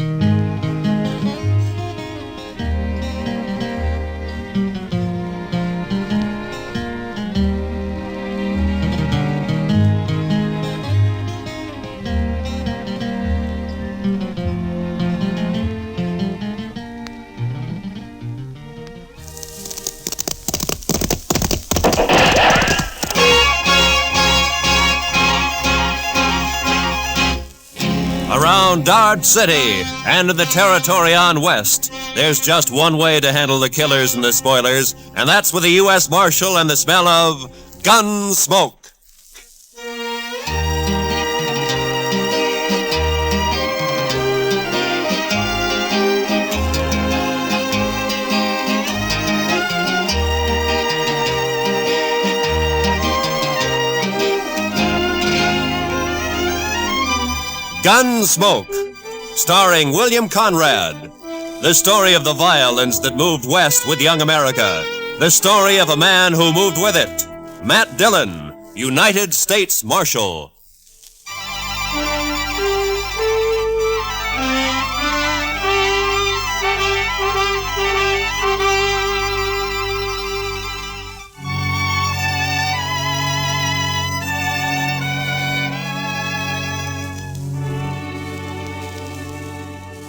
Around Dodge City and in the territory on west, there's just one way to handle the killers and the spoilers, and that's with the U.S. Marshal and the smell of Gunsmoke. Gunsmoke, starring William Conrad. The story of the violence that moved west with young America. The story of a man who moved with it. Matt Dillon, United States Marshal.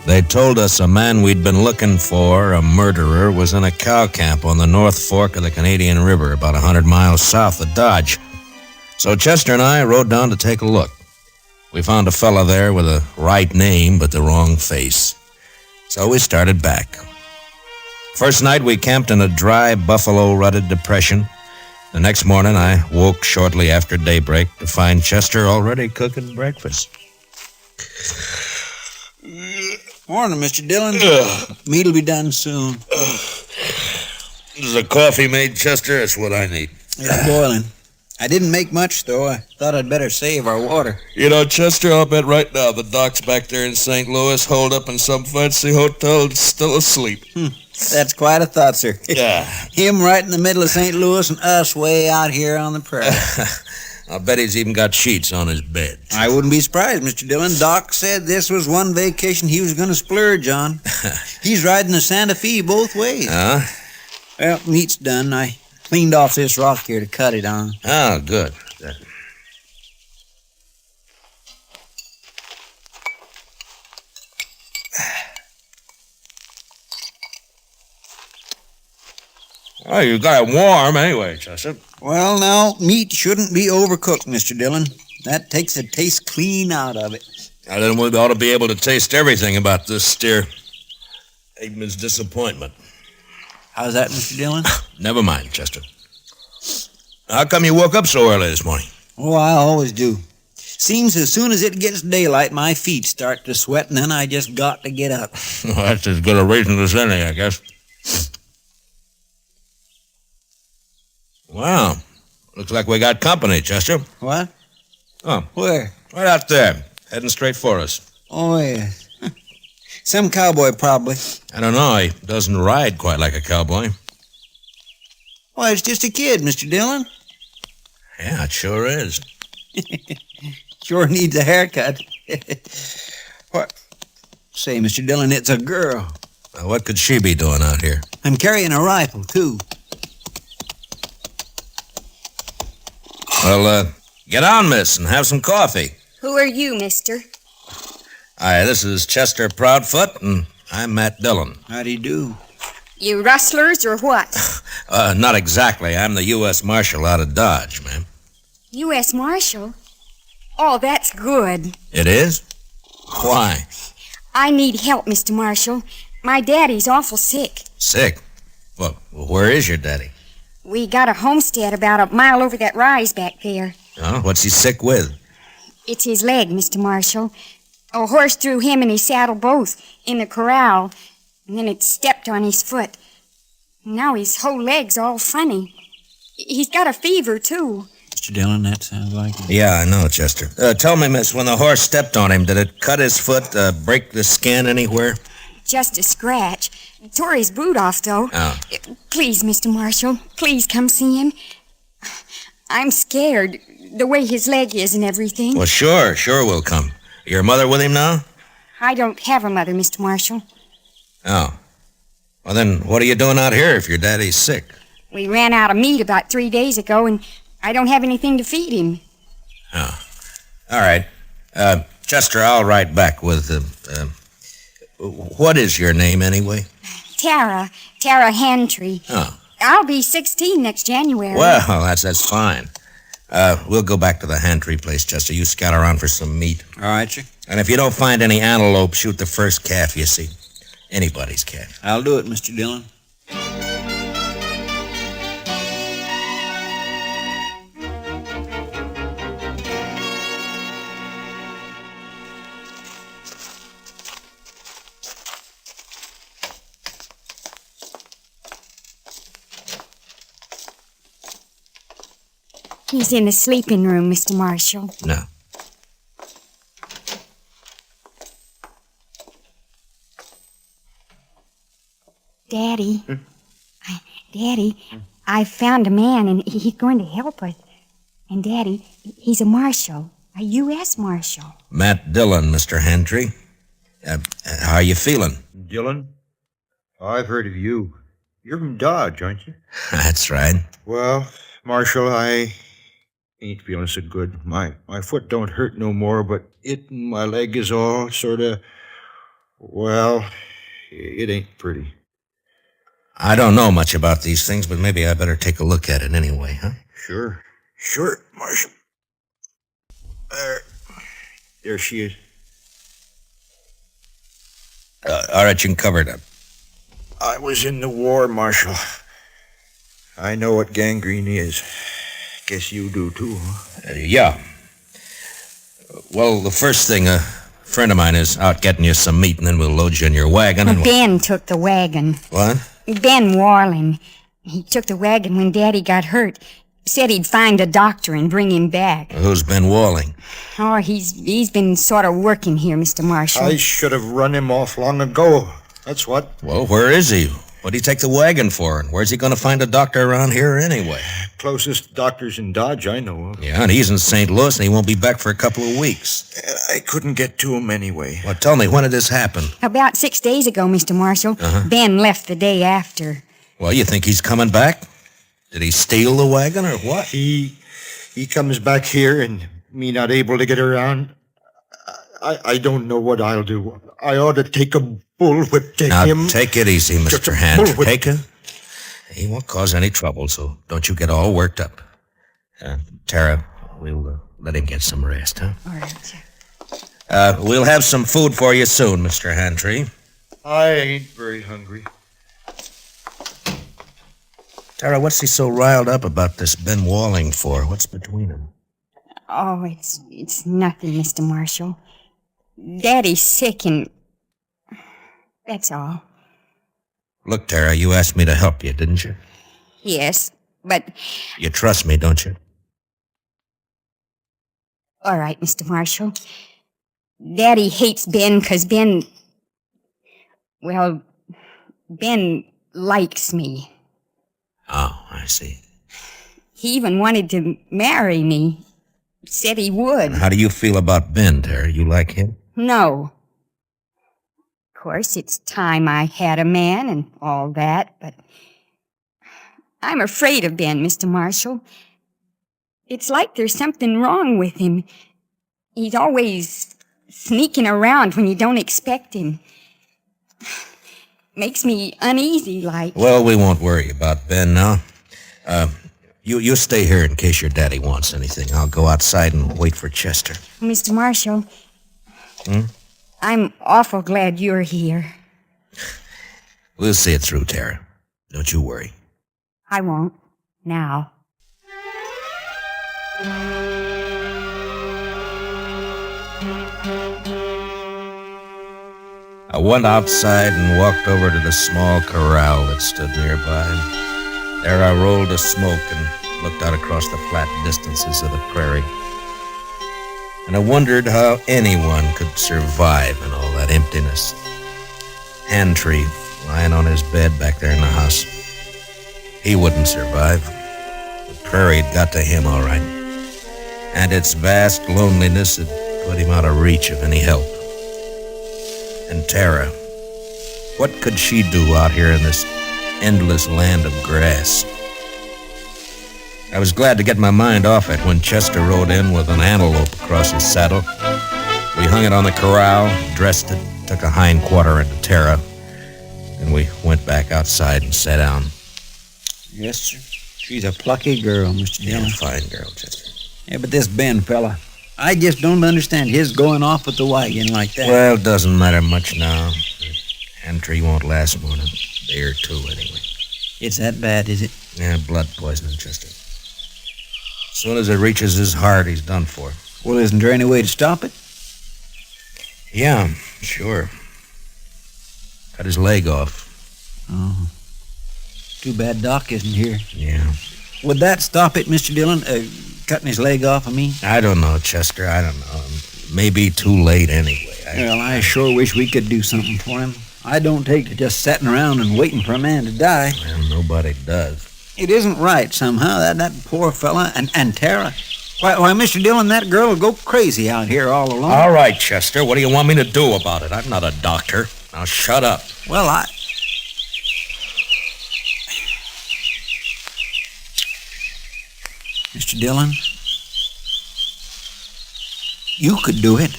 They told us a man we'd been looking for, a murderer, was in a cow camp on the North Fork of the Canadian River, about 100 miles south of Dodge. So Chester and I rode down to take a look. We found a fella there with a right name but the wrong face. So we started back. First night we camped in a dry, buffalo-rutted depression. The next morning I woke shortly after daybreak to find Chester already cooking breakfast. Morning, Mr. Dillon. Meat'll be done soon. Is the coffee made, Chester? That's what I need. It's boiling. I didn't make much, though. I thought I'd better save our water. You know, Chester, I'll bet right now the doc's back there in St. Louis, holed up in some fancy hotel, still asleep. That's quite a thought, sir. Yeah. Him right in the middle of St. Louis and us way out here on the prairie. I'll bet he's even got sheets on his bed. I wouldn't be surprised, Mr. Dillon. Doc said this was one vacation he was going to splurge on. He's riding the Santa Fe both ways. Well, meat's done. I cleaned off this rock here to cut it on. Oh, good. Oh, you got it warm anyway, Chester. Well, now, meat shouldn't be overcooked, Mr. Dillon. That takes the taste clean out of it. Now, then we ought to be able to taste everything about this steer. Eggman's disappointment. How's that, Mr. Dillon? Never mind, Chester. How come you woke up so early this morning? Oh, I always do. Seems as soon as it gets daylight, my feet start to sweat, and then I just got to get up. Well, that's as good a reason as any, I guess. Wow. Looks like we got company, Chester. What? Oh. Where? Right out there, heading straight for us. Oh, yeah. Some cowboy, probably. I don't know. He doesn't ride quite like a cowboy. Why, it's just a kid, Mr. Dillon. Yeah, it sure is. Sure needs a haircut. What? Say, Mr. Dillon, it's a girl. Now, what could she be doing out here? I'm carrying a rifle, too. Well, get on, miss, and have some coffee. Who are you, mister? Hi, this is Chester Proudfoot, and I'm Matt Dillon. How do you do? You rustlers or what? Not exactly. I'm the U.S. Marshal out of Dodge, ma'am. U.S. Marshal? Oh, that's good. It is? Why? I need help, Mr. Marshal. My daddy's awful sick. Sick? Well, where is your daddy? We got a homestead about a mile over that rise back there. Oh, what's he sick with? It's his leg, Mr. Marshal. A horse threw him and his saddle both in the corral, and then it stepped on his foot. Now his whole leg's all funny. He's got a fever, too. Mr. Dillon, that sounds like it. Yeah, I know, Chester. Tell me, miss, when the horse stepped on him, did it cut his foot, break the skin anywhere? Just a scratch. Tore his boot off, though. Oh. Please, Mr. Marshal, please come see him. I'm scared, the way his leg is and everything. Well, sure we'll come. Your mother with him now? I don't have a mother, Mr. Marshal. Oh. Well, then what are you doing out here if your daddy's sick? We ran out of meat about 3 days ago, and I don't have anything to feed him. Oh. All right. Chester, I'll write back with, what is your name, anyway? Tara Hantry. Oh. I'll be 16 next January. Well, that's fine. We'll go back to the Hantry place, Chester. You scout around for some meat. All right, sir. And if you don't find any antelope, shoot the first calf you see. Anybody's calf. I'll do it, Mr. Dillon. He's in the sleeping room, Mr. Marshall. No. Daddy. Daddy, I found a man, and he's going to help us. And, Daddy, he's a marshal, a U.S. marshal. Matt Dillon, Mr. Hantry. How are you feeling? Dillon? I've heard of you. You're from Dodge, aren't you? That's right. Well, Marshal, I ain't feeling so good. My foot don't hurt no more, but my leg is all sort of, well, it ain't pretty. I don't know much about these things, but maybe I better take a look at it anyway, huh? Sure, Marshal. There she is. All right, you can cover it up. I was in the war, Marshal. I know what gangrene is. Guess you do, too, huh? Yeah. Well, the first thing, a friend of mine is out getting you some meat, and then we'll load you in your wagon and... Ben took the wagon. What? Ben Warling. He took the wagon when Daddy got hurt. Said he'd find a doctor and bring him back. Who's Ben Walling? Oh, he's been sort of working here, Mr. Marshall. I should have run him off long ago. That's what. Well, where is he? What'd he take the wagon for? And where's he going to find a doctor around here anyway? Closest doctor's in Dodge I know of. Yeah, and he's in St. Louis, and he won't be back for a couple of weeks. I couldn't get to him anyway. Well, tell me, when did this happen? About 6 days ago, Mr. Marshall. Ben left the day after. Well, you think he's coming back? Did he steal the wagon or what? He comes back here and me not able to get around. I don't know what I'll do. I ought to take a bullwhip to him. Now, take it easy, Mr. Hand. Take it. He won't cause any trouble, so don't you get all worked up. Tara, we'll let him get some rest, huh? All right. We'll have some food for you soon, Mr. Hantry. I ain't very hungry. Tara, what's he so riled up about this Ben Walling for? What's between them? Oh, it's nothing, Mr. Marshall. Daddy's sick and... that's all. Look, Tara, you asked me to help you, didn't you? Yes, but... You trust me, don't you? All right, Mr. Marshall. Daddy hates Ben because Ben... well, Ben likes me. Oh, I see. He even wanted to marry me. Said he would. How do you feel about Ben, Tara? You like him? No. Of course, it's time I had a man and all that, but I'm afraid of Ben, Mr. Marshall. It's like there's something wrong with him. He's always sneaking around when you don't expect him. Makes me uneasy, like. Well, we won't worry about Ben now. You stay here in case your daddy wants anything. I'll go outside and wait for Chester. Mr. Marshall, I'm awful glad you're here. We'll see it through, Tara. Don't you worry. I won't. Now. I went outside and walked over to the small corral that stood nearby. There I rolled a smoke and looked out across the flat distances of the prairie. And I wondered how anyone could survive in all that emptiness. Hantry lying on his bed back there in the house. He wouldn't survive. The prairie had got to him all right. And its vast loneliness had put him out of reach of any help. And Tara, what could she do out here in this endless land of grass? I was glad to get my mind off it when Chester rode in with an antelope across his saddle. We hung it on the corral, dressed it, took a hind quarter into Tara, and we went back outside and sat down. Yes, sir. She's a plucky girl, Mr. Dillon. Yeah, fine girl, Chester. Yeah, but this Ben fella, I just don't understand his going off with the wagon like that. Well, it doesn't matter much now. Entry won't last more than a day or two, anyway. It's that bad, is it? Yeah, blood poisoning, Chester. As soon as it reaches his heart, he's done for. Well, isn't there any way to stop it? Yeah, sure. Cut his leg off. Oh. Too bad Doc isn't here. Yeah. Would that stop it, Mr. Dillon? Cutting his leg off, I mean? I don't know, Chester. I don't know. Maybe too late anyway. Well, I sure wish we could do something for him. I don't take to just sitting around and waiting for a man to die. Well, nobody does. It isn't right, somehow. That poor fella. And Tara. Why, Mr. Dillon, that girl will go crazy out here all alone. All right, Chester. What do you want me to do about it? I'm not a doctor. Now shut up. Well, Mr. Dillon, you could do it.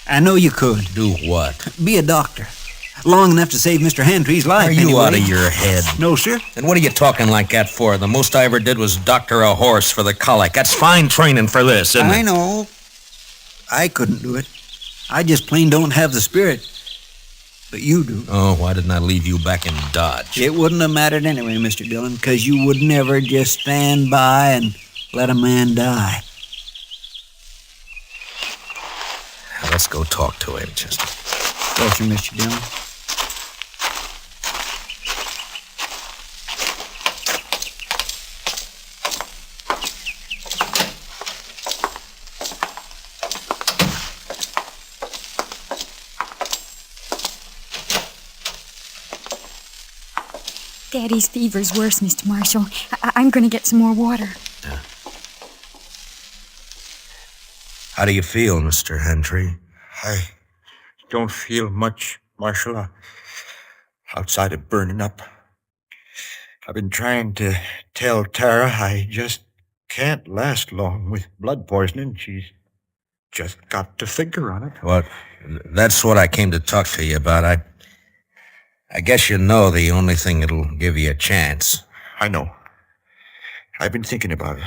I know you could. Do what? Be a doctor. Long enough to save Mr. Hantry's life. Are you anyway. out of your head? No, sir. Then what are you talking like that for? The most I ever did was doctor a horse for the colic. That's fine training for this, isn't it? I know. I couldn't do it. I just plain don't have the spirit. But you do. Oh, why didn't I leave you back in Dodge? It wouldn't have mattered anyway, Mr. Dillon, because you would never just stand by and let a man die. Now, let's go talk to him, Chester. Yes, sir, Mr. Dillon. Daddy's fever's worse, Mr. Marshall. I'm going to get some more water. Yeah. How do you feel, Mr. Hentry? I don't feel much, Marshal. Outside of burning up. I've been trying to tell Tara I just can't last long with blood poisoning. She's just got to figure on it. Well, that's what I came to talk to you about. I guess you know the only thing that'll give you a chance. I know. I've been thinking about it,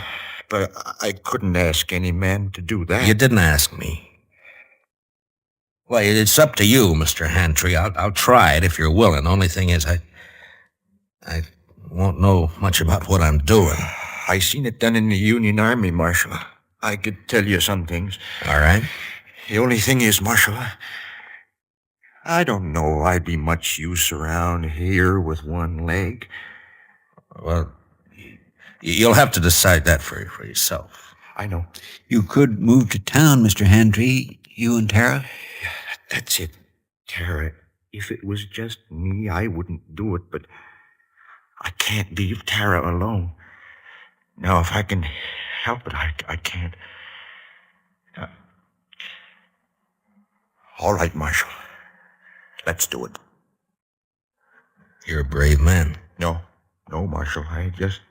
but I couldn't ask any man to do that. You didn't ask me. Well, it's up to you, Mr. Hantry. I'll try it if you're willing. The only thing is I won't know much about what I'm doing. I seen it done in the Union Army, Marshal. I could tell you some things. All right. The only thing is, Marshal, I don't know I'd be much use around here with one leg. Well, you'll have to decide that for yourself. I know. You could move to town, Mr. Hantry, you and Tara. Yeah, that's it, Tara. If it was just me, I wouldn't do it, but I can't leave Tara alone. Now, if I can help it, I can't. All right, Marshal. Let's do it. You're a brave man. No, Marshal. I just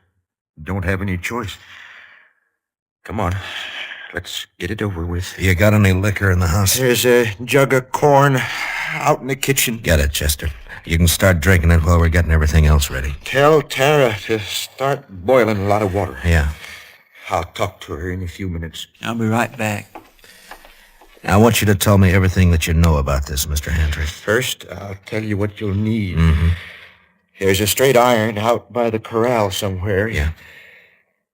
don't have any choice. Come on. Let's get it over with. You got any liquor in the house? There's a jug of corn out in the kitchen. Get it, Chester. You can start drinking it while we're getting everything else ready. Tell Tara to start boiling a lot of water. Yeah. I'll talk to her in a few minutes. I'll be right back. I want you to tell me everything that you know about this, Mr. Hantry. First, I'll tell you what you'll need. Mm-hmm. There's a straight iron out by the corral somewhere. Yeah.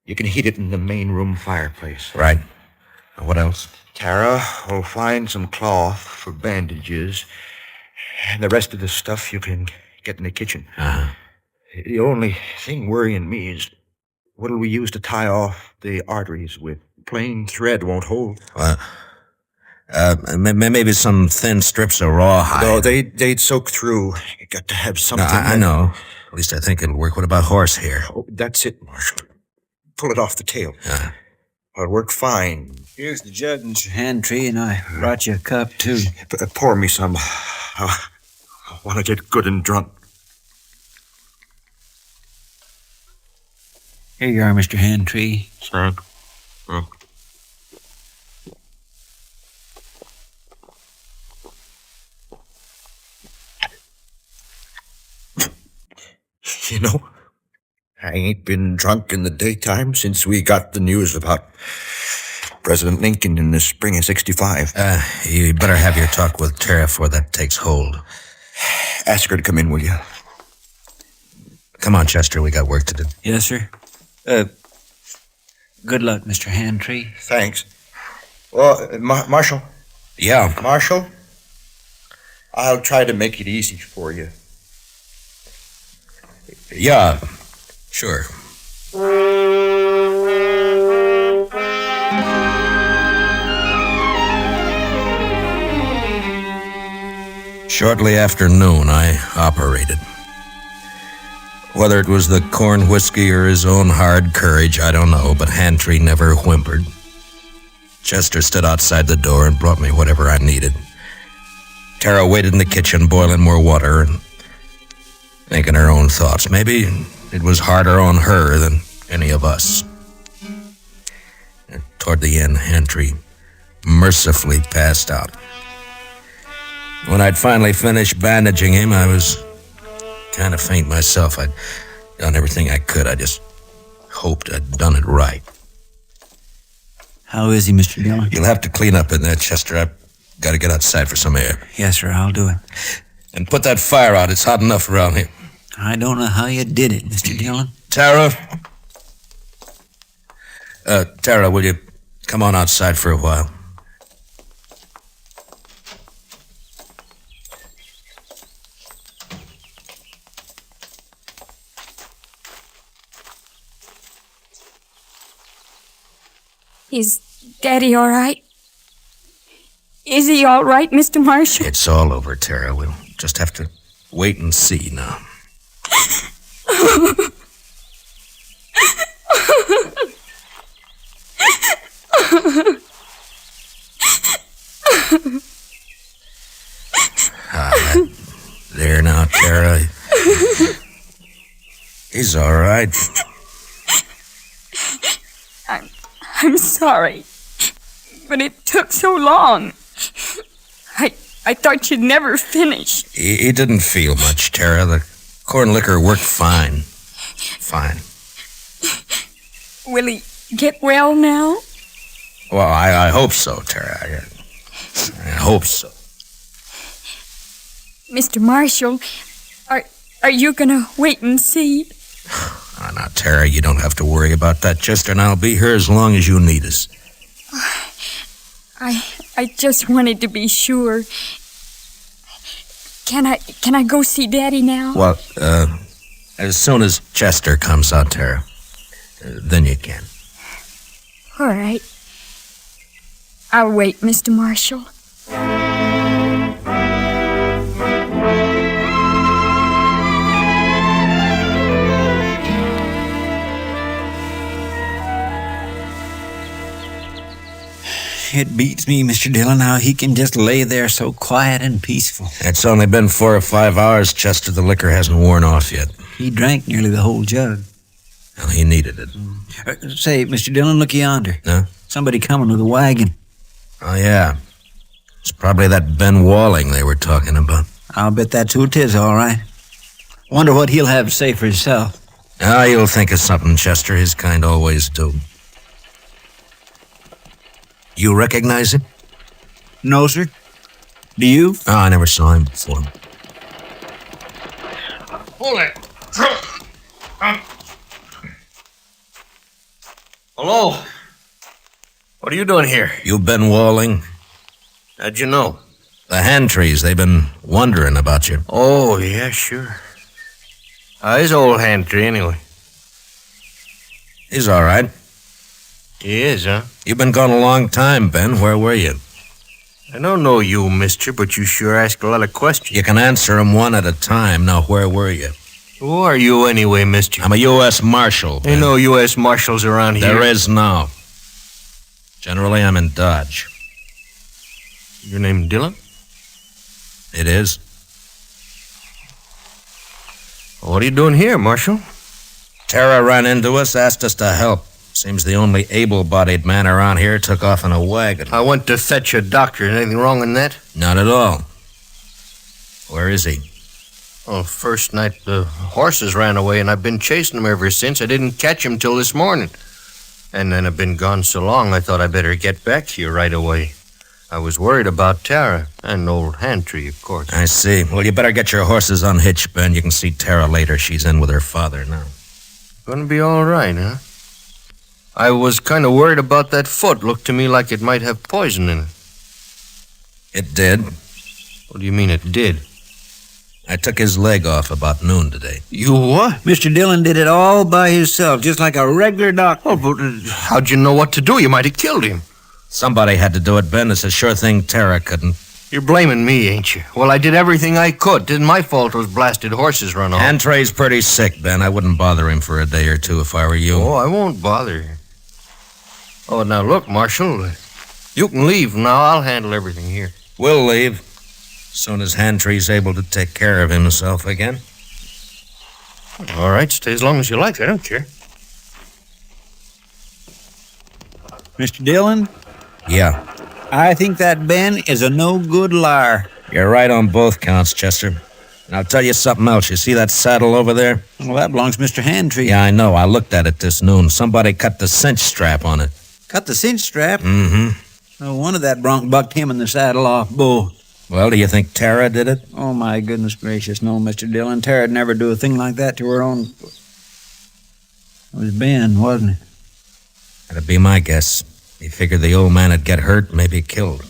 You can heat it in the main room fireplace. Right. What else? Tara will find some cloth for bandages, and the rest of the stuff you can get in the kitchen. Uh-huh. The only thing worrying me is what'll we use to tie off the arteries with? Plain thread won't hold. Well, maybe some thin strips of rawhide. No, they'd soak through. You got to have something. No, I know. At least I think it'll work. What about horsehair? Oh, that's it, Marshal. Pull it off the tail. Uh-huh. It'll work fine. Here's the jug, Mr. Hantry, and I brought you a cup, too. Pour me some. I want to get good and drunk. Here you are, Mr. Hantry. Thanks. You know, I ain't been drunk in the daytime since we got the news about President Lincoln in the spring of 65. You better have your talk with Tara before that takes hold. Ask her to come in, will you? Come on, Chester, we got work to do. Yes, sir. Good luck, Mr. Handtree. Thanks. Well, Marshal? Yeah? Marshal? I'll try to make it easy for you. Yeah, sure. Shortly after noon, I operated. Whether it was the corn whiskey or his own hard courage, I don't know, but Handtree never whimpered. Chester stood outside the door and brought me whatever I needed. Tara waited in the kitchen, boiling more water and thinking her own thoughts. Maybe it was harder on her than any of us. And toward the end, Handtree mercifully passed out. When I'd finally finished bandaging him, I was kind of faint myself. I'd done everything I could. I just hoped I'd done it right. How is he, Mr. Dillon? You'll have to clean up in there, Chester. I've got to get outside for some air. Yes, sir, I'll do it. And put that fire out. It's hot enough around here. I don't know how you did it, Mr. Dillon. Tara? Tara, will you come on outside for a while? Is Daddy all right? Is he all right, Mr. Marshall? It's all over, Tara. We'll just have to wait and see now. There now, Tara. He's all right. I'm sorry, but it took so long. I thought you'd never finish. He didn't feel much, Tara. The corn liquor worked fine. Fine. Will he get well now? Well, I hope so, Tara. I hope so. Mr. Marshall, are you gonna wait and see? Now, Tara, you don't have to worry about that. Chester and I'll be here as long as you need us. I just wanted to be sure. Can I go see Daddy now? Well, as soon as Chester comes out, Tara, then you can. All right. I'll wait, Mr. Marshall. It beats me, Mr. Dillon, how he can just lay there so quiet and peaceful. It's only been 4 or 5 hours, Chester. The liquor hasn't worn off yet. He drank nearly the whole jug. Well, he needed it. Say, Mr. Dillon, look yonder. Huh? Somebody coming with a wagon. Oh, yeah. It's probably that Ben Walling they were talking about. I'll bet that's who 'tis, all right. Wonder what he'll have to say for himself. Ah, you'll think of something, Chester. His kind always do. You recognize him? No, sir. Do you? Oh, I never saw him before. Hold it. Hello? What are you doing here? You Ben Walling? How'd you know? The Handtrees, they've been wondering about you. Oh, yeah, sure. He's old Handtree, anyway. He's all right. He is, huh? You've been gone a long time, Ben. Where were you? I don't know you, mister, but you sure ask a lot of questions. You can answer them one at a time. Now, where were you? Who are you anyway, mister? I'm a U.S. Marshal, Ben. Ain't no U.S. Marshals around here. There is now. Generally, I'm in Dodge. Your name Dillon? It is. What are you doing here, Marshal? Tara ran into us, asked us to help. Seems the only able-bodied man around here took off in a wagon. I went to fetch a doctor. Anything wrong in that? Not at all. Where is he? Oh, first night the horses ran away, and I've been chasing them ever since. I didn't catch him till this morning. And then I've been gone so long, I thought I'd better get back to you right away. I was worried about Tara and old Hantry, of course. I see. Well, you better get your horses unhitched, Ben. You can see Tara later. She's in with her father now. Gonna be all right, huh? I was kind of worried about that foot. Looked to me like it might have poison in it. It did. What do you mean it did? I took his leg off about noon today. You what? Mr. Dillon did it all by himself, just like a regular doctor. Oh, but how'd you know what to do? You might have killed him. Somebody had to do it, Ben. It's a sure thing Tara couldn't. You're blaming me, ain't you? Well, I did everything I could. Didn't my fault those blasted horses run off. Hantray's pretty sick, Ben. I wouldn't bother him for a day or two if I were you. Oh, I won't bother you. Oh, now look, Marshal. You can leave now. I'll handle everything here. We'll leave. As soon as Hantray's able to take care of himself again. All right, stay as long as you like. I don't care. Mr. Dillon? Yeah. I think that Ben is a no-good liar. You're right on both counts, Chester. And I'll tell you something else. You see that saddle over there? Well, that belongs to Mr. Hantry. Yeah, I know. I looked at it this noon. Somebody cut the cinch strap on it. Cut the cinch strap? Mm-hmm. No wonder that bronc bucked him and the saddle off both. Well, do you think Tara did it? Oh, my goodness gracious, no, Mr. Dillon. Tara'd never do a thing like that to her own... It was Ben, wasn't it? That'd be my guess. He figured the old man would get hurt, maybe killed.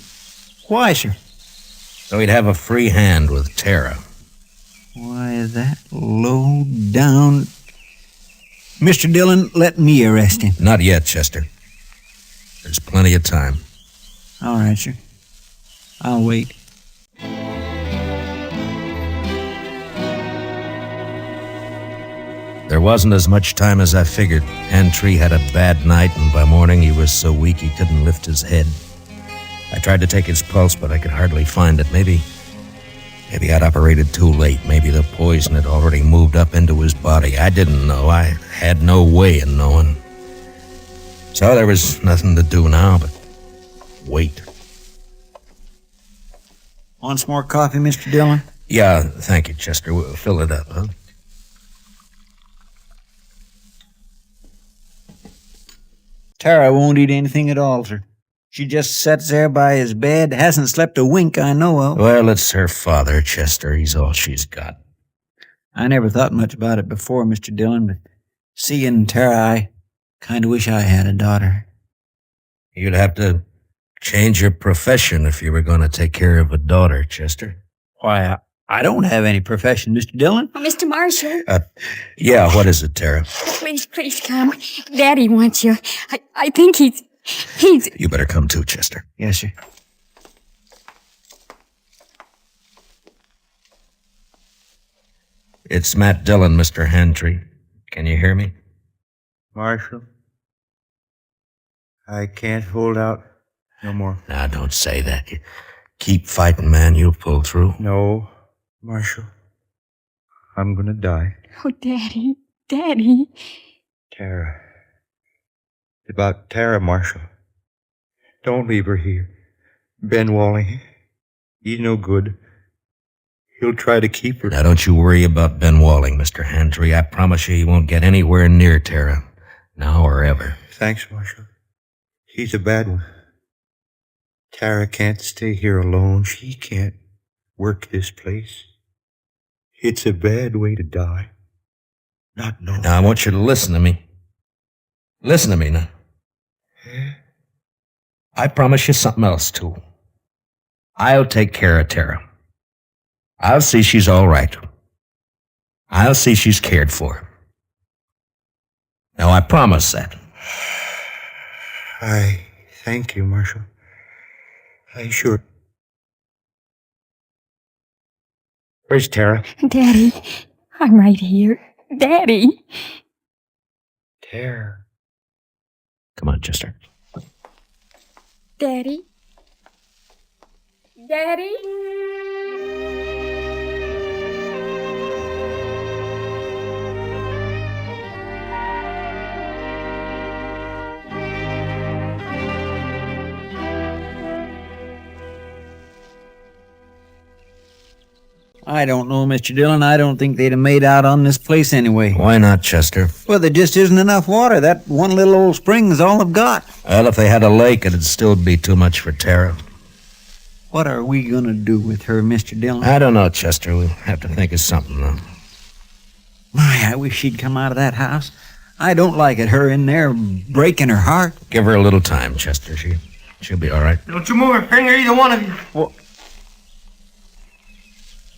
Why, sir? So he'd have a free hand with Tara. Why, is that low down... Mr. Dillon, let me arrest him. Not yet, Chester. There's plenty of time. All right, sir. I'll wait. There wasn't as much time as I figured. Hantry had a bad night, and by morning he was so weak he couldn't lift his head. I tried to take his pulse, but I could hardly find it. Maybe I'd operated too late. Maybe the poison had already moved up into his body. I didn't know. I had no way of knowing. So there was nothing to do now but wait. Want some more coffee, Mr. Dillon? Yeah, thank you, Chester. We'll fill it up, huh? Tara won't eat anything at all, sir. She just sits there by his bed, hasn't slept a wink I know of. Well, it's her father, Chester. He's all she's got. I never thought much about it before, Mr. Dillon, but seeing Tara, I kind of wish I had a daughter. You'd have to change your profession if you were going to take care of a daughter, Chester. Why, I don't have any profession, Mr. Dillon. Oh, Mr. Marshall. Yeah, what is it, Tara? Please come. Daddy wants you. I think he's... You better come too, Chester. Yes, sir. It's Matt Dillon, Mr. Hantry. Can you hear me? Marshal, I can't hold out no more. Now, don't say that. You keep fighting, man. You'll pull through. No, Marshal. I'm gonna die. Oh, Daddy. Daddy. Tara. It's about Tara, Marshal. Don't leave her here. Ben Walling, he's no good. He'll try to keep her. Now, don't you worry about Ben Walling, Mr. Hantry. I promise you he won't get anywhere near Tara. Now or ever. Thanks, Marshal. He's a bad one. Tara can't stay here alone. She can't work this place. It's a bad way to die. Not knowing. Now, I want you to listen to me. Listen to me now. I promise you something else, too. I'll take care of Tara. I'll see she's all right. I'll see she's cared for. Now, I promise that. I thank you, Marshal. I sure. Where's Tara? Daddy, I'm right here. Daddy. Tara. Come on, Chester. Daddy. Daddy. I don't know, Mr. Dillon. I don't think they'd have made out on this place anyway. Why not, Chester? Well, there just isn't enough water. That one little old spring is all they've got. Well, if they had a lake, it'd still be too much for Tara. What are we going to do with her, Mr. Dillon? I don't know, Chester. We'll have to think of something, though. My, I wish she'd come out of that house. I don't like it, her in there breaking her heart. Give her a little time, Chester. She'll be all right. Don't you move a finger, either one of you. Well,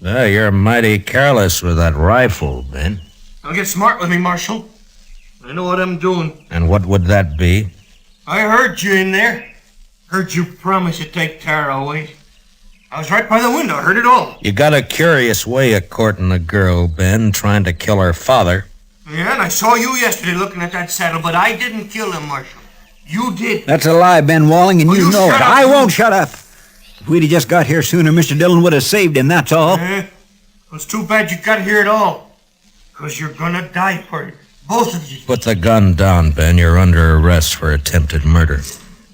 You're mighty careless with that rifle, Ben. Don't get smart with me, Marshal. I know what I'm doing. And what would that be? I heard you in there. Heard you promise to take Tara away. I was right by the window. I heard it all. You got a curious way of courting a girl, Ben, trying to kill her father. Yeah, and I saw you yesterday looking at that saddle, but I didn't kill him, Marshal. You did. That's a lie, Ben Walling, and you know it. I won't shut up. If we'd have just got here sooner, Mr. Dillon would have saved him, that's all. It's too bad you got here at all. Because you're gonna die for it. Both of you. Put the gun down, Ben. You're under arrest for attempted murder.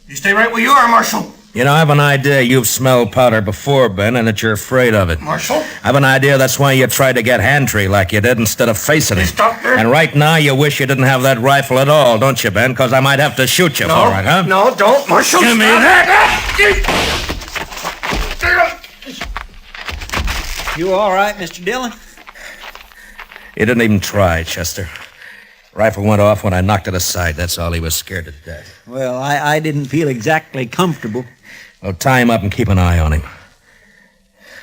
You stay right where you are, Marshal. You know, I have an idea you've smelled powder before, Ben, and that you're afraid of it. Marshal? I have an idea that's why you tried to get Hantry like you did instead of facing him. Stop there. And right now you wish you didn't have that rifle at all, don't you, Ben? Because I might have to shoot you for it, huh? No, don't, Marshal. Give me that! You all right, Mr. Dillon? He didn't even try, Chester. Rifle went off when I knocked it aside. That's all. He was scared to death. Well, I didn't feel exactly comfortable. Well, tie him up and keep an eye on him.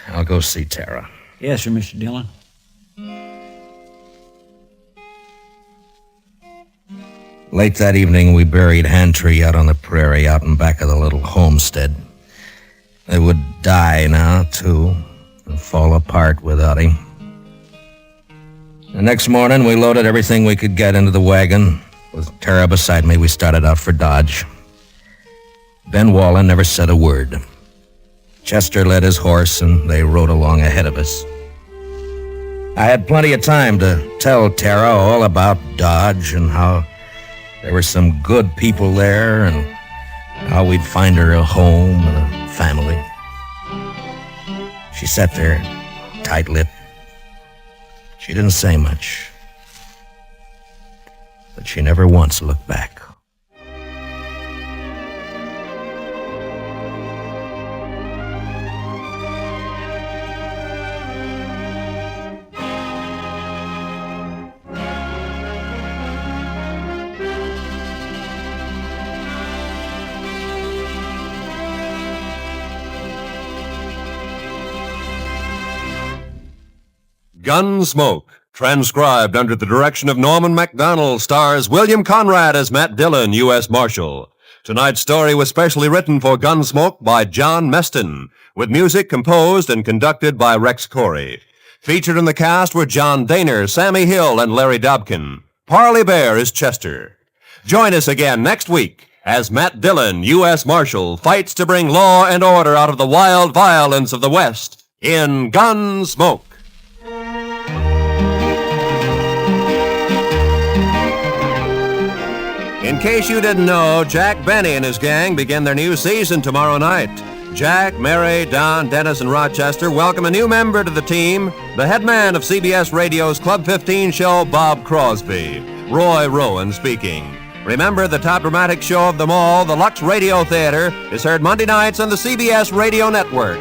I'll go see Tara. Yes, sir, Mr. Dillon. Late that evening, we buried Hantry out on the prairie, out in back of the little homestead. They would die now, too, and fall apart without him. The next morning, we loaded everything we could get into the wagon. With Tara beside me, we started out for Dodge. Ben Wallen never said a word. Chester led his horse, and they rode along ahead of us. I had plenty of time to tell Tara all about Dodge and how there were some good people there and how we'd find her a home and a family. She sat there, tight-lipped. She didn't say much, but she never once looked back. Gunsmoke, transcribed under the direction of Norman MacDonald, stars William Conrad as Matt Dillon, U.S. Marshal. Tonight's story was specially written for Gunsmoke by John Meston, with music composed and conducted by Rex Corey. Featured in the cast were John Daner, Sammy Hill, and Larry Dobkin. Parley Bear is Chester. Join us again next week as Matt Dillon, U.S. Marshal, fights to bring law and order out of the wild violence of the West in Gunsmoke. In case you didn't know, Jack Benny and his gang begin their new season tomorrow night. Jack, Mary, Don, Dennis, and Rochester welcome a new member to the team, the head man of CBS Radio's Club 15 show, Bob Crosby. Roy Rowan speaking. Remember, the top dramatic show of them all, the Lux Radio Theater, is heard Monday nights on the CBS Radio Network.